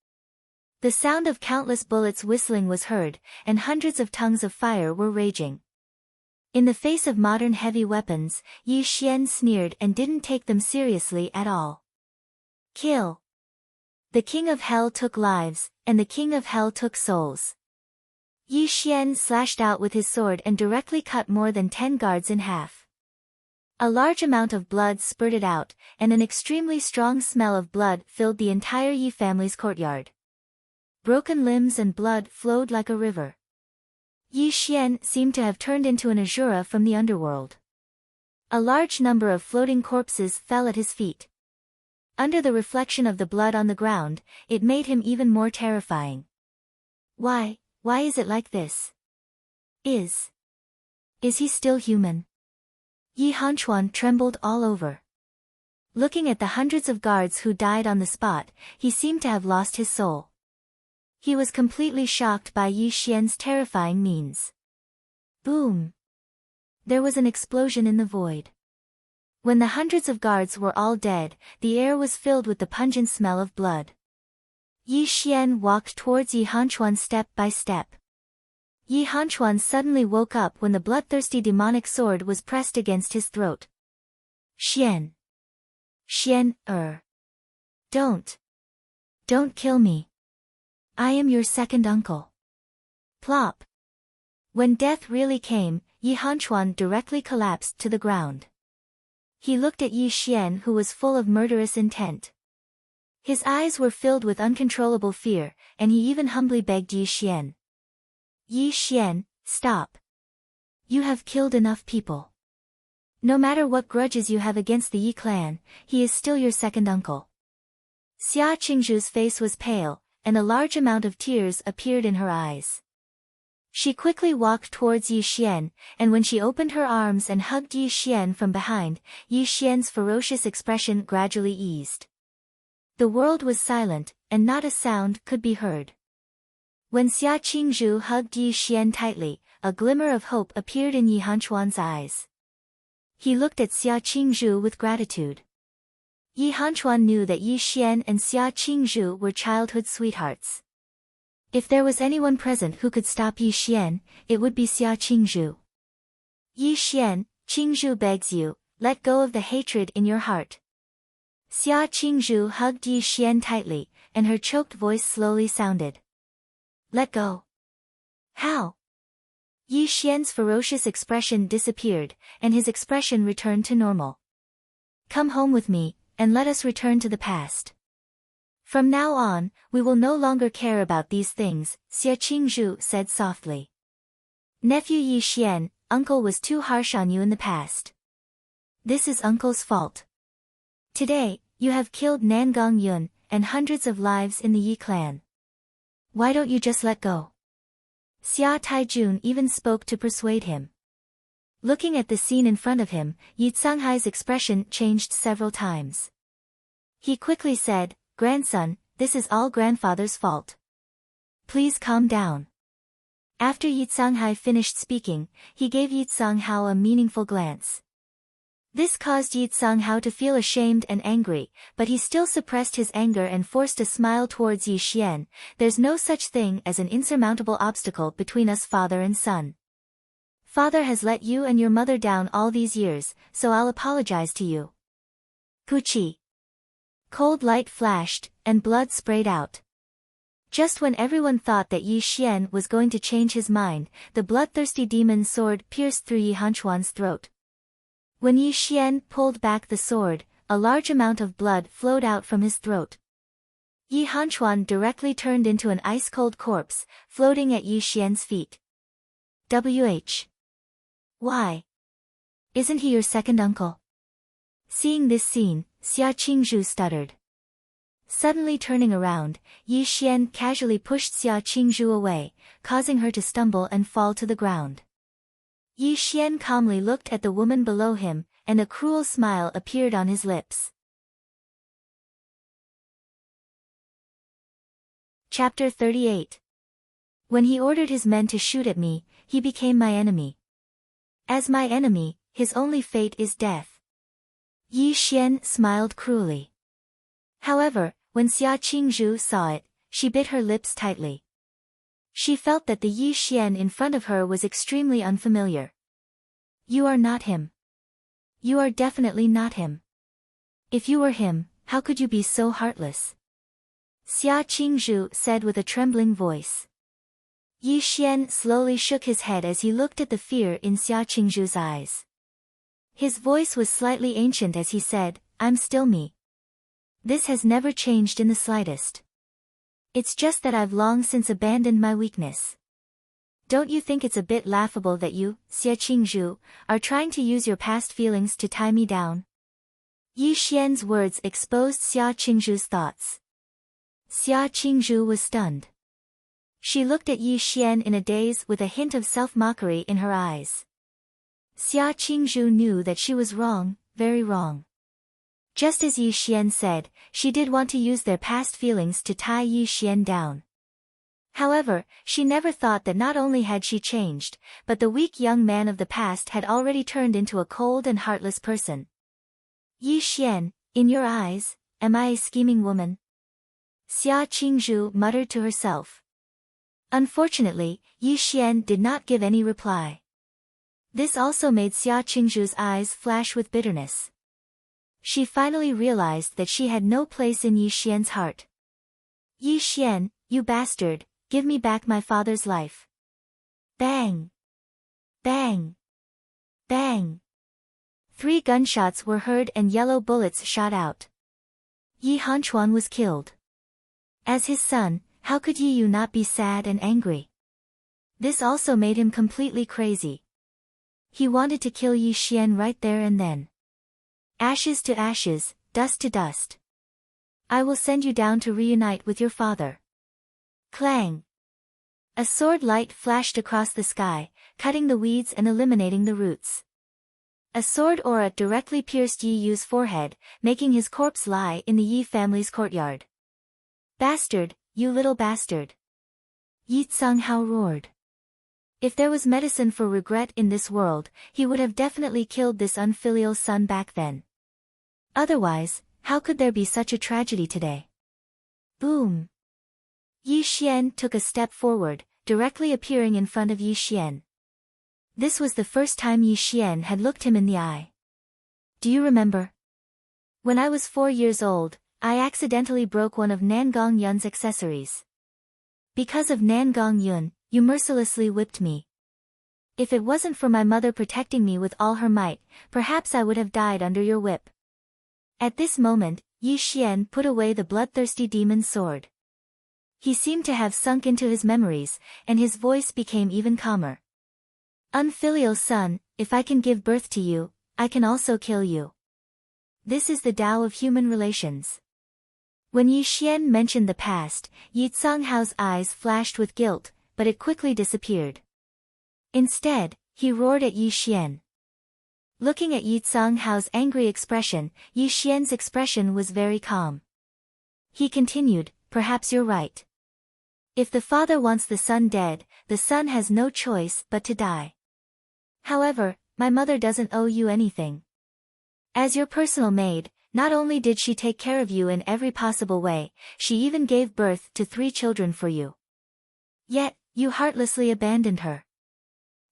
The sound of countless bullets whistling was heard, and hundreds of tongues of fire were raging. In the face of modern heavy weapons, Yi Xian sneered and didn't take them seriously at all. Kill. The King of Hell took lives, and the King of Hell took souls. Yi Xian slashed out with his sword and directly cut more than 10 guards in half. A large amount of blood spurted out, and an extremely strong smell of blood filled the entire Yi family's courtyard. Broken limbs and blood flowed like a river. Yi Xian seemed to have turned into an Asura from the underworld. A large number of floating corpses fell at his feet. Under the reflection of the blood on the ground, it made him even more terrifying. Why is it like this? Is he still human? Yi Hanchuan trembled all over. Looking at the hundreds of guards who died on the spot, he seemed to have lost his soul. He was completely shocked by Yi Xian's terrifying means. Boom! There was an explosion in the void. When the hundreds of guards were all dead, the air was filled with the pungent smell of blood. Yi Xian walked towards Yi Hanchuan step by step. Yi Hanchuan suddenly woke up when the bloodthirsty demonic sword was pressed against his throat. Xian. Don't kill me. I am your second uncle. Plop. When death really came, Yi Hanchuan directly collapsed to the ground. He looked at Yi Xian, who was full of murderous intent. His eyes were filled with uncontrollable fear, and he even humbly begged Yi Xian. Yi Xian, stop. You have killed enough people. No matter what grudges you have against the Yi clan, he is still your second uncle. Xia Qingzhu's face was pale, and a large amount of tears appeared in her eyes. She quickly walked towards Yi Xian, and when she opened her arms and hugged Yi Xian from behind, Yi Xian's ferocious expression gradually eased. The world was silent, and not a sound could be heard. When Xia Qingzhu hugged Yi Xian tightly, a glimmer of hope appeared in Yi Hanchuan's eyes. He looked at Xia Qingzhu with gratitude. Yi Hanchuan knew that Yi Xian and Xia Qingzhu were childhood sweethearts. If there was anyone present who could stop Yi Xian, it would be Xia Qingzhu. Yi Xian, Qingzhu begs you, let go of the hatred in your heart. Xia Qingzhu hugged Yi Xian tightly, and her choked voice slowly sounded. Let go. How? Yi Xian's ferocious expression disappeared, and his expression returned to normal. Come home with me, and let us return to the past. From now on, we will no longer care about these things, Xia Qingzhu said softly. Nephew Yi Xian, uncle was too harsh on you in the past. This is uncle's fault. Today, you have killed Nangong Yun, and hundreds of lives in the Yi clan. Why don't you just let go? Xia Taijun even spoke to persuade him. Looking at the scene in front of him, Yi Canghai's expression changed several times. He quickly said, "Grandson, this is all grandfather's fault. Please calm down." After Yi Canghai finished speaking, he gave Yi Canghao a meaningful glance. This caused Yi Canghao to feel ashamed and angry, but he still suppressed his anger and forced a smile towards Yi Xian. "There's no such thing as an insurmountable obstacle between us, father and son. Father has let you and your mother down all these years, so I'll apologize to you." Puchi. Cold light flashed, and blood sprayed out. Just when everyone thought that Yi Xian was going to change his mind, the bloodthirsty demon sword pierced through Yi Hanchuan's throat. When Yi Xian pulled back the sword, a large amount of blood flowed out from his throat. Yi Hanchuan directly turned into an ice-cold corpse, floating at Yi Xian's feet. Why? Isn't he your second uncle? Seeing this scene, Xia Qingzhu stuttered. Suddenly turning around, Yi Xian casually pushed Xia Qingzhu away, causing her to stumble and fall to the ground. Yi Xian calmly looked at the woman below him, and a cruel smile appeared on his lips. Chapter 38. When he ordered his men to shoot at me, he became my enemy. As my enemy, his only fate is death. Yi Xian smiled cruelly. However, when Xia Qingzhu saw it, she bit her lips tightly. She felt that the Yi Xian in front of her was extremely unfamiliar. "You are not him. You are definitely not him. If you were him, how could you be so heartless?" Xia Qingzhu said with a trembling voice. Yi Xian slowly shook his head as he looked at the fear in Xia Qingzhu's eyes. His voice was slightly ancient as he said, "I'm still me. This has never changed in the slightest. It's just that I've long since abandoned my weakness. Don't you think it's a bit laughable that you, Xia Qingzhu, are trying to use your past feelings to tie me down?" Yi Xian's words exposed Xia Qingzhu's thoughts. Xia Qingzhu was stunned. She looked at Yi Xian in a daze with a hint of self-mockery in her eyes. Xia Qingzhu knew that she was wrong, very wrong. Just as Yi Xian said, she did want to use their past feelings to tie Yi Xian down. However, she never thought that not only had she changed, but the weak young man of the past had already turned into a cold and heartless person. "Yi Xian, in your eyes, am I a scheming woman?" Xia Qingzhu muttered to herself. Unfortunately, Yi Xian did not give any reply. This also made Xia Qingzhu's eyes flash with bitterness. She finally realized that she had no place in Yi Xian's heart. "Yi Xian, you bastard, give me back my father's life." Bang! Bang! Bang! 3 gunshots were heard and yellow bullets shot out. Yi Hanchuan was killed. As his son, how could Yi Yu not be sad and angry? This also made him completely crazy. He wanted to kill Yi Xian right there and then. Ashes to ashes, dust to dust. I will send you down to reunite with your father. Clang! A sword light flashed across the sky, cutting the weeds and eliminating the roots. A sword aura directly pierced Yi Yu's forehead, making his corpse lie in the Yi family's courtyard. "Bastard, you little bastard!" Yi Canghao roared. If there was medicine for regret in this world, he would have definitely killed this unfilial son back then. Otherwise, how could there be such a tragedy today? Boom! Yi Xian took a step forward, directly appearing in front of Yi Xian. This was the first time Yi Xian had looked him in the eye. "Do you remember? When I was 4 years old, I accidentally broke one of Nangong Yun's accessories. Because of Nangong Yun, you mercilessly whipped me. If it wasn't for my mother protecting me with all her might, perhaps I would have died under your whip." At this moment, Yi Xian put away the bloodthirsty demon's sword. He seemed to have sunk into his memories, and his voice became even calmer. "Unfilial son, if I can give birth to you, I can also kill you. This is the Tao of human relations. When Yi Xian mentioned the past, Yi Canghao's eyes flashed with guilt, but it quickly disappeared. Instead, he roared at Yi Xian. Looking at Yi Canghao's angry expression, Yi Xian's expression was very calm. He continued, perhaps you're right. If the father wants the son dead, the son has no choice but to die. However, my mother doesn't owe you anything. As your personal maid, not only did she take care of you in every possible way, she even gave birth to 3 children for you. Yet, you heartlessly abandoned her.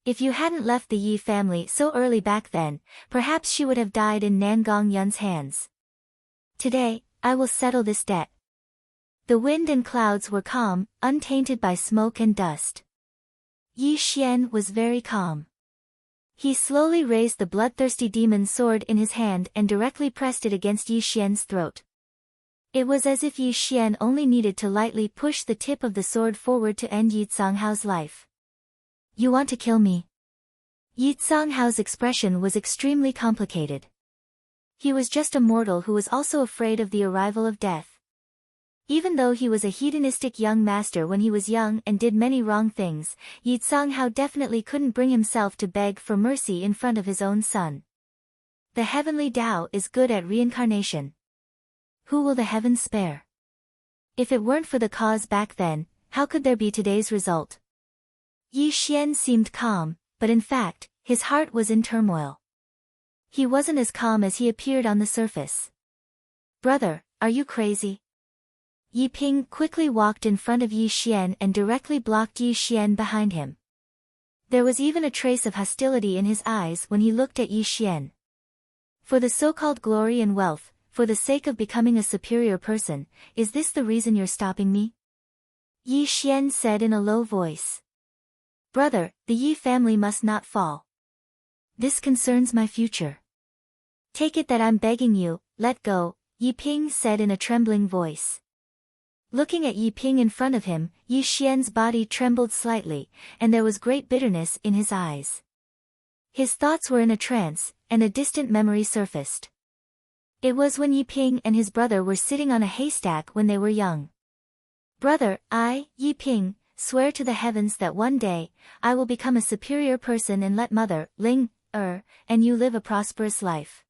If you hadn't left the Yi family so early back then, perhaps she would have died in Nangong Yun's hands. Today, I will settle this debt. The wind and clouds were calm, untainted by smoke and dust. Yi Xian was very calm. He slowly raised the bloodthirsty demon's sword in his hand and directly pressed it against Yi Xian's throat. It was as if Yi Xian only needed to lightly push the tip of the sword forward to end Yi Canghao's life. You want to kill me? Yi Canghao's expression was extremely complicated. He was just a mortal who was also afraid of the arrival of death. Even though he was a hedonistic young master when he was young and did many wrong things, Yi Canghao definitely couldn't bring himself to beg for mercy in front of his own son. The heavenly Tao is good at reincarnation. Who will the heavens spare? If it weren't for the cause back then, how could there be today's result? Yi Xian seemed calm, but in fact, his heart was in turmoil. He wasn't as calm as he appeared on the surface. Brother, are you crazy? Yi Ping quickly walked in front of Yi Xian and directly blocked Yi Xian behind him. There was even a trace of hostility in his eyes when he looked at Yi Xian. For the so-called glory and wealth, for the sake of becoming a superior person, is this the reason you're stopping me? Yi Xian said in a low voice. Brother, the Yi family must not fall. This concerns my future. Take it that I'm begging you, let go, Yi Ping said in a trembling voice. Looking at Yi Ping in front of him, Yi Xian's body trembled slightly, and there was great bitterness in his eyes. His thoughts were in a trance, and a distant memory surfaced. It was when Yi Ping and his brother were sitting on a haystack when they were young. Brother, I, Yi Ping, swear to the heavens that one day, I will become a superior person and let mother, Ling, and you live a prosperous life.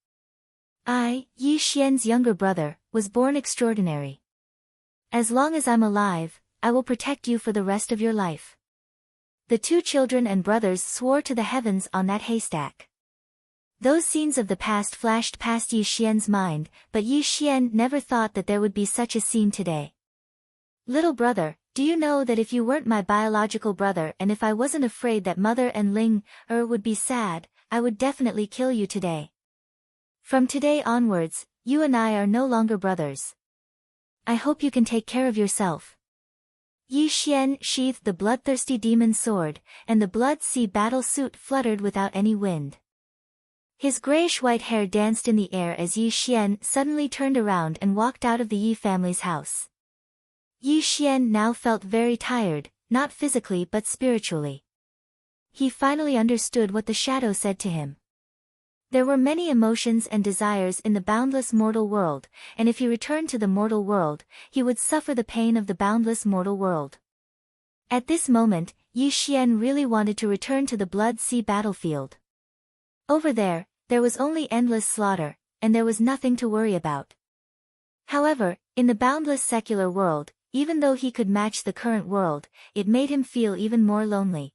I, Yi Xian's younger brother, was born extraordinary. As long as I'm alive, I will protect you for the rest of your life. The 2 children and brothers swore to the heavens on that haystack. Those scenes of the past flashed past Yi Xian's mind, but Yi Xian never thought that there would be such a scene today. Little brother, do you know that if you weren't my biological brother and if I wasn't afraid that mother and Ling, would be sad, I would definitely kill you today. From today onwards, you and I are no longer brothers. I hope you can take care of yourself. Yi Xian sheathed the bloodthirsty demon's sword, and the blood sea battle suit fluttered without any wind. His grayish-white hair danced in the air as Yi Xian suddenly turned around and walked out of the Yi family's house. Yi Xian now felt very tired, not physically but spiritually. He finally understood what the shadow said to him. There were many emotions and desires in the boundless mortal world, and if he returned to the mortal world, he would suffer the pain of the boundless mortal world. At this moment, Yi Xian really wanted to return to the blood sea battlefield. Over there, there was only endless slaughter, and there was nothing to worry about. However, in the boundless secular world, even though he could match the current world, it made him feel even more lonely.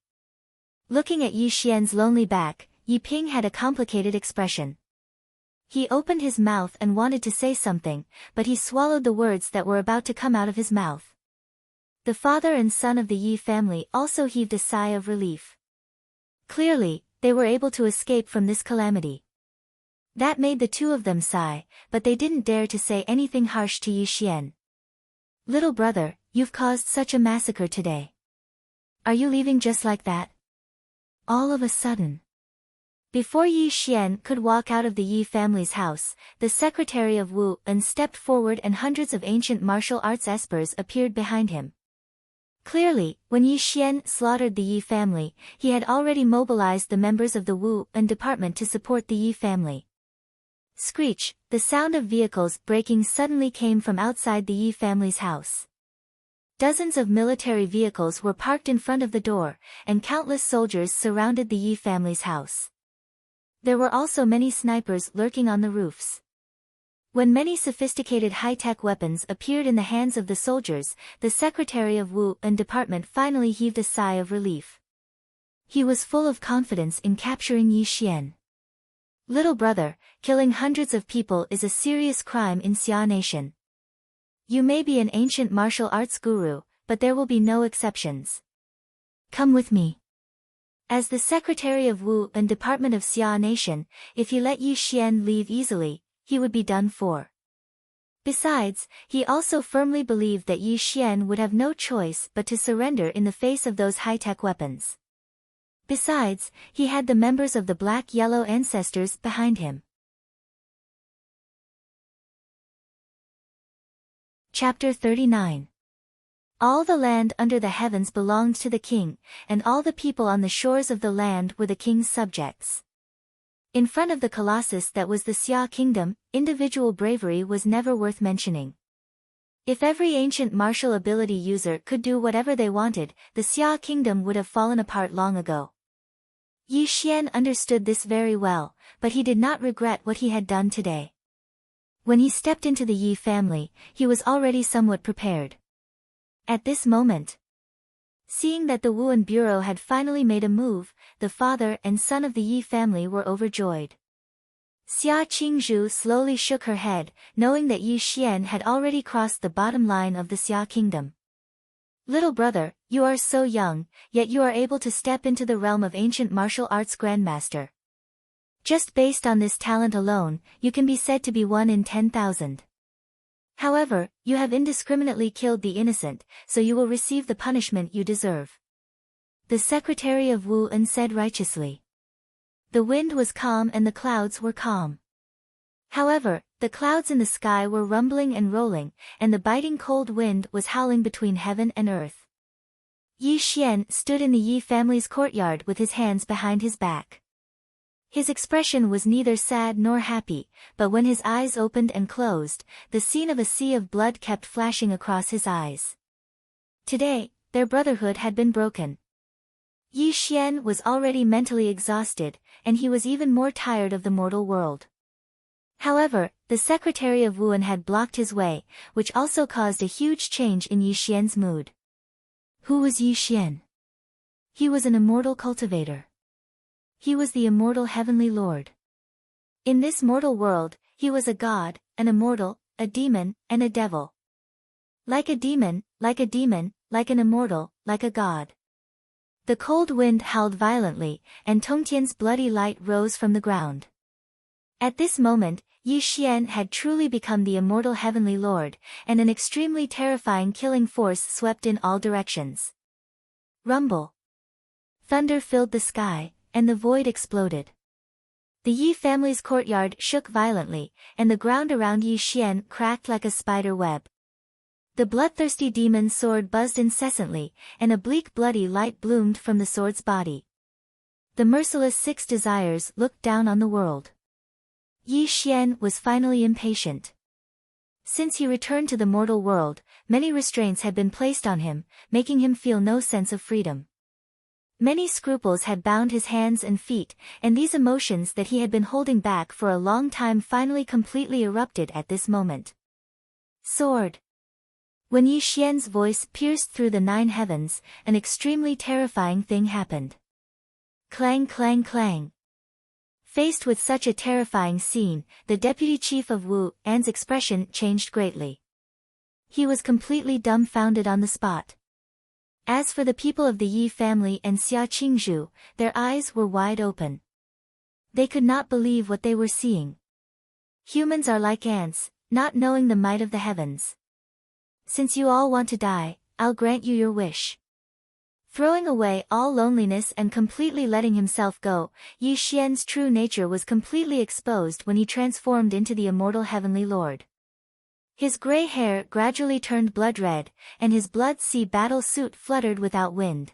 Looking at Yi Xian's lonely back, Yi Ping had a complicated expression. He opened his mouth and wanted to say something, but he swallowed the words that were about to come out of his mouth. The father and son of the Yi family also heaved a sigh of relief. Clearly, they were able to escape from this calamity. That made the 2 of them sigh, but they didn't dare to say anything harsh to Yi Xian. Little brother, you've caused such a massacre today. Are you leaving just like that? All of a sudden. Before Yi Xian could walk out of the Yi family's house, the secretary of Wu En stepped forward and hundreds of ancient martial arts espers appeared behind him. Clearly, when Yi Xian slaughtered the Yi family, he had already mobilized the members of the Wu En department to support the Yi family. Screech, the sound of vehicles braking suddenly came from outside the Yi family's house. Dozens of military vehicles were parked in front of the door, and countless soldiers surrounded the Yi family's house. There were also many snipers lurking on the roofs. When many sophisticated high-tech weapons appeared in the hands of the soldiers, the secretary of Wu and department finally heaved a sigh of relief. He was full of confidence in capturing Yi Xian. Little brother, killing hundreds of people is a serious crime in Xia Nation. You may be an ancient martial arts guru, but there will be no exceptions. Come with me. As the secretary of Wu and department of Xia Nation, if he let Yi Xian leave easily, he would be done for. Besides, he also firmly believed that Yi Xian would have no choice but to surrender in the face of those high-tech weapons. Besides, he had the members of the black-yellow ancestors behind him. Chapter 39. All the land under the heavens belonged to the king, and all the people on the shores of the land were the king's subjects. In front of the colossus that was the Xia kingdom, individual bravery was never worth mentioning. If every ancient martial ability user could do whatever they wanted, the Xia kingdom would have fallen apart long ago. Yi Xian understood this very well, but he did not regret what he had done today. When he stepped into the Yi family, he was already somewhat prepared. At this moment, seeing that the Wuan Bureau had finally made a move, the father and son of the Yi family were overjoyed. Xia Qingzhu slowly shook her head, knowing that Yi Xian had already crossed the bottom line of the Xia kingdom. Little brother, you are so young, yet you are able to step into the realm of ancient martial arts grandmaster. Just based on this talent alone, you can be said to be 1 in 10,000. However, you have indiscriminately killed the innocent, so you will receive the punishment you deserve. The secretary of Wu En said righteously. The wind was calm and the clouds were calm. However, the clouds in the sky were rumbling and rolling, and the biting cold wind was howling between heaven and earth. Yi Xian stood in the Yi family's courtyard with his hands behind his back. His expression was neither sad nor happy, but when his eyes opened and closed, the scene of a sea of blood kept flashing across his eyes. Today, their brotherhood had been broken. Yi Xian was already mentally exhausted, and he was even more tired of the mortal world. However, the secretary of Wuan had blocked his way, which also caused a huge change in Yi Xian's mood. Who was Yi Xian? He was an immortal cultivator. He was the immortal heavenly lord. In this mortal world, he was a god, an immortal, a demon, and a devil. Like a demon, like an immortal, like a god. The cold wind howled violently, and Tongtian's bloody light rose from the ground. At this moment, Yi Xian had truly become the immortal heavenly lord, and an extremely terrifying killing force swept in all directions. Rumble. Thunder filled the sky, and the void exploded. The Yi family's courtyard shook violently, and the ground around Yi Xian cracked like a spider web. The bloodthirsty demon's sword buzzed incessantly, and a bleak bloody light bloomed from the sword's body. The merciless six desires looked down on the world. Yi Xian was finally impatient. Since he returned to the mortal world, many restraints had been placed on him, making him feel no sense of freedom. Many scruples had bound his hands and feet, and these emotions that he had been holding back for a long time finally completely erupted at this moment. Sword. When Yi Xian's voice pierced through the 9 heavens, an extremely terrifying thing happened. Clang clang clang. Faced with such a terrifying scene, the deputy chief of Wu An's expression changed greatly. He was completely dumbfounded on the spot. As for the people of the Yi family and Xia Qingzhu, their eyes were wide open. They could not believe what they were seeing. Humans are like ants, not knowing the might of the heavens. Since you all want to die, I'll grant you your wish. Throwing away all loneliness and completely letting himself go, Yi Xian's true nature was completely exposed when he transformed into the immortal heavenly lord. His gray hair gradually turned blood red, and his blood sea battle suit fluttered without wind.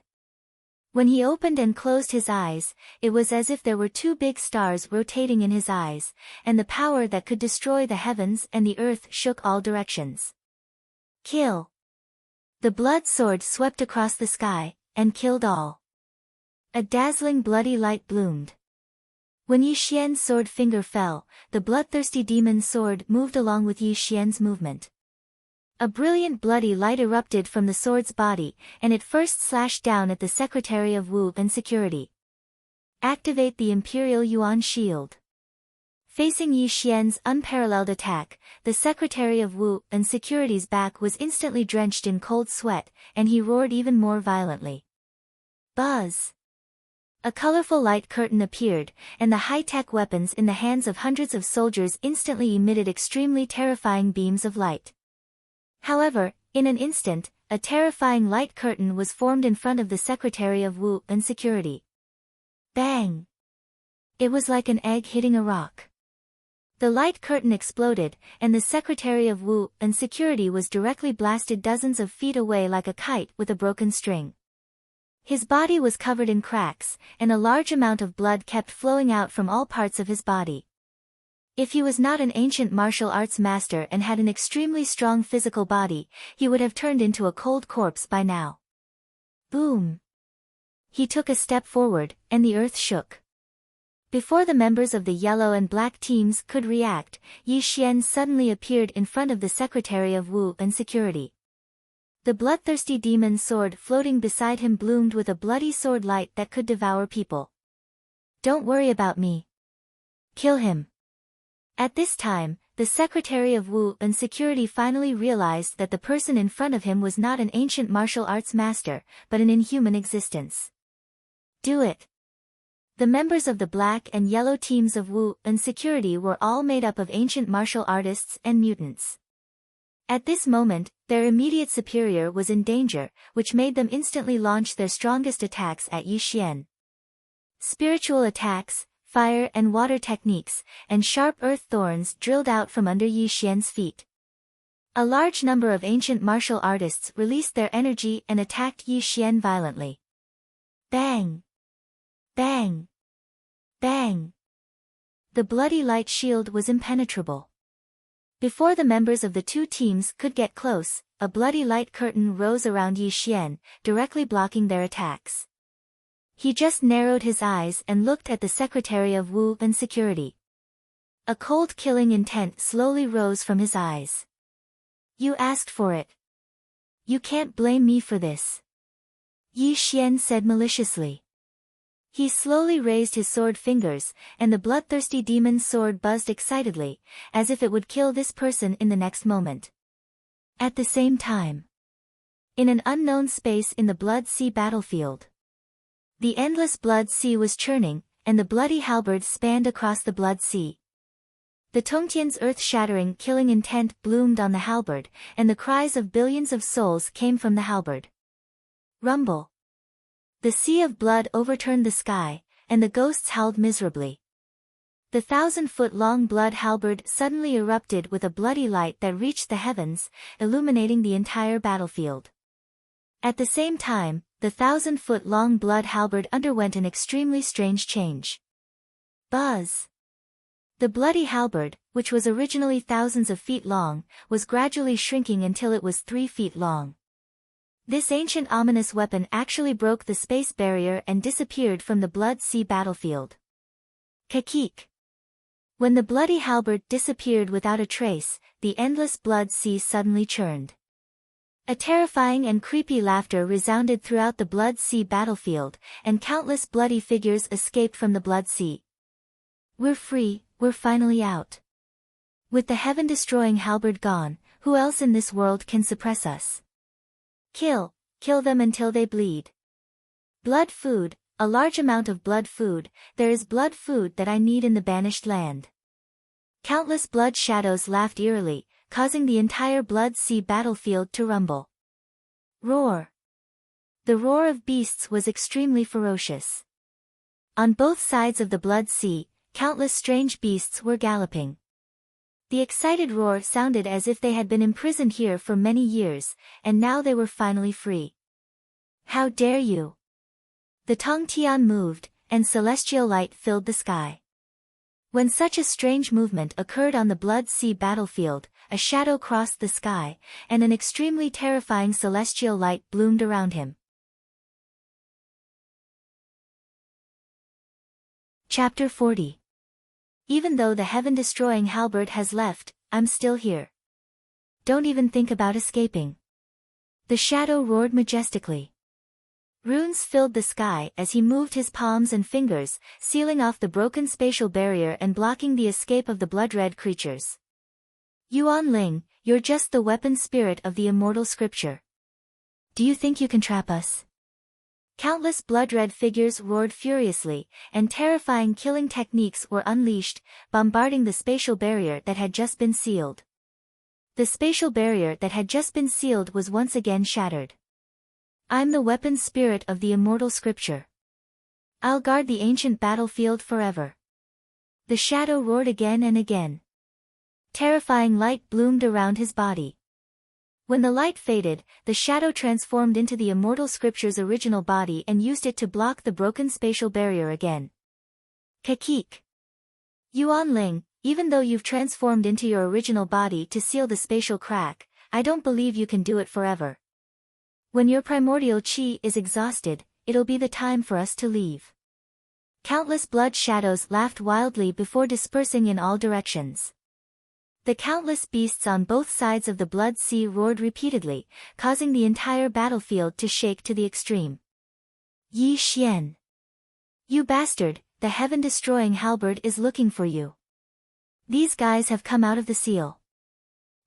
When he opened and closed his eyes, it was as if there were two big stars rotating in his eyes, and the power that could destroy the heavens and the earth shook all directions. Kill! The blood sword swept across the sky, and killed all. A dazzling bloody light bloomed. When Yi Xian's sword finger fell, the bloodthirsty demon's sword moved along with Yi Xian's movement. A brilliant bloody light erupted from the sword's body, and it first slashed down at the Secretary of Wu and Security. Activate the Imperial Yuan Shield. Facing Yi Xian's unparalleled attack, the Secretary of Wu and Security's back was instantly drenched in cold sweat, and he roared even more violently. Buzz! A colorful light curtain appeared, and the high-tech weapons in the hands of hundreds of soldiers instantly emitted extremely terrifying beams of light. However, in an instant, a terrifying light curtain was formed in front of the Secretary of Wu and Security. Bang! It was like an egg hitting a rock. The light curtain exploded, and the Secretary of Wu and Security was directly blasted dozens of feet away like a kite with a broken string. His body was covered in cracks, and a large amount of blood kept flowing out from all parts of his body. If he was not an ancient martial arts master and had an extremely strong physical body, he would have turned into a cold corpse by now. Boom! He took a step forward, and the earth shook. Before the members of the yellow and black teams could react, Yi Xian suddenly appeared in front of the Secretary of Wu and Security. The bloodthirsty demon's sword floating beside him bloomed with a bloody sword light that could devour people. Don't worry about me. Kill him. At this time, the Secretary of Wu and Security finally realized that the person in front of him was not an ancient martial arts master, but an inhuman existence. Do it. The members of the black and yellow teams of Wu and Security were all made up of ancient martial artists and mutants. At this moment, their immediate superior was in danger, which made them instantly launch their strongest attacks at Yi Xian. Spiritual attacks, fire and water techniques, and sharp earth thorns drilled out from under Yi Xian's feet. A large number of ancient martial artists released their energy and attacked Yi Xian violently. Bang! Bang! Bang! The bloody light shield was impenetrable. Before the members of the two teams could get close, a bloody light curtain rose around Yi Xian, directly blocking their attacks. He just narrowed his eyes and looked at the Secretary of Wu and Security. A cold killing intent slowly rose from his eyes. You asked for it. You can't blame me for this. Yi Xian said maliciously. He slowly raised his sword fingers, and the bloodthirsty demon's sword buzzed excitedly, as if it would kill this person in the next moment. At the same time, in an unknown space in the Blood Sea battlefield, the endless Blood Sea was churning, and the bloody halberd spanned across the Blood Sea. The Tongtian's earth-shattering killing intent bloomed on the halberd, and the cries of billions of souls came from the halberd. Rumble. The sea of blood overturned the sky, and the ghosts howled miserably. The 1,000-foot-long blood halberd suddenly erupted with a bloody light that reached the heavens, illuminating the entire battlefield. At the same time, the 1,000-foot-long blood halberd underwent an extremely strange change. Buzz! The bloody halberd, which was originally thousands of feet long, was gradually shrinking until it was 3 feet long. This ancient ominous weapon actually broke the space barrier and disappeared from the Blood Sea battlefield. Kakik! When the bloody halberd disappeared without a trace, the endless Blood Sea suddenly churned. A terrifying and creepy laughter resounded throughout the Blood Sea battlefield, and countless bloody figures escaped from the Blood Sea. We're free, we're finally out. With the heaven-destroying halberd gone, who else in this world can suppress us? Kill them until they bleed. Blood food, a large amount of blood food, there is blood food that I need in the banished land. Countless blood shadows laughed eerily, causing the entire Blood Sea battlefield to rumble. Roar. The roar of beasts was extremely ferocious. On both sides of the Blood Sea, countless strange beasts were galloping. The excited roar sounded as if they had been imprisoned here for many years, and now they were finally free. How dare you! The Tong Tian moved, and celestial light filled the sky. When such a strange movement occurred on the Blood Sea battlefield, a shadow crossed the sky, and an extremely terrifying celestial light bloomed around him. Chapter 40. Even though the heaven-destroying halberd has left, I'm still here. Don't even think about escaping. The shadow roared majestically. Runes filled the sky as he moved his palms and fingers, sealing off the broken spatial barrier and blocking the escape of the blood-red creatures. Yuan Ling, you're just the weapon spirit of the immortal scripture. Do you think you can trap us? Countless blood-red figures roared furiously, and terrifying killing techniques were unleashed, bombarding the spatial barrier that had just been sealed. The spatial barrier that had just been sealed was once again shattered. I'm the weapon spirit of the immortal scripture. I'll guard the ancient battlefield forever. The shadow roared again and again. Terrifying light bloomed around his body. When the light faded, the shadow transformed into the immortal scripture's original body and used it to block the broken spatial barrier again. Kakik. Yuan Ling, even though you've transformed into your original body to seal the spatial crack, I don't believe you can do it forever. When your primordial chi is exhausted, it'll be the time for us to leave. Countless blood shadows laughed wildly before dispersing in all directions. The countless beasts on both sides of the Blood Sea roared repeatedly, causing the entire battlefield to shake to the extreme. Yi Xian. You bastard, the heaven-destroying halberd is looking for you. These guys have come out of the seal.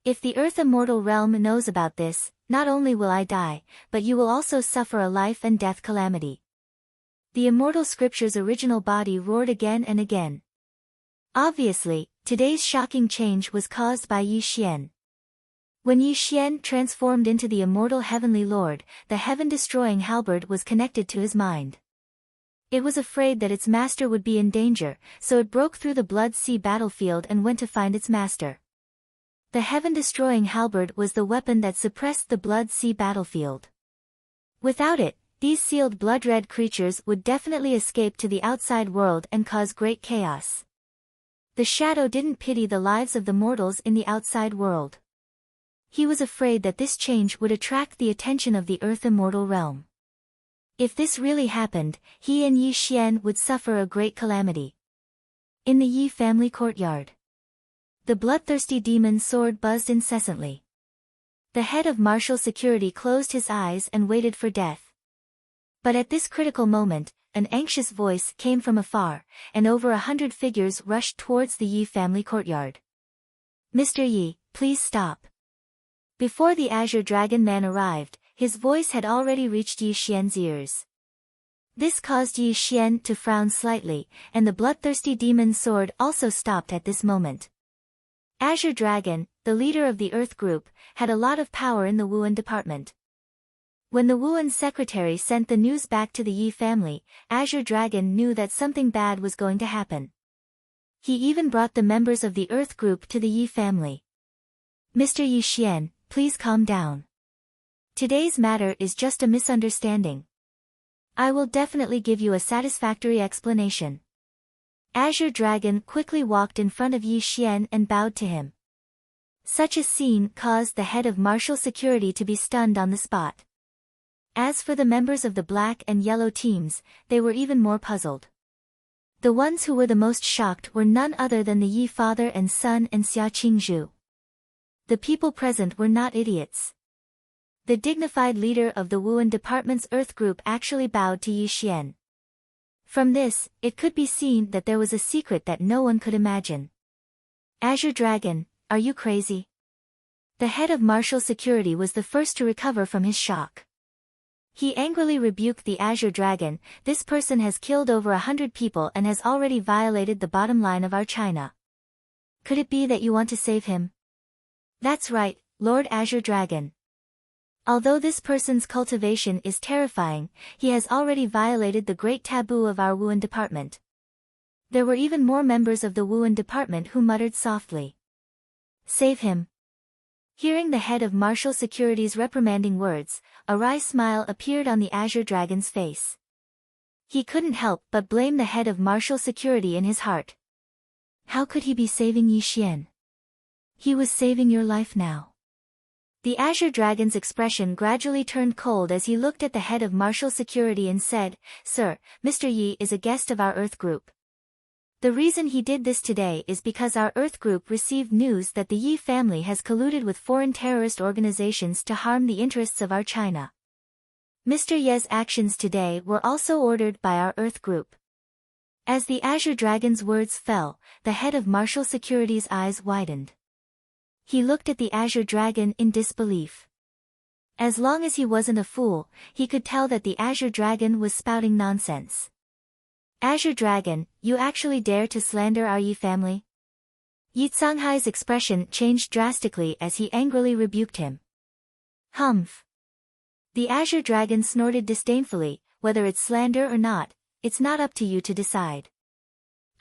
If the Earth Immortal Realm knows about this, not only will I die, but you will also suffer a life and death calamity. The immortal scripture's original body roared again and again. Obviously, today's shocking change was caused by Yi Xian. When Yi Xian transformed into the immortal heavenly lord, the heaven-destroying halberd was connected to his mind. It was afraid that its master would be in danger, so it broke through the Blood Sea battlefield and went to find its master. The heaven-destroying halberd was the weapon that suppressed the Blood Sea battlefield. Without it, these sealed blood-red creatures would definitely escape to the outside world and cause great chaos. The shadow didn't pity the lives of the mortals in the outside world. He was afraid that this change would attract the attention of the Earth Immortal Realm. If this really happened, he and Yi Xian would suffer a great calamity. In the Yi family courtyard, the bloodthirsty demon's sword buzzed incessantly. The head of martial security closed his eyes and waited for death. But at this critical moment, an anxious voice came from afar, and over 100 figures rushed towards the Yi family courtyard. Mr. Yi, please stop. Before the Azure Dragon Man arrived, his voice had already reached Yi Xian's ears. This caused Yi Xian to frown slightly, and the bloodthirsty demon's sword also stopped at this moment. Azure Dragon, the leader of the Earth Group, had a lot of power in the Wuan department. When the Wuan secretary sent the news back to the Yi family, Azure Dragon knew that something bad was going to happen. He even brought the members of the Earth Group to the Yi family. Mr. Yi Xian, please calm down. Today's matter is just a misunderstanding. I will definitely give you a satisfactory explanation. Azure Dragon quickly walked in front of Yi Xian and bowed to him. Such a scene caused the head of martial security to be stunned on the spot. As for the members of the black and yellow teams, they were even more puzzled. The ones who were the most shocked were none other than the Yi father and son and Xia Qingzhu. The people present were not idiots. The dignified leader of the Wuan department's Earth Group actually bowed to Yi Xian. From this, it could be seen that there was a secret that no one could imagine. Azure Dragon, are you crazy? The head of martial security was the first to recover from his shock. He angrily rebuked the Azure Dragon. This person has killed over 100 people and has already violated the bottom line of our China. Could it be that you want to save him? That's right, Lord Azure Dragon. Although this person's cultivation is terrifying, he has already violated the great taboo of our Wuan department. There were even more members of the Wuan department who muttered softly. Save him. Hearing the head of martial security's reprimanding words, a wry smile appeared on the Azure Dragon's face. He couldn't help but blame the head of martial security in his heart. How could he be saving Yi Xian? He was saving your life now. The Azure Dragon's expression gradually turned cold as he looked at the head of martial security and said, "Sir, Mr. Yi is a guest of our Earth group. The reason he did this today is because our Earth group received news that the Yi family has colluded with foreign terrorist organizations to harm the interests of our China. Mr. Ye's actions today were also ordered by our Earth group." As the Azure Dragon's words fell, the head of martial security's eyes widened. He looked at the Azure Dragon in disbelief. As long as he wasn't a fool, he could tell that the Azure Dragon was spouting nonsense. "Azure Dragon, you actually dare to slander our Yi family?" Yi Canghai's expression changed drastically as he angrily rebuked him. "Humph." The Azure Dragon snorted disdainfully, "Whether it's slander or not, it's not up to you to decide.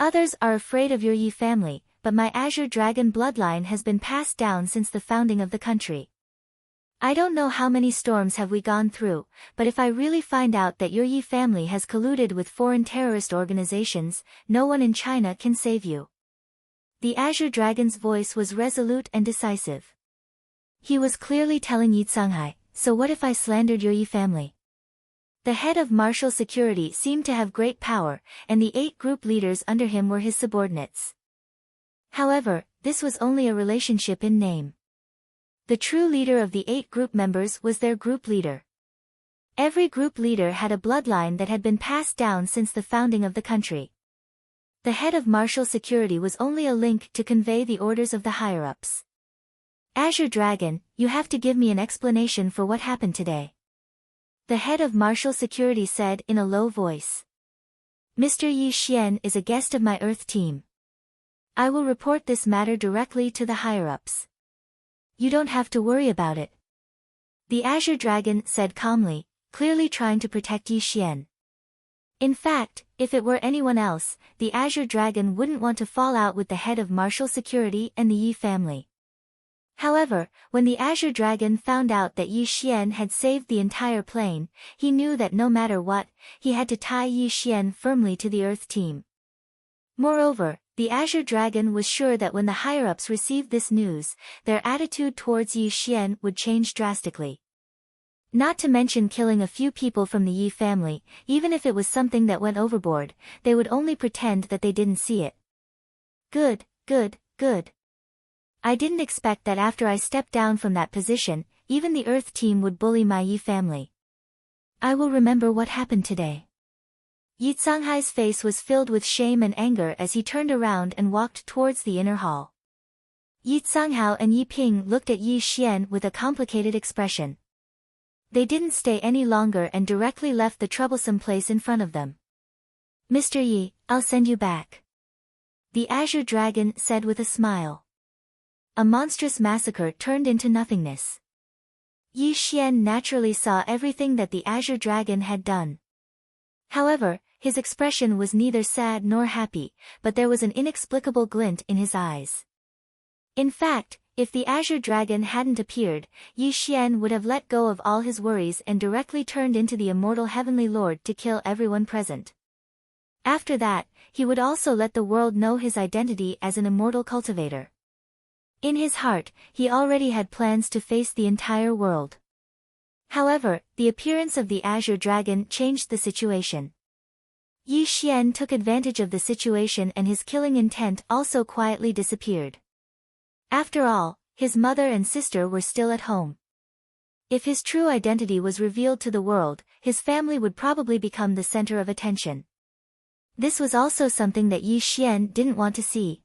Others are afraid of your Yi family, but my Azure Dragon bloodline has been passed down since the founding of the country. I don't know how many storms have we gone through, but if I really find out that your Yi family has colluded with foreign terrorist organizations, no one in China can save you." The Azure Dragon's voice was resolute and decisive. He was clearly telling Yi Canghai, "So what if I slandered your Yi family?" The head of martial security seemed to have great power, and the 8 group leaders under him were his subordinates. However, this was only a relationship in name. The true leader of the 8 group members was their group leader. Every group leader had a bloodline that had been passed down since the founding of the country. The head of martial security was only a link to convey the orders of the higher-ups. "Azure Dragon, you have to give me an explanation for what happened today," the head of martial security said in a low voice. "Mr. Yi Xian is a guest of my Earth team. I will report this matter directly to the higher-ups. You don't have to worry about it," the Azure Dragon said calmly, clearly trying to protect Yi Xian. In fact, if it were anyone else, the Azure Dragon wouldn't want to fall out with the head of martial security and the Yi family. However, when the Azure Dragon found out that Yi Xian had saved the entire plane, he knew that no matter what, he had to tie Yi Xian firmly to the Earth team. Moreover, the Azure Dragon was sure that when the higher-ups received this news, their attitude towards Yi Xian would change drastically. Not to mention killing a few people from the Yi family, even if it was something that went overboard, they would only pretend that they didn't see it. Good, good, good. I didn't expect that after I stepped down from that position, even the Earth team would bully my Yi family. I will remember what happened today." Yi Canghai's face was filled with shame and anger as he turned around and walked towards the inner hall. Yi Canghao and Yi Ping looked at Yi Xian with a complicated expression. They didn't stay any longer and directly left the troublesome place in front of them. "Mr. Yi, I'll send you back," the Azure Dragon said with a smile. A monstrous massacre turned into nothingness. Yi Xian naturally saw everything that the Azure Dragon had done. However, his expression was neither sad nor happy, but there was an inexplicable glint in his eyes. In fact, if the Azure Dragon hadn't appeared, Yi Xian would have let go of all his worries and directly turned into the Immortal Heavenly Lord to kill everyone present. After that, he would also let the world know his identity as an immortal cultivator. In his heart, he already had plans to face the entire world. However, the appearance of the Azure Dragon changed the situation. Yi Xian took advantage of the situation and his killing intent also quietly disappeared. After all, his mother and sister were still at home. If his true identity was revealed to the world, his family would probably become the center of attention. This was also something that Yi Xian didn't want to see.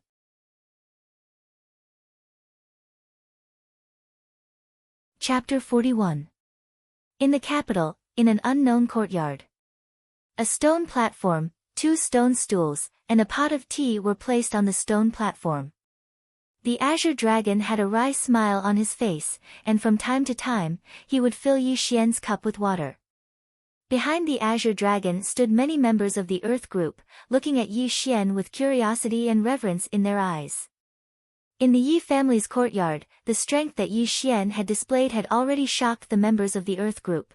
Chapter 41. In the capital, in an unknown courtyard. A stone platform, 2 stone stools, and a pot of tea were placed on the stone platform. The Azure Dragon had a wry smile on his face, and from time to time, he would fill Yi Xian's cup with water. Behind the Azure Dragon stood many members of the Earth group, looking at Yi Xian with curiosity and reverence in their eyes. In the Yi family's courtyard, the strength that Yi Xian had displayed had already shocked the members of the Earth group.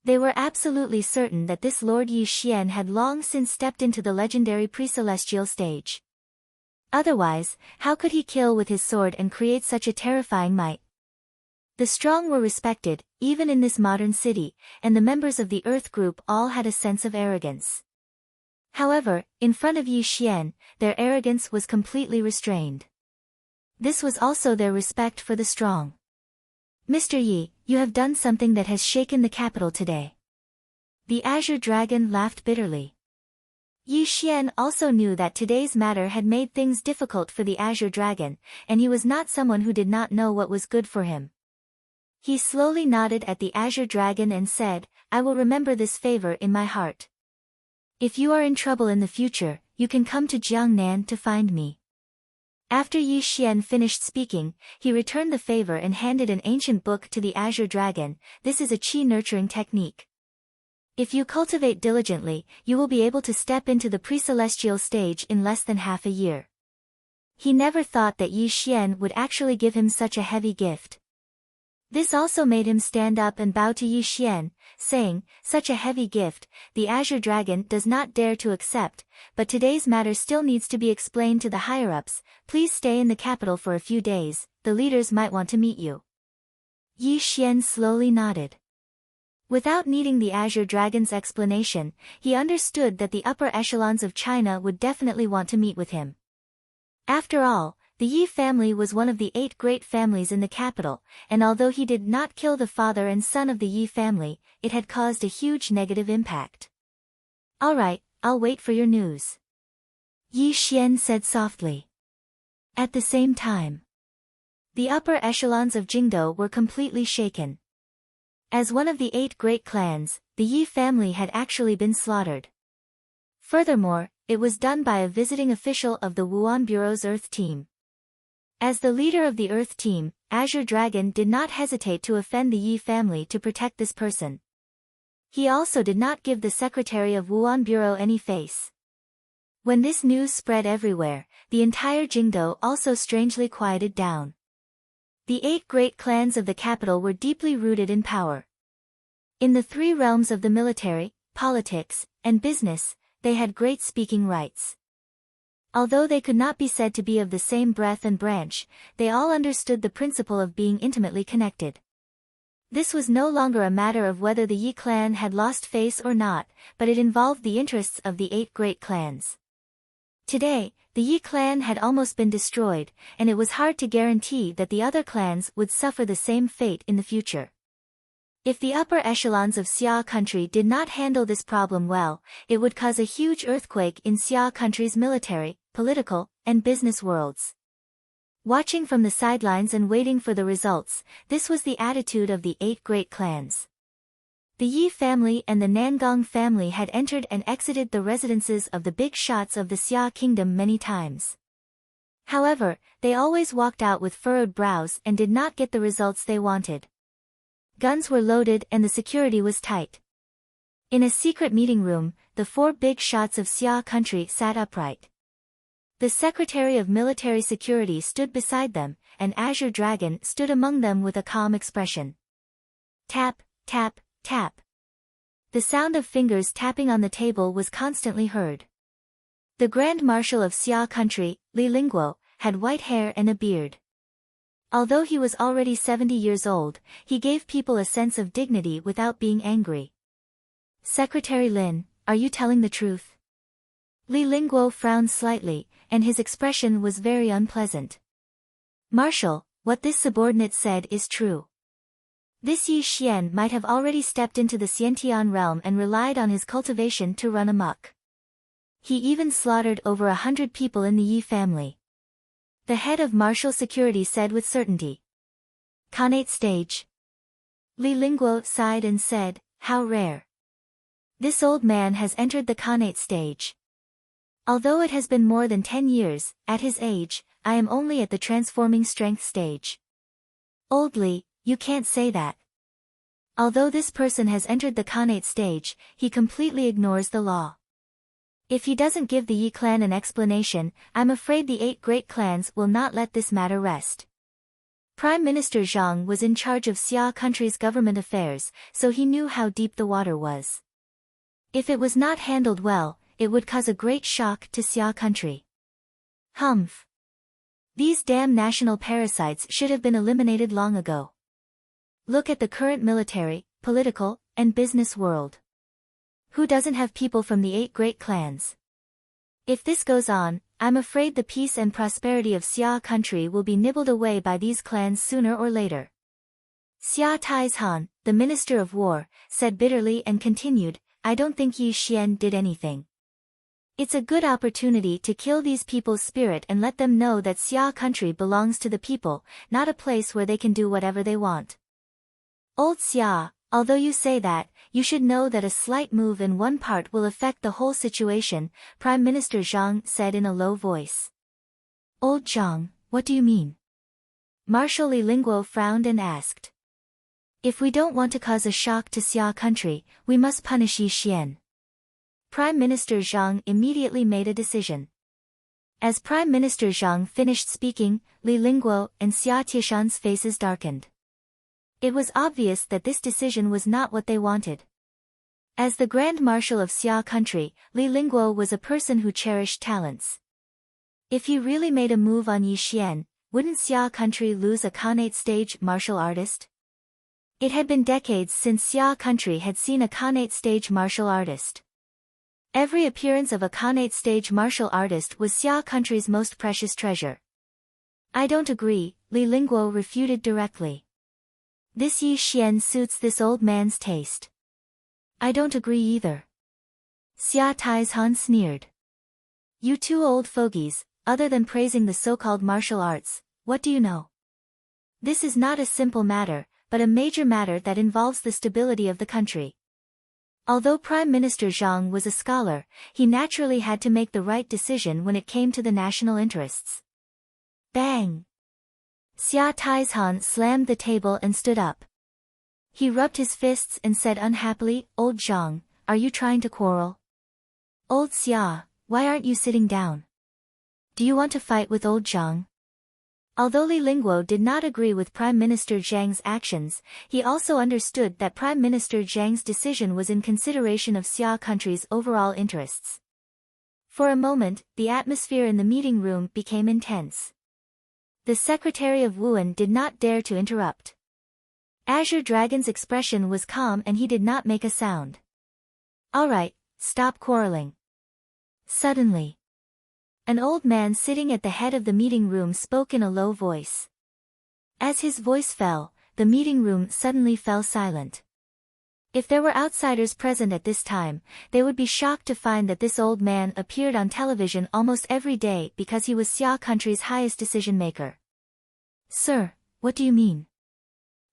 They were absolutely certain that this Lord Yi Xian had long since stepped into the legendary pre-celestial stage. Otherwise, how could he kill with his sword and create such a terrifying might? The strong were respected, even in this modern city, and the members of the Earth group all had a sense of arrogance. However, in front of Yi Xian, their arrogance was completely restrained. This was also their respect for the strong. Mr. Yi, you have done something that has shaken the capital today. The Azure Dragon laughed bitterly. Yi Xian also knew that today's matter had made things difficult for the Azure Dragon, and he was not someone who did not know what was good for him. He slowly nodded at the Azure Dragon and said, I will remember this favor in my heart. If you are in trouble in the future, you can come to Jiangnan to find me. After Yi Xian finished speaking, he returned the favor and handed an ancient book to the Azure Dragon. This is a qi nurturing technique. If you cultivate diligently, you will be able to step into the pre-celestial stage in less than half a year. He never thought that Yi Xian would actually give him such a heavy gift. This also made him stand up and bow to Yi Xian, saying, such a heavy gift, the Azure Dragon does not dare to accept, but today's matter still needs to be explained to the higher-ups. Please stay in the capital for a few days, the leaders might want to meet you. Yi Xian slowly nodded. Without needing the Azure Dragon's explanation, he understood that the upper echelons of China would definitely want to meet with him. After all, the Yi family was one of the 8 great families in the capital, and although he did not kill the father and son of the Yi family, it had caused a huge negative impact. Alright, I'll wait for your news. Yi Xian said softly. At the same time, the upper echelons of Jingdo were completely shaken. As one of the 8 great clans, the Yi family had actually been slaughtered. Furthermore, it was done by a visiting official of the Wuan Bureau's Earth team. As the leader of the Earth team, Azure Dragon did not hesitate to offend the Yi family to protect this person. He also did not give the secretary of Wuan Bureau any face. When this news spread everywhere, the entire Jingdo also strangely quieted down. The 8 great clans of the capital were deeply rooted in power. In the 3 realms of the military, politics, and business, they had great speaking rights. Although they could not be said to be of the same breadth and branch, they all understood the principle of being intimately connected. This was no longer a matter of whether the Yi clan had lost face or not, but it involved the interests of the 8 great clans. Today, the Yi clan had almost been destroyed, and it was hard to guarantee that the other clans would suffer the same fate in the future. If the upper echelons of Xia country did not handle this problem well, it would cause a huge earthquake in Xia country's military, political, and business worlds. Watching from the sidelines and waiting for the results, this was the attitude of the 8 great clans. The Yi family and the Nangong family had entered and exited the residences of the big shots of the Xia kingdom many times. However, they always walked out with furrowed brows and did not get the results they wanted. Guns were loaded and the security was tight. In a secret meeting room, the 4 big shots of Xia country sat upright. The Secretary of Military Security stood beside them, and Azure Dragon stood among them with a calm expression. Tap, tap, tap. The sound of fingers tapping on the table was constantly heard. The Grand Marshal of Xia country, Li Lingguo, had white hair and a beard. Although he was already 70 years old, he gave people a sense of dignity without being angry. Secretary Lin, are you telling the truth? Li Lingguo frowned slightly, and his expression was very unpleasant. Marshal, what this subordinate said is true. This Yi Xian might have already stepped into the Xiantian realm and relied on his cultivation to run amok. He even slaughtered over 100 people in the Yi family. The head of martial security said with certainty. Khanate stage. Li Lingguo sighed and said, how rare. This old man has entered the Khanate stage. Although it has been more than 10 years, at his age, I am only at the transforming strength stage. Old Li, you can't say that. Although this person has entered the Khanate stage, he completely ignores the law. If he doesn't give the Yi clan an explanation, I'm afraid the 8 great clans will not let this matter rest. Prime Minister Zhang was in charge of Xia country's government affairs, so he knew how deep the water was. If it was not handled well, it would cause a great shock to Xia country. Humph. These damn national parasites should have been eliminated long ago. Look at the current military, political, and business world. Who doesn't have people from the 8 great clans? If this goes on, I'm afraid the peace and prosperity of Xia country will be nibbled away by these clans sooner or later. Xia Taizhan, the Minister of War, said bitterly and continued, I don't think Yi Xian did anything. It's a good opportunity to kill these people's spirit and let them know that Xia country belongs to the people, not a place where they can do whatever they want. Old Xia, although you say that, you should know that a slight move in one part will affect the whole situation, Prime Minister Zhang said in a low voice. Old Zhang, what do you mean? Marshal Li Lingguo frowned and asked. If we don't want to cause a shock to Xia country, we must punish Yi Xian. Prime Minister Zhang immediately made a decision. As Prime Minister Zhang finished speaking, Li Lingguo and Xia Tieshan's faces darkened. It was obvious that this decision was not what they wanted. As the Grand Marshal of Xia country, Li Lingguo was a person who cherished talents. If he really made a move on Yi Xian, wouldn't Xia country lose a Khanate stage martial artist? It had been decades since Xia country had seen a Khanate stage martial artist. Every appearance of a Khanate stage martial artist was Xia country's most precious treasure. I don't agree, Li Lingguo refuted directly. This Yi Xian suits this old man's taste. I don't agree either. Xia Taizhan sneered. You two old fogies, other than praising the so-called martial arts, what do you know? This is not a simple matter, but a major matter that involves the stability of the country. Although Prime Minister Zhang was a scholar, he naturally had to make the right decision when it came to the national interests. Bang! Xia Taizhan slammed the table and stood up. He rubbed his fists and said unhappily, Old Zhang, are you trying to quarrel? Old Xia, why aren't you sitting down? Do you want to fight with Old Zhang? Although Li Lingguo did not agree with Prime Minister Zhang's actions, he also understood that Prime Minister Zhang's decision was in consideration of Xia country's overall interests. For a moment, the atmosphere in the meeting room became intense. The Secretary of Wuan did not dare to interrupt. Azure Dragon's expression was calm and he did not make a sound. All right, stop quarreling. Suddenly, an old man sitting at the head of the meeting room spoke in a low voice. As his voice fell, the meeting room suddenly fell silent. If there were outsiders present at this time, they would be shocked to find that this old man appeared on television almost every day because he was Xia country's highest decision-maker. Sir, what do you mean?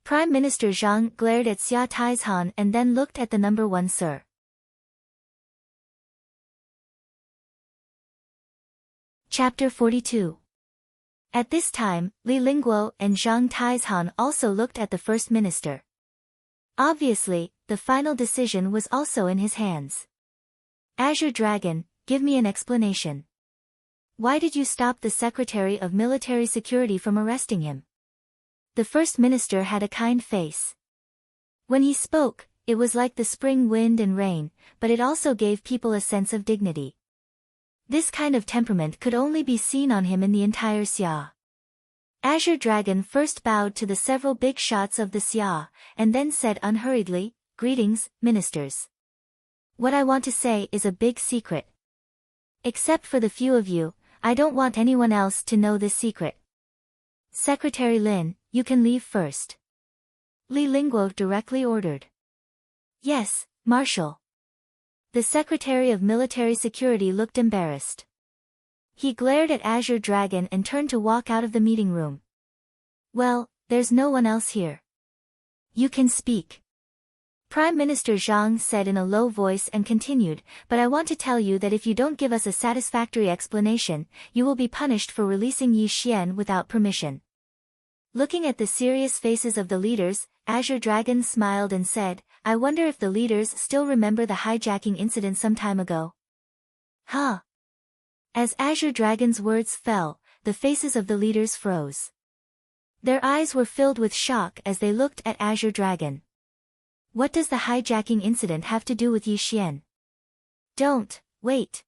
Prime Minister Zhang glared at Xia Taizhan and then looked at the number 1 sir. Chapter 42. At this time, Li Lingguo and Zhang Taizhan also looked at the First Minister. Obviously, the final decision was also in his hands. Azure Dragon, give me an explanation. Why did you stop the Secretary of Military Security from arresting him? The First Minister had a kind face. When he spoke, it was like the spring wind and rain, but it also gave people a sense of dignity. This kind of temperament could only be seen on him in the entire Xia. Azure Dragon first bowed to the several big shots of the Xia, and then said unhurriedly, Greetings, ministers. What I want to say is a big secret. Except for the few of you, I don't want anyone else to know this secret. Secretary Lin, you can leave first. Li Lingguo directly ordered. Yes, Marshal. The Secretary of Military Security looked embarrassed. He glared at Azure Dragon and turned to walk out of the meeting room. Well, there's no one else here. You can speak. Prime Minister Zhang said in a low voice and continued, but I want to tell you that if you don't give us a satisfactory explanation, you will be punished for releasing Yi Xian without permission. Looking at the serious faces of the leaders, Azure Dragon smiled and said, I wonder if the leaders still remember the hijacking incident some time ago. Huh? As Azure Dragon's words fell, the faces of the leaders froze. Their eyes were filled with shock as they looked at Azure Dragon. What does the hijacking incident have to do with Yi Xian? Don't, wait.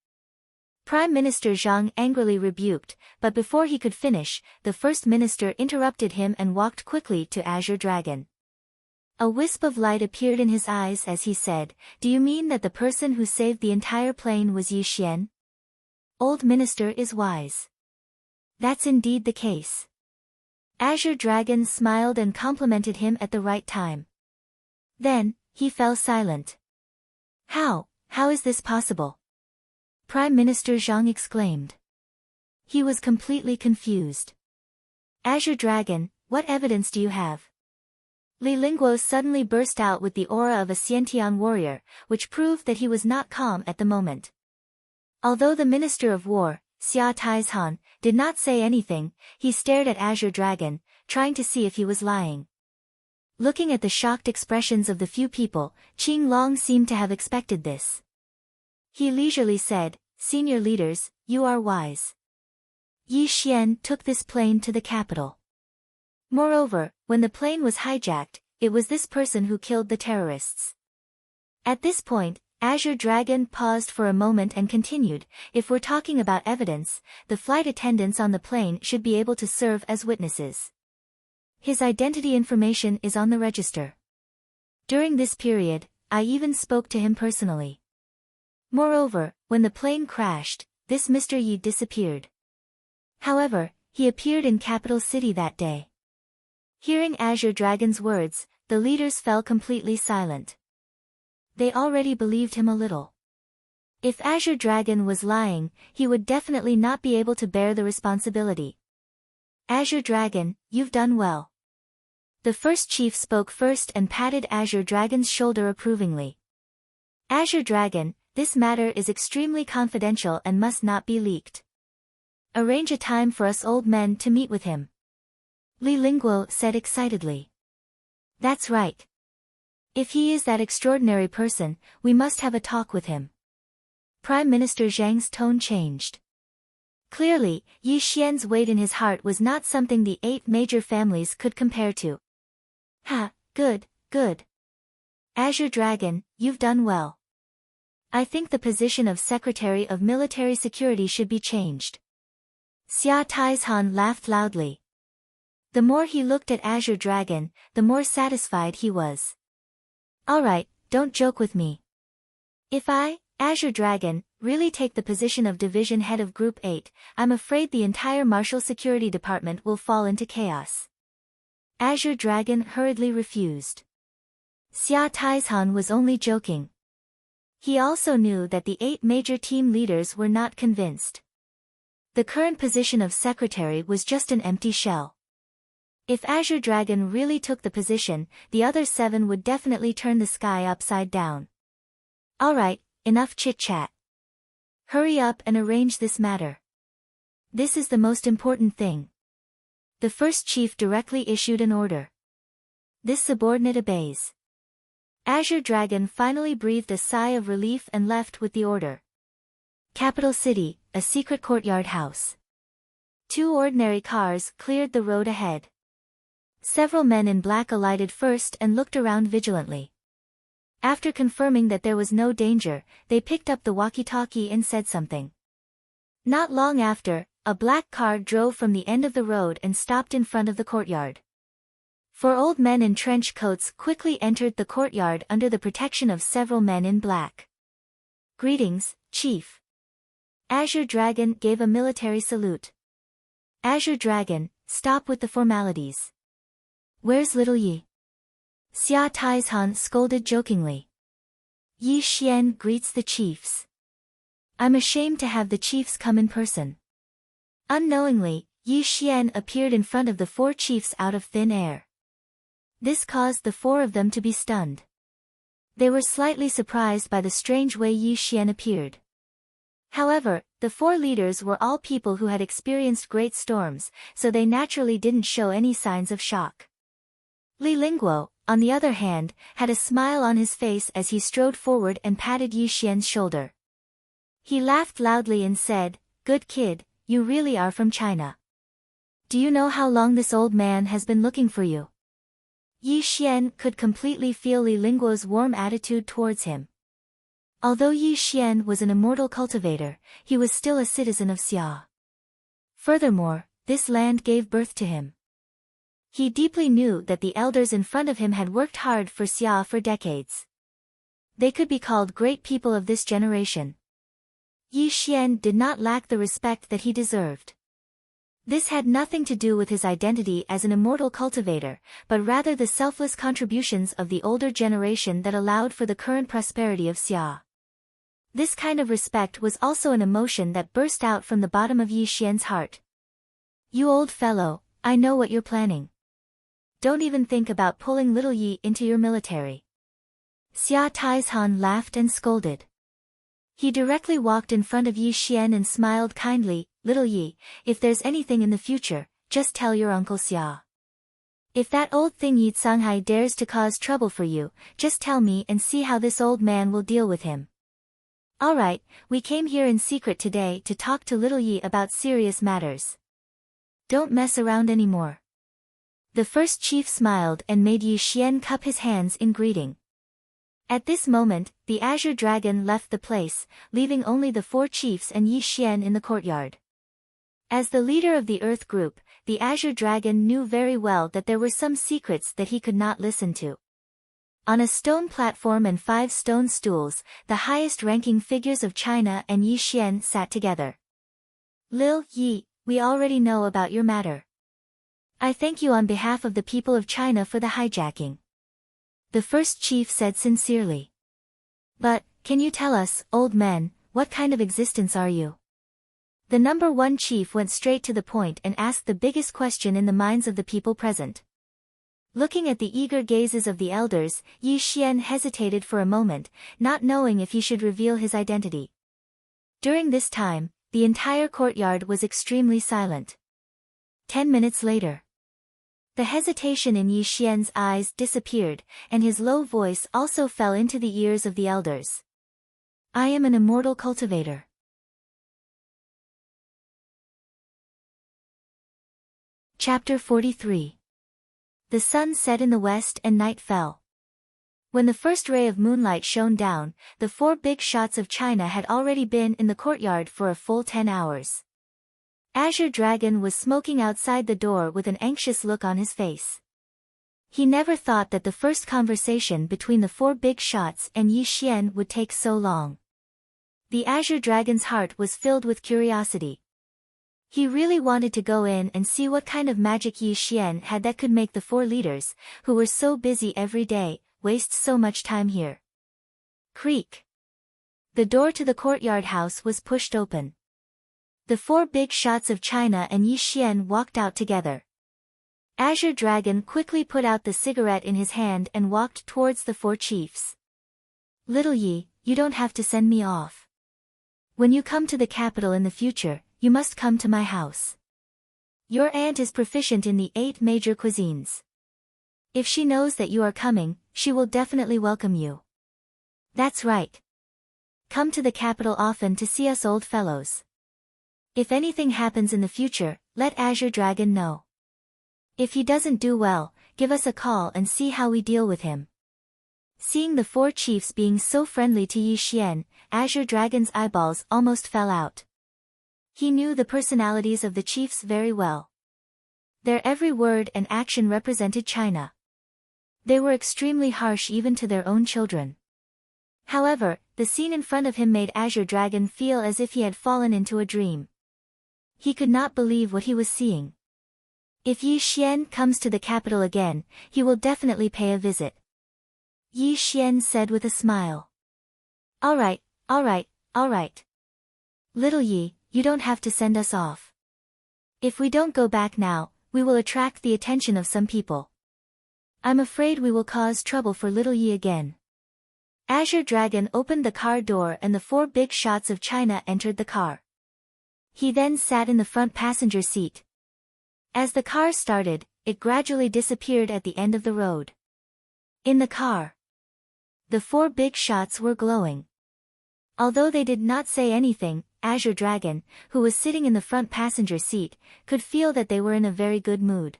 Prime Minister Zhang angrily rebuked, but before he could finish, the First Minister interrupted him and walked quickly to Azure Dragon. A wisp of light appeared in his eyes as he said, "Do you mean that the person who saved the entire plane was Yi Xian? Old Minister is wise. That's indeed the case." Azure Dragon smiled and complimented him at the right time. Then, he fell silent. How is this possible?" Prime Minister Zhang exclaimed. He was completely confused. "Azure Dragon, what evidence do you have?" Li Lingguo suddenly burst out with the aura of a Xiantian warrior, which proved that he was not calm at the moment. Although the Minister of War, Xia Taizhan, did not say anything, he stared at Azure Dragon, trying to see if he was lying. Looking at the shocked expressions of the few people, Qing Long seemed to have expected this. He leisurely said, "Senior leaders, you are wise. Yi Xian took this plane to the capital. Moreover, when the plane was hijacked, it was this person who killed the terrorists." At this point, Azure Dragon paused for a moment and continued, "If we're talking about evidence, the flight attendants on the plane should be able to serve as witnesses. His identity information is on the register. During this period, I even spoke to him personally. Moreover, when the plane crashed, this Mr. Yi disappeared. However, he appeared in capital city that day." Hearing Azure Dragon's words, the leaders fell completely silent. They already believed him a little. If Azure Dragon was lying, he would definitely not be able to bear the responsibility. "Azure Dragon, you've done well." The first chief spoke first and patted Azure Dragon's shoulder approvingly. "Azure Dragon, this matter is extremely confidential and must not be leaked. Arrange a time for us old men to meet with him." Li Lingguo said excitedly. "That's right. If he is that extraordinary person, we must have a talk with him." Prime Minister Zhang's tone changed. Clearly, Yi Xian's weight in his heart was not something the 8 major families could compare to. Good. Azure Dragon, you've done well. I think the position of Secretary of Military Security should be changed." Xia Taizhan laughed loudly. The more he looked at Azure Dragon, the more satisfied he was. "Alright, don't joke with me. If I, Azure Dragon, really take the position of Division Head of Group 8, I'm afraid the entire Martial Security Department will fall into chaos." Azure Dragon hurriedly refused. Xia Taizhan was only joking. He also knew that the 8 major team leaders were not convinced. The current position of secretary was just an empty shell. If Azure Dragon really took the position, the other 7 would definitely turn the sky upside down. "Alright, enough chit-chat. Hurry up and arrange this matter. This is the most important thing." The first chief directly issued an order. This subordinate obeys. Azure Dragon finally breathed a sigh of relief and left with the order. Capital City, a secret courtyard house. 2 ordinary cars cleared the road ahead. Several men in black alighted first and looked around vigilantly. After confirming that there was no danger, they picked up the walkie-talkie and said something. Not long after, a black car drove from the end of the road and stopped in front of the courtyard. 4 old men in trench coats quickly entered the courtyard under the protection of several men in black. "Greetings, Chief." Azure Dragon gave a military salute. "Azure Dragon, stop with the formalities. Where's little Yi?" Xia Taizhan scolded jokingly. "Yi Xian greets the chiefs. I'm ashamed to have the chiefs come in person." Unknowingly, Yi Xian appeared in front of the 4 chiefs out of thin air. This caused the 4 of them to be stunned. They were slightly surprised by the strange way Yi Xian appeared. However, the 4 leaders were all people who had experienced great storms, so they naturally didn't show any signs of shock. Li Lingguo, on the other hand, had a smile on his face as he strode forward and patted Yi Xian's shoulder. He laughed loudly and said, "Good kid, you really are from China. Do you know how long this old man has been looking for you? Yi Xian could completely feel Li Lingguo's warm attitude towards him. Although Yi Xian was an immortal cultivator, he was still a citizen of Xia. Furthermore, this land gave birth to him. He deeply knew that the elders in front of him had worked hard for Xia for decades. They could be called great people of this generation. Yi Xian did not lack the respect that he deserved. This had nothing to do with his identity as an immortal cultivator, but rather the selfless contributions of the older generation that allowed for the current prosperity of Xia. This kind of respect was also an emotion that burst out from the bottom of Yi Xian's heart. You old fellow, I know what you're planning. Don't even think about pulling little Yi into your military. Xia Taizhan laughed and scolded. He directly walked in front of Yi Xian and smiled kindly. Little Yi, if there's anything in the future, just tell your uncle Xia. If that old thing Yi Canghai dares to cause trouble for you, just tell me and see how this old man will deal with him. Alright, we came here in secret today to talk to little Yi about serious matters. Don't mess around anymore. The first chief smiled and made Yi Xian cup his hands in greeting. At this moment, the Azure Dragon left the place, leaving only the 4 chiefs and Yi Xian in the courtyard. As the leader of the Earth group, the Azure Dragon knew very well that there were some secrets that he could not listen to. On a stone platform and 5 stone stools, the highest-ranking figures of China and Yi Xian sat together. Lil Yi, we already know about your matter. I thank you on behalf of the people of China for the hijacking. The first chief said sincerely. But, can you tell us, old men, what kind of existence are you? The number 1 chief went straight to the point and asked the biggest question in the minds of the people present. Looking at the eager gazes of the elders, Yi Xian hesitated for a moment, not knowing if he should reveal his identity. During this time, the entire courtyard was extremely silent. 10 minutes later, the hesitation in Yi Xian's eyes disappeared, and his low voice also fell into the ears of the elders. I am an immortal cultivator. Chapter 43. The sun set in the west and night fell. When the first ray of moonlight shone down, the 4 big shots of China had already been in the courtyard for a full 10 hours. Azure Dragon was smoking outside the door with an anxious look on his face. He never thought that the first conversation between the 4 big shots and Yi Xian would take so long. The Azure Dragon's heart was filled with curiosity. He really wanted to go in and see what kind of magic Yi Xian had that could make the 4 leaders, who were so busy every day, waste so much time here. Creak. The door to the courtyard house was pushed open. The 4 big shots of China and Yi Xian walked out together. Azure Dragon quickly put out the cigarette in his hand and walked towards the 4 chiefs. Little Yi, you don't have to send me off. When you come to the capital in the future, you must come to my house. Your aunt is proficient in the 8 major cuisines. If she knows that you are coming, she will definitely welcome you. That's right. Come to the capital often to see us old fellows. If anything happens in the future, let Azure Dragon know. If he doesn't do well, give us a call and see how we deal with him. Seeing the 4 chiefs being so friendly to Yi Xian, Azure Dragon's eyeballs almost fell out. He knew the personalities of the chiefs very well. Their every word and action represented China. They were extremely harsh even to their own children. However, the scene in front of him made Azure Dragon feel as if he had fallen into a dream. He could not believe what he was seeing. If Yi Xian comes to the capital again, he will definitely pay a visit. Yi Xian said with a smile. Alright, alright, alright. Little Yi, you don't have to send us off. If we don't go back now, we will attract the attention of some people. I'm afraid we will cause trouble for little Yi again. Azure Dragon opened the car door and the 4 big shots of China entered the car. He then sat in the front passenger seat. As the car started, it gradually disappeared at the end of the road. In the car, the 4 big shots were glowing. Although they did not say anything, Azure Dragon, who was sitting in the front passenger seat, could feel that they were in a very good mood.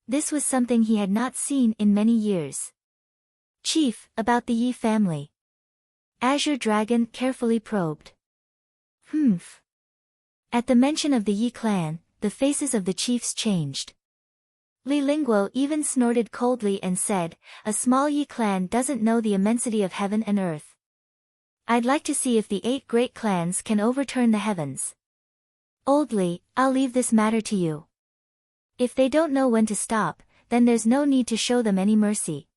This was something he had not seen in many years. Chief, about the Yi family. Azure Dragon carefully probed. Humph. At the mention of the Yi clan, the faces of the chiefs changed. Li Lingguo even snorted coldly and said, a small Yi clan doesn't know the immensity of heaven and earth. I'd like to see if the 8 great clans can overturn the heavens. Old Li, I'll leave this matter to you. If they don't know when to stop, then there's no need to show them any mercy.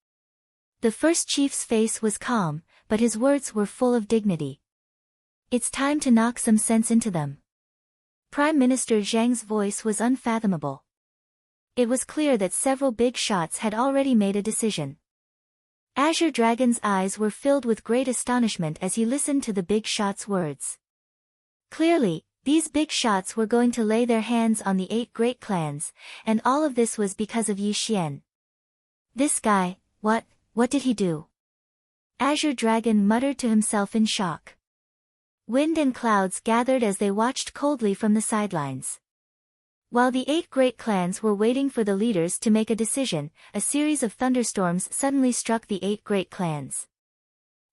The first chief's face was calm, but his words were full of dignity. It's time to knock some sense into them. Prime Minister Zhang's voice was unfathomable. It was clear that several big shots had already made a decision. Azure Dragon's eyes were filled with great astonishment as he listened to the big shots' words. Clearly, these big shots were going to lay their hands on the 8 great clans, and all of this was because of Yi Xian. This guy, what did he do? Azure Dragon muttered to himself in shock. Wind and clouds gathered as they watched coldly from the sidelines. While the 8 great clans were waiting for the leaders to make a decision, a series of thunderstorms suddenly struck the 8 great clans.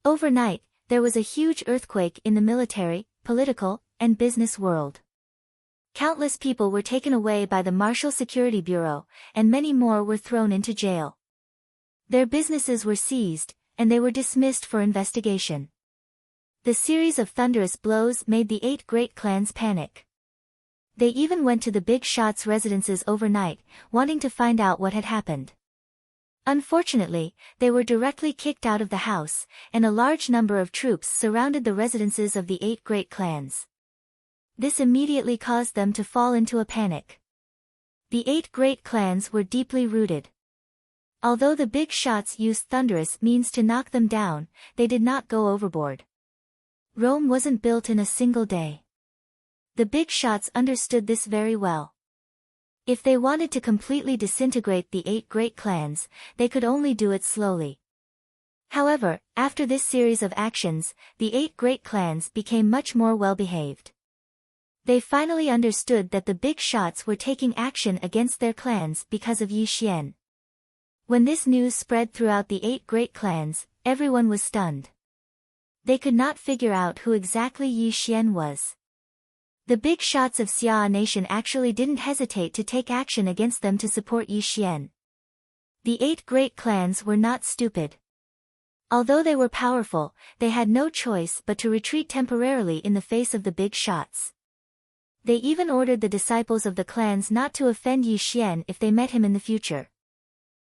Overnight, there was a huge earthquake in the military, political, and business world. Countless people were taken away by the Martial Security Bureau, and many more were thrown into jail. Their businesses were seized, and they were dismissed for investigation. The series of thunderous blows made the 8 great clans panic. They even went to the big shots' residences overnight, wanting to find out what had happened. Unfortunately, they were directly kicked out of the house, and a large number of troops surrounded the residences of the 8 great clans. This immediately caused them to fall into a panic. The 8 great clans were deeply rooted. Although the big shots used thunderous means to knock them down, they did not go overboard. Rome wasn't built in a single day. The big shots understood this very well. If they wanted to completely disintegrate the 8 great clans, they could only do it slowly. However, after this series of actions, the 8 great clans became much more well-behaved. They finally understood that the big shots were taking action against their clans because of Yi Xian. When this news spread throughout the 8 great clans, everyone was stunned. They could not figure out who exactly Yi Xian was. The big shots of Xia Nation actually didn't hesitate to take action against them to support Yi Xian. The 8 great clans were not stupid. Although they were powerful, they had no choice but to retreat temporarily in the face of the big shots. They even ordered the disciples of the clans not to offend Yi Xian if they met him in the future.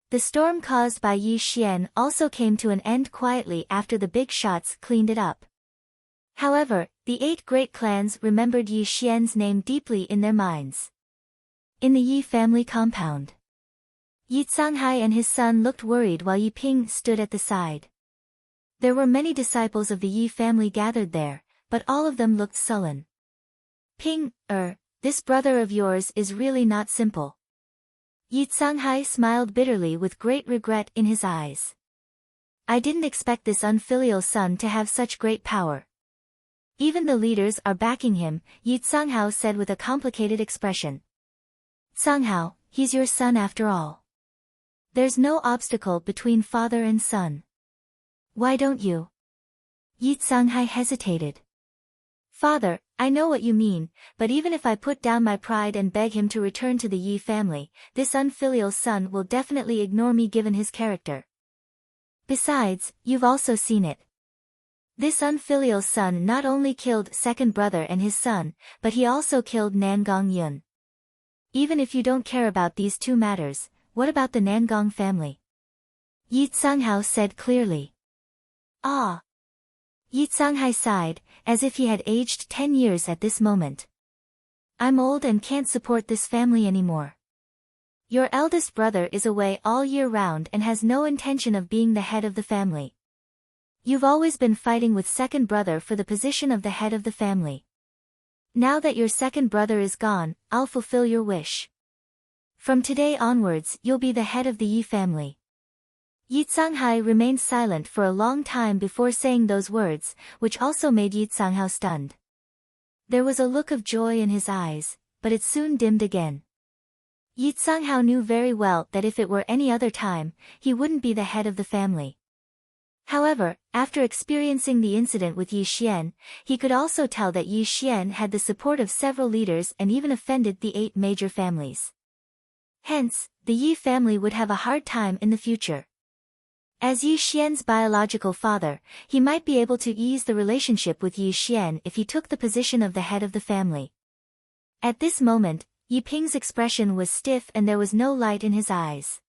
The storm caused by Yi Xian also came to an end quietly after the big shots cleaned it up. However, the 8 great clans remembered Yi Xian's name deeply in their minds. In the Yi family compound, Yi Canghai and his son looked worried while Yi Ping stood at the side. There were many disciples of the Yi family gathered there, but all of them looked sullen. Ping, this brother of yours is really not simple. Yi Canghai smiled bitterly with great regret in his eyes. I didn't expect this unfilial son to have such great power. Even the leaders are backing him, Yi Canghai said with a complicated expression. Canghai, he's your son after all. There's no obstacle between father and son. Why don't you? Yi Canghai hesitated. Father, I know what you mean, but even if I put down my pride and beg him to return to the Yi family, this unfilial son will definitely ignore me given his character. Besides, you've also seen it. This unfilial son not only killed second brother and his son, but he also killed Nangong Yun. Even if you don't care about these 2 matters, what about the Nangong family? Yi Canghai said clearly. Ah! Yi Canghai sighed, as if he had aged 10 years at this moment. I'm old and can't support this family anymore. Your eldest brother is away all year round and has no intention of being the head of the family. You've always been fighting with second brother for the position of the head of the family. Now that your second brother is gone, I'll fulfill your wish. From today onwards you'll be the head of the Yi family. Yi Canghai remained silent for a long time before saying those words, which also made Yi Canghai stunned. There was a look of joy in his eyes, but it soon dimmed again. Yi Tsanghao knew very well that if it were any other time, he wouldn't be the head of the family. However, after experiencing the incident with Yi Xian, he could also tell that Yi Xian had the support of several leaders and even offended the 8 major families. Hence, the Yi family would have a hard time in the future. As Yi Xian's biological father, he might be able to ease the relationship with Yi Xian if he took the position of the head of the family. At this moment, Yi Ping's expression was stiff and there was no light in his eyes.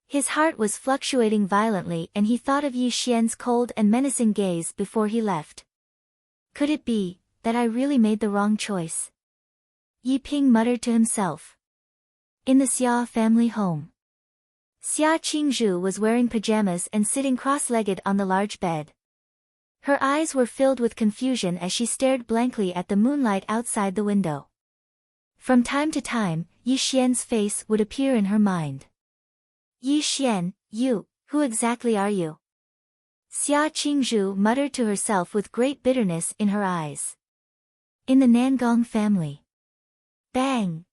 His heart was fluctuating violently and he thought of Yi Xian's cold and menacing gaze before he left. Could it be that I really made the wrong choice? Yi Ping muttered to himself. In the Xia family home. Xia Qingzhu was wearing pajamas and sitting cross-legged on the large bed. Her eyes were filled with confusion as she stared blankly at the moonlight outside the window. From time to time, Yi Xian's face would appear in her mind. Yi Xian, you, who exactly are you? Xia Qingzhu muttered to herself with great bitterness in her eyes. In the Nangong family. Bang!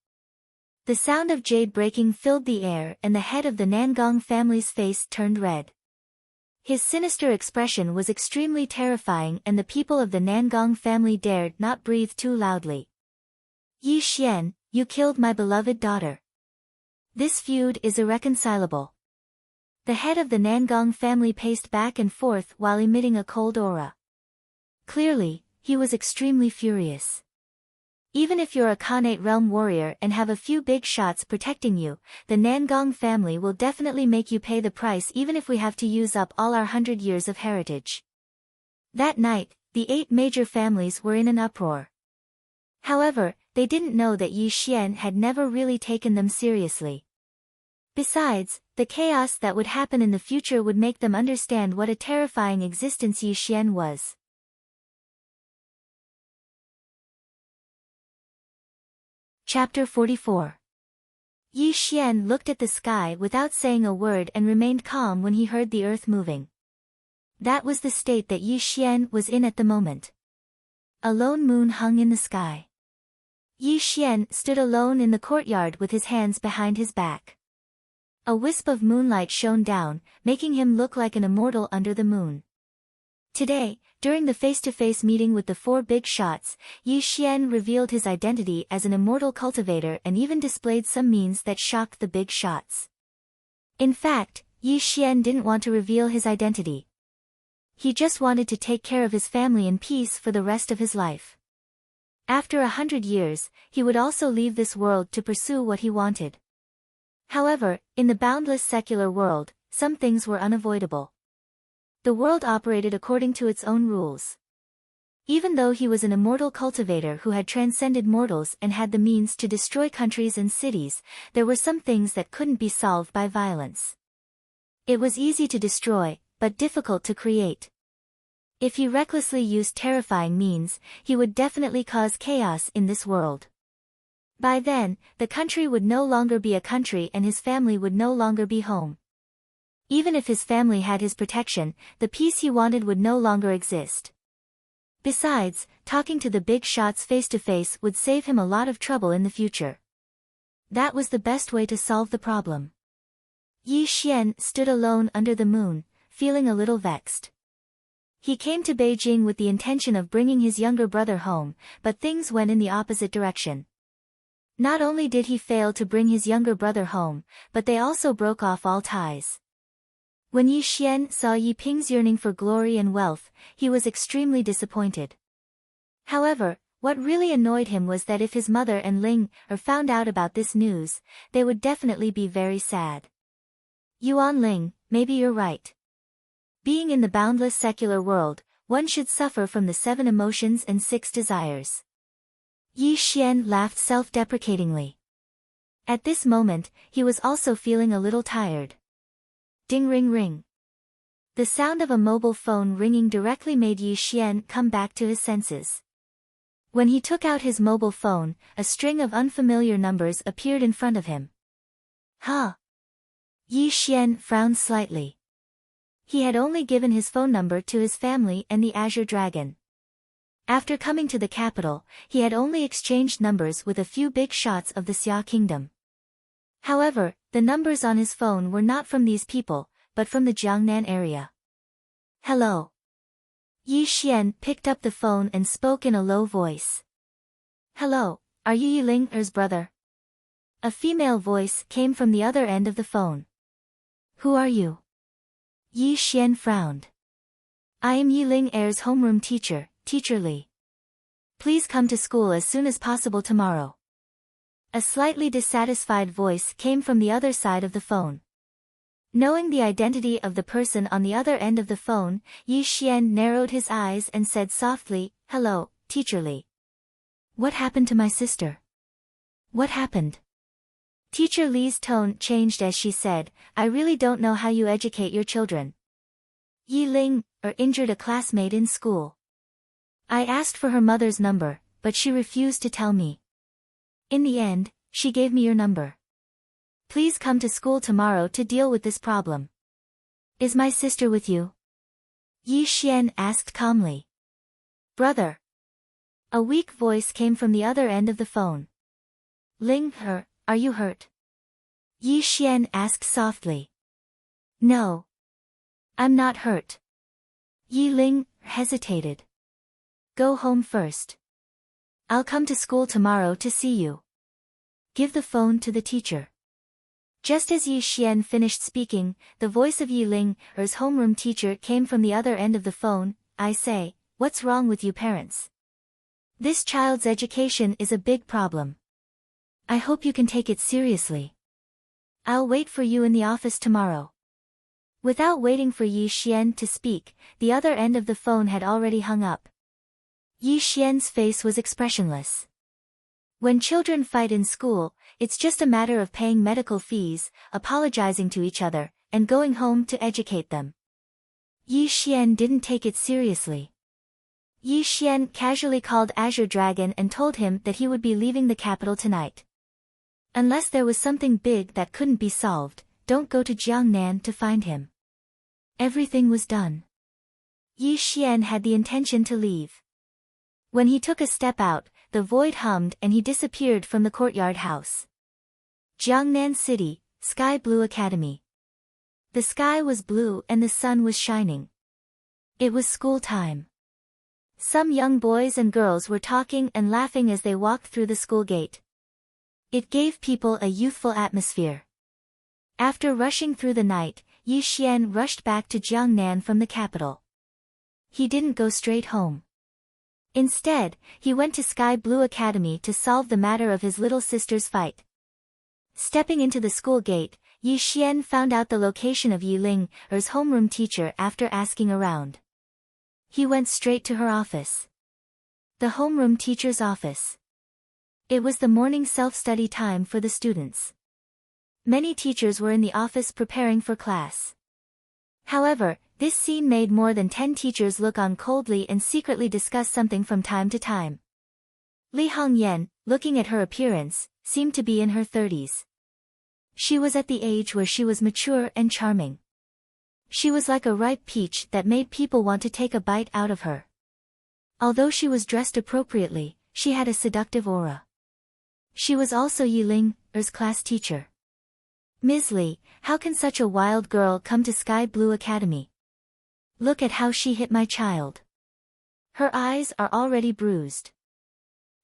The sound of jade breaking filled the air and the head of the Nangong family's face turned red. His sinister expression was extremely terrifying and the people of the Nangong family dared not breathe too loudly. Yi Xian, you killed my beloved daughter. This feud is irreconcilable. The head of the Nangong family paced back and forth while emitting a cold aura. Clearly, he was extremely furious. Even if you're a Khanate realm warrior and have a few big shots protecting you, the Nangong family will definitely make you pay the price even if we have to use up all our 100 years of heritage. That night, the 8 major families were in an uproar. However, they didn't know that Yi Xian had never really taken them seriously. Besides, the chaos that would happen in the future would make them understand what a terrifying existence Yi Xian was. Chapter 44. Yi Xian looked at the sky without saying a word and remained calm when he heard the earth moving. That was the state that Yi Xian was in at the moment. A lone moon hung in the sky. Yi Xian stood alone in the courtyard with his hands behind his back. A wisp of moonlight shone down, making him look like an immortal under the moon. Today, during the face-to-face meeting with the 4 big shots, Yi Xian revealed his identity as an immortal cultivator and even displayed some means that shocked the big shots. In fact, Yi Xian didn't want to reveal his identity. He just wanted to take care of his family in peace for the rest of his life. After 100 years, he would also leave this world to pursue what he wanted. However, in the boundless secular world, some things were unavoidable. The world operated according to its own rules. Even though he was an immortal cultivator who had transcended mortals and had the means to destroy countries and cities, there were some things that couldn't be solved by violence. It was easy to destroy, but difficult to create. If he recklessly used terrifying means, he would definitely cause chaos in this world. By then, the country would no longer be a country and his family would no longer be home. Even if his family had his protection, the peace he wanted would no longer exist. Besides, talking to the big shots face-to-face would save him a lot of trouble in the future. That was the best way to solve the problem. Yi Xian stood alone under the moon, feeling a little vexed. He came to Beijing with the intention of bringing his younger brother home, but things went in the opposite direction. Not only did he fail to bring his younger brother home, but they also broke off all ties. When Yi Xian saw Yi Ping's yearning for glory and wealth, he was extremely disappointed. However, what really annoyed him was that if his mother and Ling found out about this news, they would definitely be very sad. Yuan Ling, maybe you're right. Being in the boundless secular world, one should suffer from the 7 emotions and 6 desires. Yi Xian laughed self-deprecatingly. At this moment, he was also feeling a little tired. Ding ring ring. The sound of a mobile phone ringing directly made Yi Xian come back to his senses. When he took out his mobile phone, a string of unfamiliar numbers appeared in front of him. Huh? Yi Xian frowned slightly. He had only given his phone number to his family and the Azure Dragon. After coming to the capital, he had only exchanged numbers with a few big shots of the Xia kingdom. However, the numbers on his phone were not from these people, but from the Jiangnan area. Hello. Yi Xian picked up the phone and spoke in a low voice. Hello, are you Yi Ling-er's brother? A female voice came from the other end of the phone. Who are you? Yi Xian frowned. I am Yi Ling-er's homeroom teacher, Teacher Li. Please come to school as soon as possible tomorrow. A slightly dissatisfied voice came from the other side of the phone. Knowing the identity of the person on the other end of the phone, Yi Xian narrowed his eyes and said softly, Hello, Teacher Li. What happened to my sister? What happened? Teacher Li's tone changed as she said, I really don't know how you educate your children. Yi Ling-er injured a classmate in school. I asked for her mother's number, but she refused to tell me. In the end, she gave me your number. Please come to school tomorrow to deal with this problem. Is my sister with you? Yi Xian asked calmly. Brother. A weak voice came from the other end of the phone. Ling-er, are you hurt? Yi Xian asked softly. No. I'm not hurt. Yi Ling hesitated. Go home first. I'll come to school tomorrow to see you. Give the phone to the teacher. Just as Yi Xian finished speaking, the voice of Yi Ling-er's homeroom teacher came from the other end of the phone. I say, what's wrong with you parents? This child's education is a big problem. I hope you can take it seriously. I'll wait for you in the office tomorrow. Without waiting for Yi Xian to speak, the other end of the phone had already hung up. Yi Xian's face was expressionless. When children fight in school, it's just a matter of paying medical fees, apologizing to each other, and going home to educate them. Yi Xian didn't take it seriously. Yi Xian casually called Azure Dragon and told him that he would be leaving the capital tonight. Unless there was something big that couldn't be solved, don't go to Jiangnan to find him. Everything was done. Yi Xian had the intention to leave. When he took a step out, the void hummed and he disappeared from the courtyard house. Jiangnan City, Sky Blue Academy. The sky was blue and the sun was shining. It was school time. Some young boys and girls were talking and laughing as they walked through the school gate. It gave people a youthful atmosphere. After rushing through the night, Yi Xian rushed back to Jiangnan from the capital. He didn't go straight home. Instead, he went to Sky Blue Academy to solve the matter of his little sister's fight. Stepping into the school gate, Yi Xian found out the location of Yi Ling-er's homeroom teacher after asking around. He went straight to her office. The homeroom teacher's office. It was the morning self-study time for the students. Many teachers were in the office preparing for class. However, this scene made more than 10 teachers look on coldly and secretly discuss something from time to time. Li Hongyan, looking at her appearance, seemed to be in her 30s. She was at the age where she was mature and charming. She was like a ripe peach that made people want to take a bite out of her. Although she was dressed appropriately, she had a seductive aura. She was also Yi Ling-er's class teacher. Ms. Li, how can such a wild girl come to Sky Blue Academy? Look at how she hit my child. Her eyes are already bruised.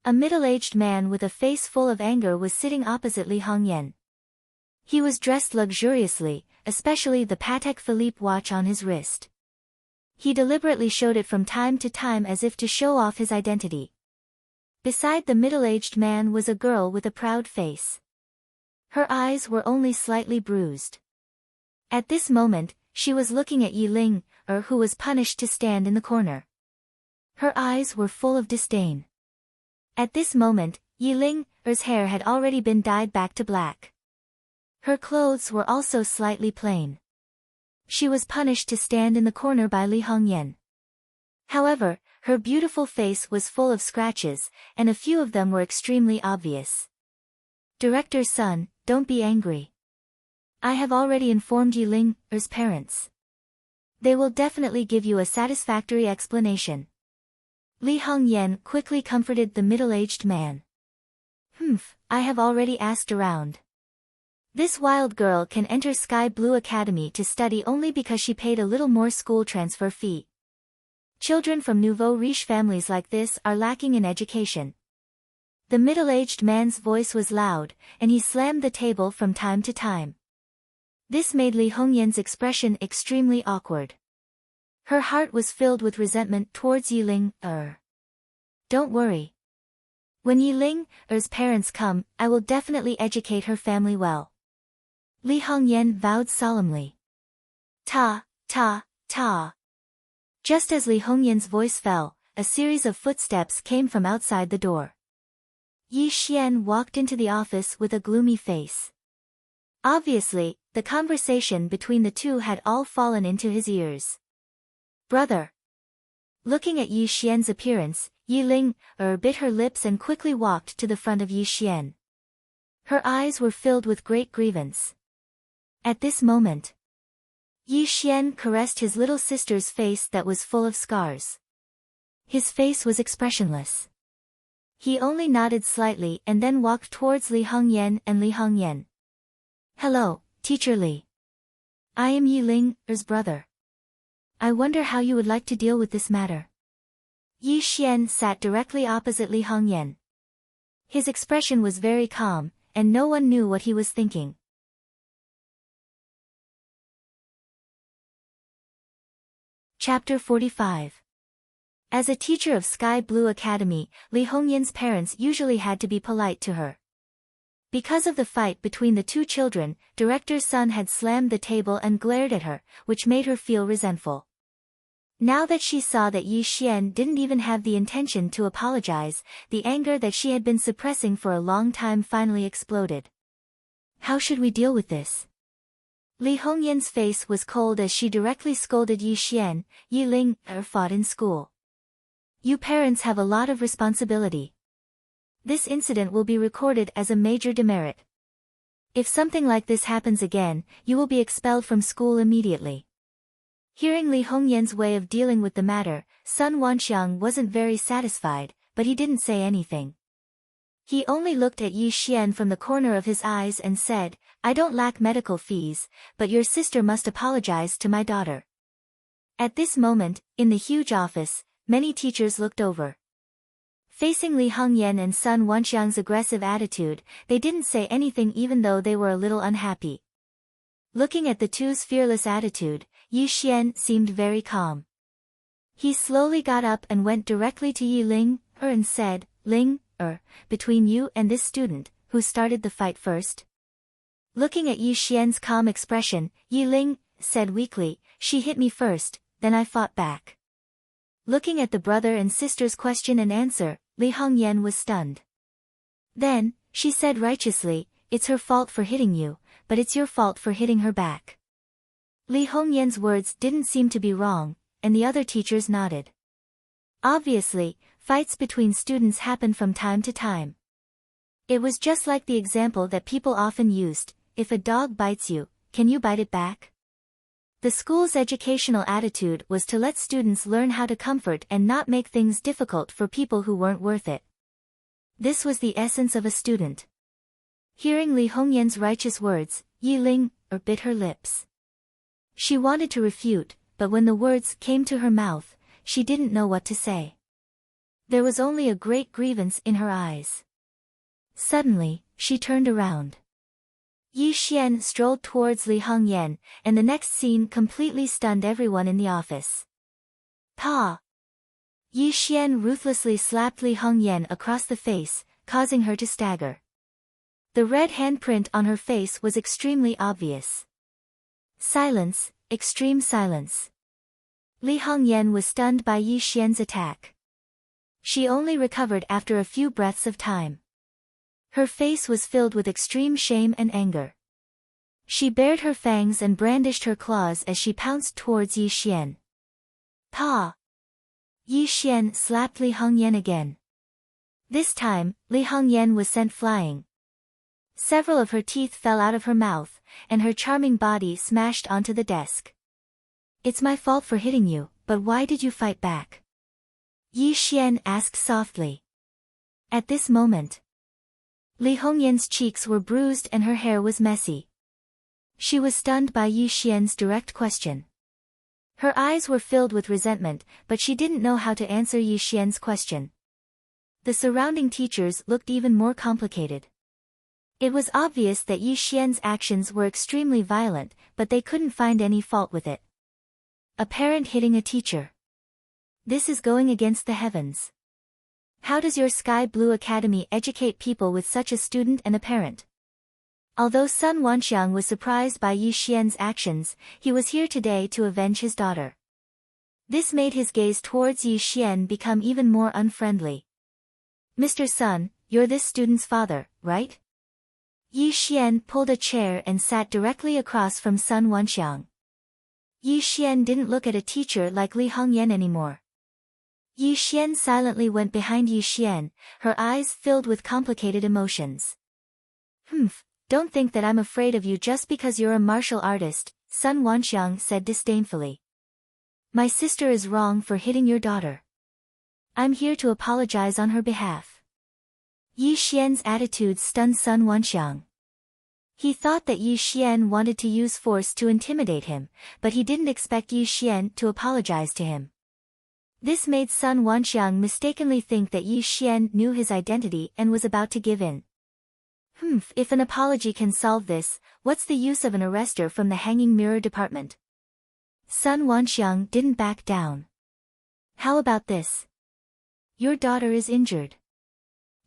A middle-aged man with a face full of anger was sitting opposite Li Hongyan. He was dressed luxuriously, especially the Patek Philippe watch on his wrist. He deliberately showed it from time to time as if to show off his identity. Beside the middle-aged man was a girl with a proud face. Her eyes were only slightly bruised. At this moment, she was looking at Yi Ling-er, who was punished to stand in the corner. Her eyes were full of disdain. At this moment, Yi Ling-er's hair had already been dyed back to black. Her clothes were also slightly plain. She was punished to stand in the corner by Li Hongyan. However, her beautiful face was full of scratches, and a few of them were extremely obvious. Director's son, don't be angry. I have already informed Yi Ling-er's parents. They will definitely give you a satisfactory explanation. Li Hongyan quickly comforted the middle-aged man. I have already asked around. This wild girl can enter Sky Blue Academy to study only because she paid a little more school transfer fee. Children from nouveau riche families like this are lacking in education. The middle-aged man's voice was loud, and he slammed the table from time to time. This made Li Hongyan's expression extremely awkward. Her heart was filled with resentment towards Yiling. Don't worry. When Yiling's parents come, I will definitely educate her family well. Li Hongyan vowed solemnly. Ta. Just as Li Hongyan's voice fell, a series of footsteps came from outside the door. Yi Xian walked into the office with a gloomy face. Obviously, the conversation between the two had all fallen into his ears. Brother. Looking at Yi Xian's appearance, Yiling bit her lips and quickly walked to the front of Yi Xian. Her eyes were filled with great grievance. At this moment, Yi Xian caressed his little sister's face that was full of scars. His face was expressionless. He only nodded slightly and then walked towards Li Hongyan and Li Hongyan. Hello, Teacher Li. I am Yiling's brother. I wonder how you would like to deal with this matter. Yi Xian sat directly opposite Li Hongyan. His expression was very calm, and no one knew what he was thinking. Chapter 45. As a teacher of Sky Blue Academy, Li Hongyan's parents usually had to be polite to her. Because of the fight between the two children, director's son had slammed the table and glared at her, which made her feel resentful. Now that she saw that Yi Xian didn't even have the intention to apologize, the anger that she had been suppressing for a long time finally exploded. How should we deal with this? Li Hongyan's face was cold as she directly scolded Yi Xian. Yiling fought in school. You parents have a lot of responsibility. This incident will be recorded as a major demerit. If something like this happens again, you will be expelled from school immediately. Hearing Li Hongyan's way of dealing with the matter, Sun Wanxiang wasn't very satisfied, but he didn't say anything. He only looked at Yi Xian from the corner of his eyes and said, I don't lack medical fees, but your sister must apologize to my daughter. At this moment, in the huge office, many teachers looked over. Facing Li Hongyan and Sun Wanxiang's aggressive attitude, they didn't say anything even though they were a little unhappy. Looking at the two's fearless attitude, Yi Xian seemed very calm. He slowly got up and went directly to Yiling and said, Ling, between you and this student, who started the fight first? Looking at Yi Xian's calm expression, Yiling said weakly, she hit me first, then I fought back. Looking at the brother and sister's question and answer, Li Hongyan was stunned. Then, she said righteously, it's her fault for hitting you, but it's your fault for hitting her back. Li Hongyan's words didn't seem to be wrong, and the other teachers nodded. Obviously, fights between students happen from time to time. It was just like the example that people often used, if a dog bites you, can you bite it back? The school's educational attitude was to let students learn how to comfort and not make things difficult for people who weren't worth it. This was the essence of a student. Hearing Li Hongyan's righteous words, Yiling bit her lips. She wanted to refute, but when the words came to her mouth, she didn't know what to say. There was only a great grievance in her eyes. Suddenly, she turned around. Yi Xian strolled towards Li Hongyan, and the next scene completely stunned everyone in the office. Pa! Yi Xian ruthlessly slapped Li Hongyan across the face, causing her to stagger. The red handprint on her face was extremely obvious. Silence, extreme silence. Li Hongyan was stunned by Yi Xian's attack. She only recovered after a few breaths of time. Her face was filled with extreme shame and anger. She bared her fangs and brandished her claws as she pounced towards Yi Xian. Pa! Yi Xian slapped Li Hongyan again. This time, Li Hongyan was sent flying. Several of her teeth fell out of her mouth, and her charming body smashed onto the desk. It's my fault for hitting you, but why did you fight back? Yi Xian asked softly. At this moment, Li Hongyan's cheeks were bruised and her hair was messy. She was stunned by Yi Xian's direct question. Her eyes were filled with resentment, but she didn't know how to answer Yi Xian's question. The surrounding teachers looked even more complicated. It was obvious that Yi Xian's actions were extremely violent, but they couldn't find any fault with it. A parent hitting a teacher. This is going against the heavens. How does your Sky Blue Academy educate people with such a student and a parent? Although Sun Wanxiang was surprised by Yi Xian's actions, he was here today to avenge his daughter. This made his gaze towards Yi Xian become even more unfriendly. Mr. Sun, you're this student's father, right? Yi Xian pulled a chair and sat directly across from Sun Wanxiang. Yi Xian didn't look at a teacher like Li Hongyan anymore. Yi Xian silently went behind Yi Xian, her eyes filled with complicated emotions. Don't think that I'm afraid of you just because you're a martial artist, Sun Wanxiang said disdainfully. My sister is wrong for hitting your daughter. I'm here to apologize on her behalf. Yi Xian's attitude stunned Sun Wanxiang. He thought that Yi Xian wanted to use force to intimidate him, but he didn't expect Yi Xian to apologize to him. This made Sun Wanxiang mistakenly think that Yi Xian knew his identity and was about to give in. If an apology can solve this, what's the use of an arrestor from the Hanging Mirror Department? Sun Wanxiang didn't back down. How about this? Your daughter is injured.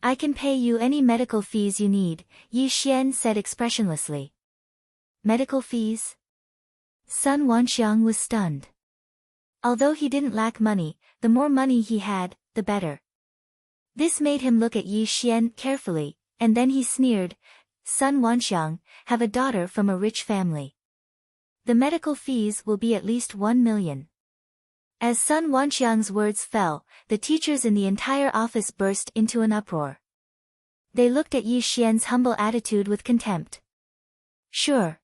I can pay you any medical fees you need, Yi Xian said expressionlessly. Medical fees? Sun Wanxiang was stunned. Although he didn't lack money, the more money he had, the better. This made him look at Yi Xian carefully, and then he sneered, Sun Wanxiang, have a daughter from a rich family. The medical fees will be at least 1 million. As Sun Wanxiang's words fell, the teachers in the entire office burst into an uproar. They looked at Yi Xian's humble attitude with contempt. Sure.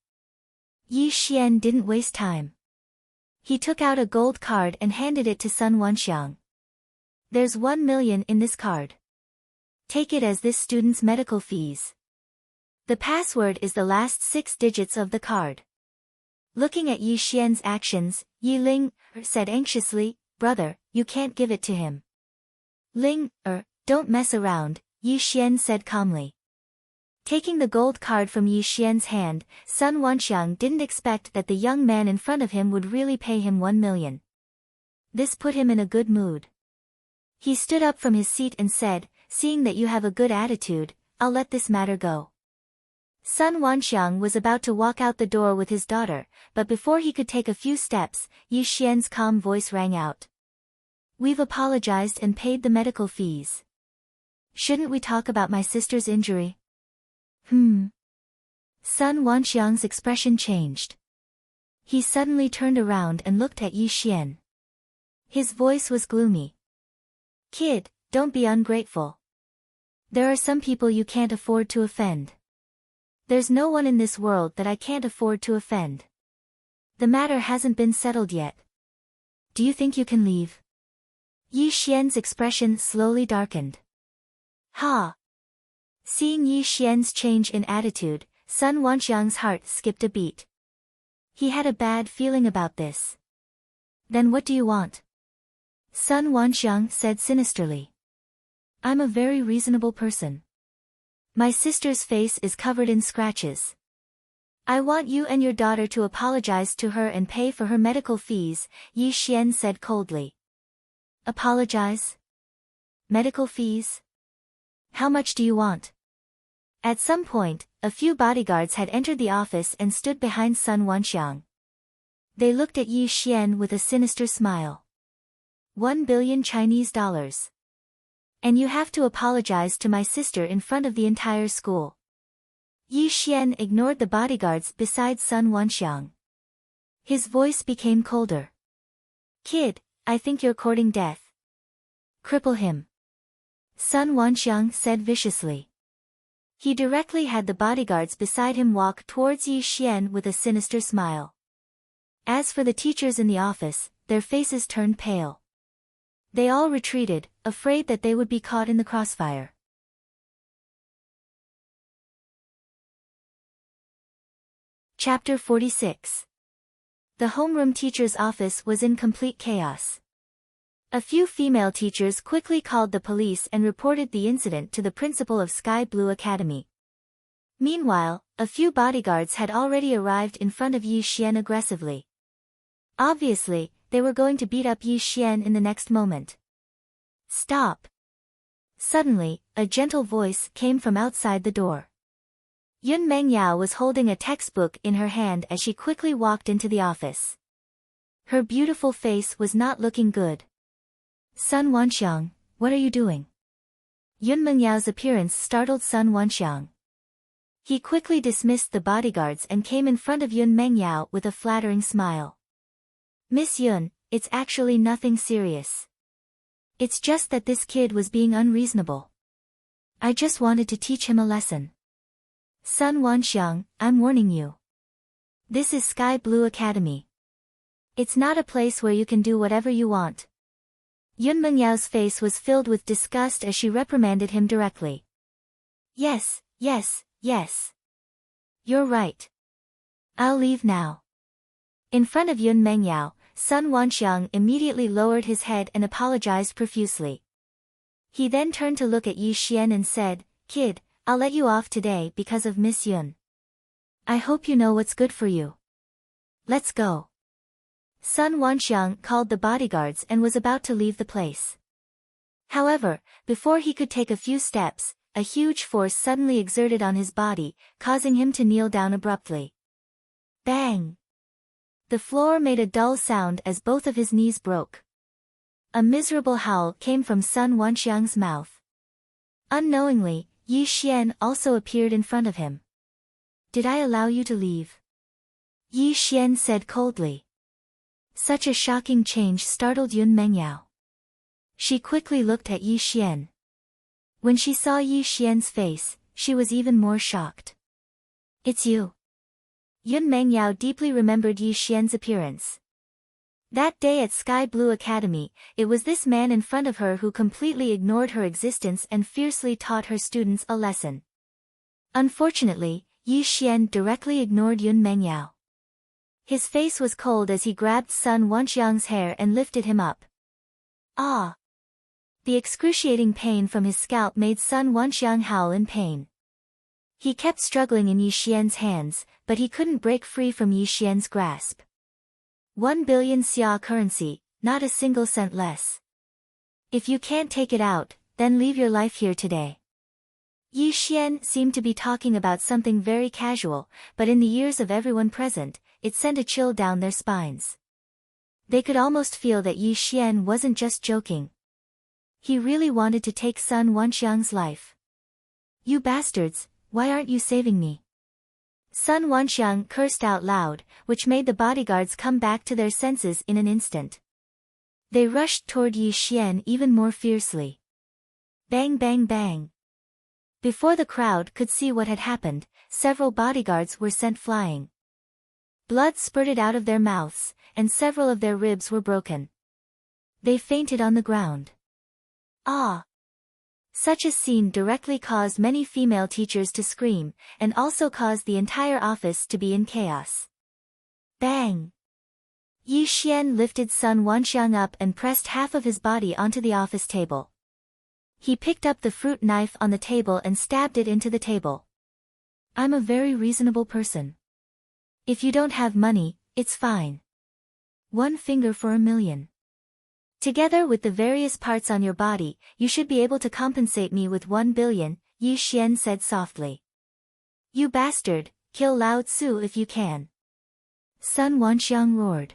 Yi Xian didn't waste time. He took out a gold card and handed it to Sun Wanxiang. There's 1 million in this card. Take it as this student's medical fees. The password is the last 6 digits of the card. Looking at Yi Xian's actions, Yi Ling said anxiously, Brother, you can't give it to him. Ling, don't mess around, Yi Xian said calmly. Taking the gold card from Yi Xian's hand, Sun Wanxiang didn't expect that the young man in front of him would really pay him 1 million. This put him in a good mood. He stood up from his seat and said, Seeing that you have a good attitude, I'll let this matter go. Sun Wanxiang was about to walk out the door with his daughter, but before he could take a few steps, Yi Xian's calm voice rang out. We've apologized and paid the medical fees. Shouldn't we talk about my sister's injury? Sun Wanxiang's expression changed. He suddenly turned around and looked at Yi Xian. His voice was gloomy. Kid, don't be ungrateful. There are some people you can't afford to offend. There's no one in this world that I can't afford to offend. The matter hasn't been settled yet. Do you think you can leave? Yi Xian's expression slowly darkened. Ha! Seeing Yi Xian's change in attitude, Sun Wanxiang's heart skipped a beat. He had a bad feeling about this. Then what do you want? Sun Wanxiang said sinisterly. I'm a very reasonable person. My sister's face is covered in scratches. I want you and your daughter to apologize to her and pay for her medical fees, Yi Xian said coldly. Apologize? Medical fees? How much do you want? At some point, a few bodyguards had entered the office and stood behind Sun Wanxiang. They looked at Yi Xian with a sinister smile. 1 billion Chinese dollars. And you have to apologize to my sister in front of the entire school. Yi Xian ignored the bodyguards beside Sun Wanxiang. His voice became colder. Kid, I think you're courting death. Cripple him. Sun Wanxiang said viciously. He directly had the bodyguards beside him walk towards Yi Xian with a sinister smile. As for the teachers in the office, their faces turned pale. They all retreated, afraid that they would be caught in the crossfire. Chapter 46. The homeroom teacher's office was in complete chaos. A few female teachers quickly called the police and reported the incident to the principal of Sky Blue Academy. Meanwhile, a few bodyguards had already arrived in front of Yi Xian aggressively. Obviously, they were going to beat up Yi Xian in the next moment. Stop! Suddenly, a gentle voice came from outside the door. Yun Mengyao was holding a textbook in her hand as she quickly walked into the office. Her beautiful face was not looking good. Sun Wanxiang, what are you doing? Yun Mengyao's appearance startled Sun Wanxiang. He quickly dismissed the bodyguards and came in front of Yun Mengyao with a flattering smile. Miss Yun, it's actually nothing serious. It's just that this kid was being unreasonable. I just wanted to teach him a lesson. Sun Wanxiang, I'm warning you. This is Sky Blue Academy. It's not a place where you can do whatever you want. Yun Mengyao's face was filled with disgust as she reprimanded him directly. Yes. You're right. I'll leave now. In front of Yun Mengyao, Sun Wanxiang immediately lowered his head and apologized profusely. He then turned to look at Yi Xian and said, Kid, I'll let you off today because of Miss Yun. I hope you know what's good for you. Let's go. Sun Wanxiang called the bodyguards and was about to leave the place. However, before he could take a few steps, a huge force suddenly exerted on his body, causing him to kneel down abruptly. Bang! The floor made a dull sound as both of his knees broke. A miserable howl came from Sun Wanxiang's mouth. Unknowingly, Yi Xian also appeared in front of him. Did I allow you to leave? Yi Xian said coldly. Such a shocking change startled Yun Mengyao. She quickly looked at Yi Xian. When she saw Yi Xian's face, she was even more shocked. It's you. Yun Mengyao deeply remembered Yi Xian's appearance. That day at Sky Blue Academy, it was this man in front of her who completely ignored her existence and fiercely taught her students a lesson. Unfortunately, Yi Xian directly ignored Yun Mengyao. His face was cold as he grabbed Sun Wanxiang's hair and lifted him up. Ah! The excruciating pain from his scalp made Sun Wanxiang howl in pain. He kept struggling in Yi Xian's hands, but he couldn't break free from Yi Xian's grasp. 1 billion xia currency, not a single cent less. If you can't take it out, then leave your life here today. Yi Xian seemed to be talking about something very casual, but in the ears of everyone present, it sent a chill down their spines. They could almost feel that Yi Xian wasn't just joking. He really wanted to take Sun Wanxiang's life. You bastards, why aren't you saving me? Sun Wanxiang cursed out loud, which made the bodyguards come back to their senses in an instant. They rushed toward Yi Xian even more fiercely. Bang bang bang. Before the crowd could see what had happened, several bodyguards were sent flying. Blood spurted out of their mouths, and several of their ribs were broken. They fainted on the ground. Ah! Such a scene directly caused many female teachers to scream, and also caused the entire office to be in chaos. Bang! Yi Xian lifted Sun Wanxiang up and pressed half of his body onto the office table. He picked up the fruit knife on the table and stabbed it into the table. I'm a very reasonable person. If you don't have money, it's fine. 1 finger for a million. Together with the various parts on your body, you should be able to compensate me with 1 billion, Yi Xian said softly. You bastard, kill Lao Tzu if you can. Sun Wanxiang roared.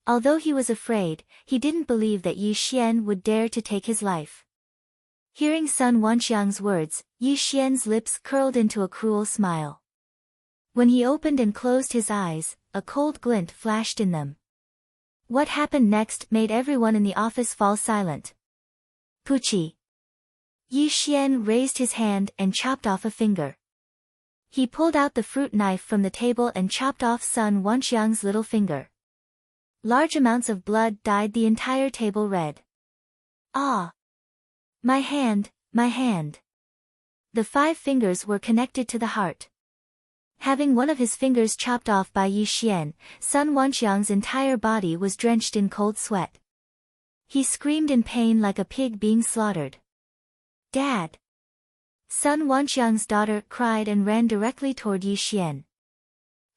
Although he was afraid, he didn't believe that Yi Xian would dare to take his life. Hearing Sun Wanxiang's words, Yi Xian's lips curled into a cruel smile. When he opened and closed his eyes, a cold glint flashed in them. What happened next made everyone in the office fall silent. Puchi. Yi Xian raised his hand and chopped off a finger. He pulled out the fruit knife from the table and chopped off Sun Wanxiang's little finger. Large amounts of blood dyed the entire table red. Ah! My hand, my hand. The 5 fingers were connected to the heart. Having one of his fingers chopped off by Yi Xian, Sun Wanxiang's entire body was drenched in cold sweat. He screamed in pain like a pig being slaughtered. Dad! Sun Wanxiang's daughter cried and ran directly toward Yi Xian.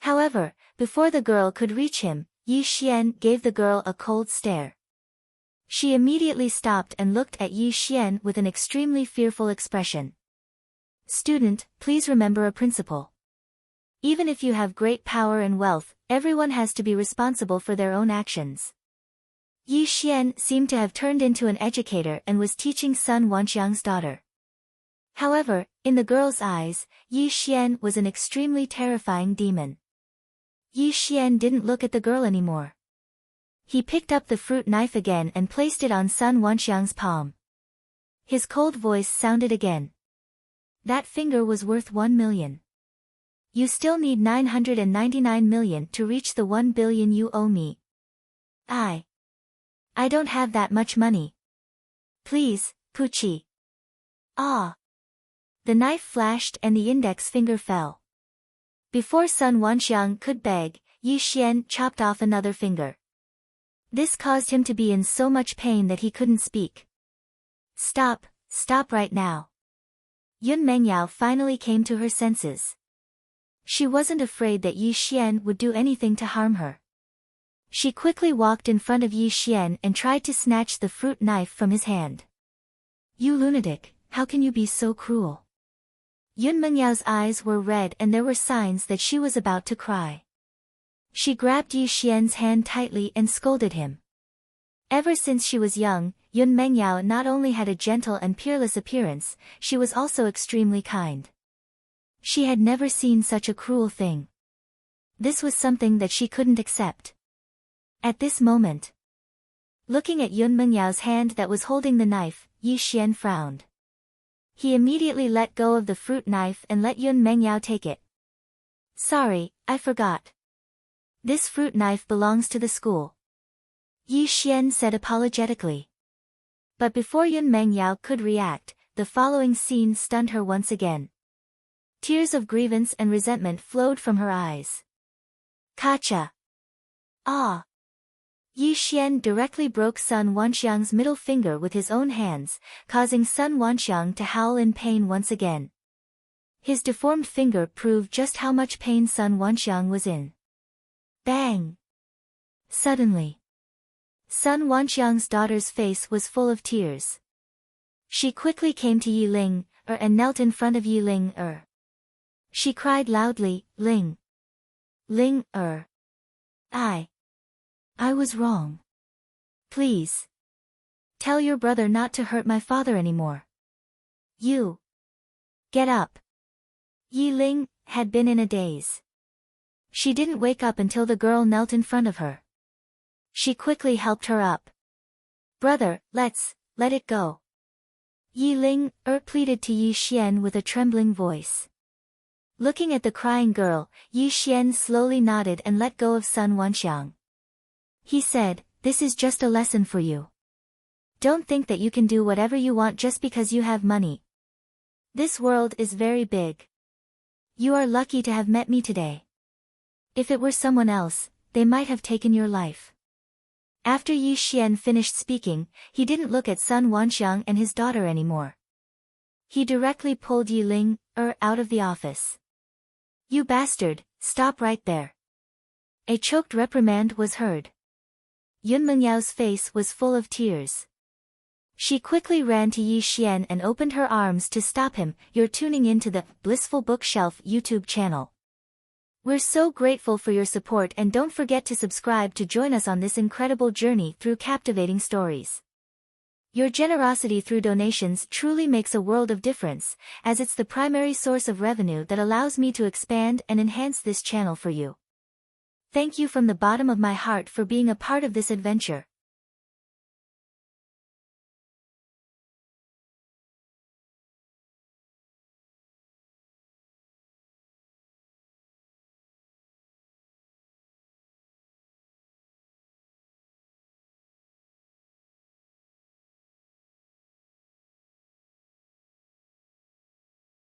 However, before the girl could reach him, Yi Xian gave the girl a cold stare. She immediately stopped and looked at Yi Xian with an extremely fearful expression. Student, please remember a principle. Even if you have great power and wealth, everyone has to be responsible for their own actions. Yi Xian seemed to have turned into an educator and was teaching Sun Wanxiang's daughter. However, in the girl's eyes, Yi Xian was an extremely terrifying demon. Yi Xian didn't look at the girl anymore. He picked up the fruit knife again and placed it on Sun Wanxiang's palm. His cold voice sounded again. That finger was worth 1 million. You still need 999 million to reach the 1 billion you owe me. I don't have that much money. Please, Puchi. Ah! The knife flashed and the index finger fell. Before Sun Wanxiang could beg, Yi Xian chopped off another finger. This caused him to be in so much pain that he couldn't speak. Stop right now. Yun Mengyao finally came to her senses. She wasn't afraid that Yi Xian would do anything to harm her. She quickly walked in front of Yi Xian and tried to snatch the fruit knife from his hand. You lunatic, how can you be so cruel? Yun Mengyao's eyes were red and there were signs that she was about to cry. She grabbed Yi Xian's hand tightly and scolded him. Ever since she was young, Yun Mengyao not only had a gentle and peerless appearance, she was also extremely kind. She had never seen such a cruel thing. This was something that she couldn't accept. At this moment, looking at Yun Mengyao's hand that was holding the knife, Yi Xian frowned. He immediately let go of the fruit knife and let Yun Mengyao take it. Sorry, I forgot. This fruit knife belongs to the school. Yi Xian said apologetically. But before Yun Mengyao could react, the following scene stunned her once again. Tears of grievance and resentment flowed from her eyes. Kacha! Ah! Yi Xian directly broke Sun Wanxiang's middle finger with his own hands, causing Sun Wanxiang to howl in pain once again. His deformed finger proved just how much pain Sun Wanxiang was in. Bang! Suddenly, Sun Wanxiang's daughter's face was full of tears. She quickly came to Yi Ling, and knelt in front of Yi Ling. She cried loudly, Ling. Ling, I was wrong. Please. Tell your brother not to hurt my father anymore. You. Get up. Yi Ling had been in a daze. She didn't wake up until the girl knelt in front of her. She quickly helped her up. Brother, let it go. Yi Ling, pleaded to Yi Xian with a trembling voice. Looking at the crying girl, Yi Xian slowly nodded and let go of Sun Wanxiang. He said, this is just a lesson for you. Don't think that you can do whatever you want just because you have money. This world is very big. You are lucky to have met me today. If it were someone else, they might have taken your life. After Yi Xian finished speaking, he didn't look at Sun Wanxiang and his daughter anymore. He directly pulled Yi Ling, out of the office. You bastard, stop right there. A choked reprimand was heard. Yun Mengyao's face was full of tears. She quickly ran to Yi Xian and opened her arms to stop him. You're tuning into the Blissful Bookshelf YouTube channel. We're so grateful for your support and don't forget to subscribe to join us on this incredible journey through captivating stories. Your generosity through donations truly makes a world of difference, as it's the primary source of revenue that allows me to expand and enhance this channel for you. Thank you from the bottom of my heart for being a part of this adventure.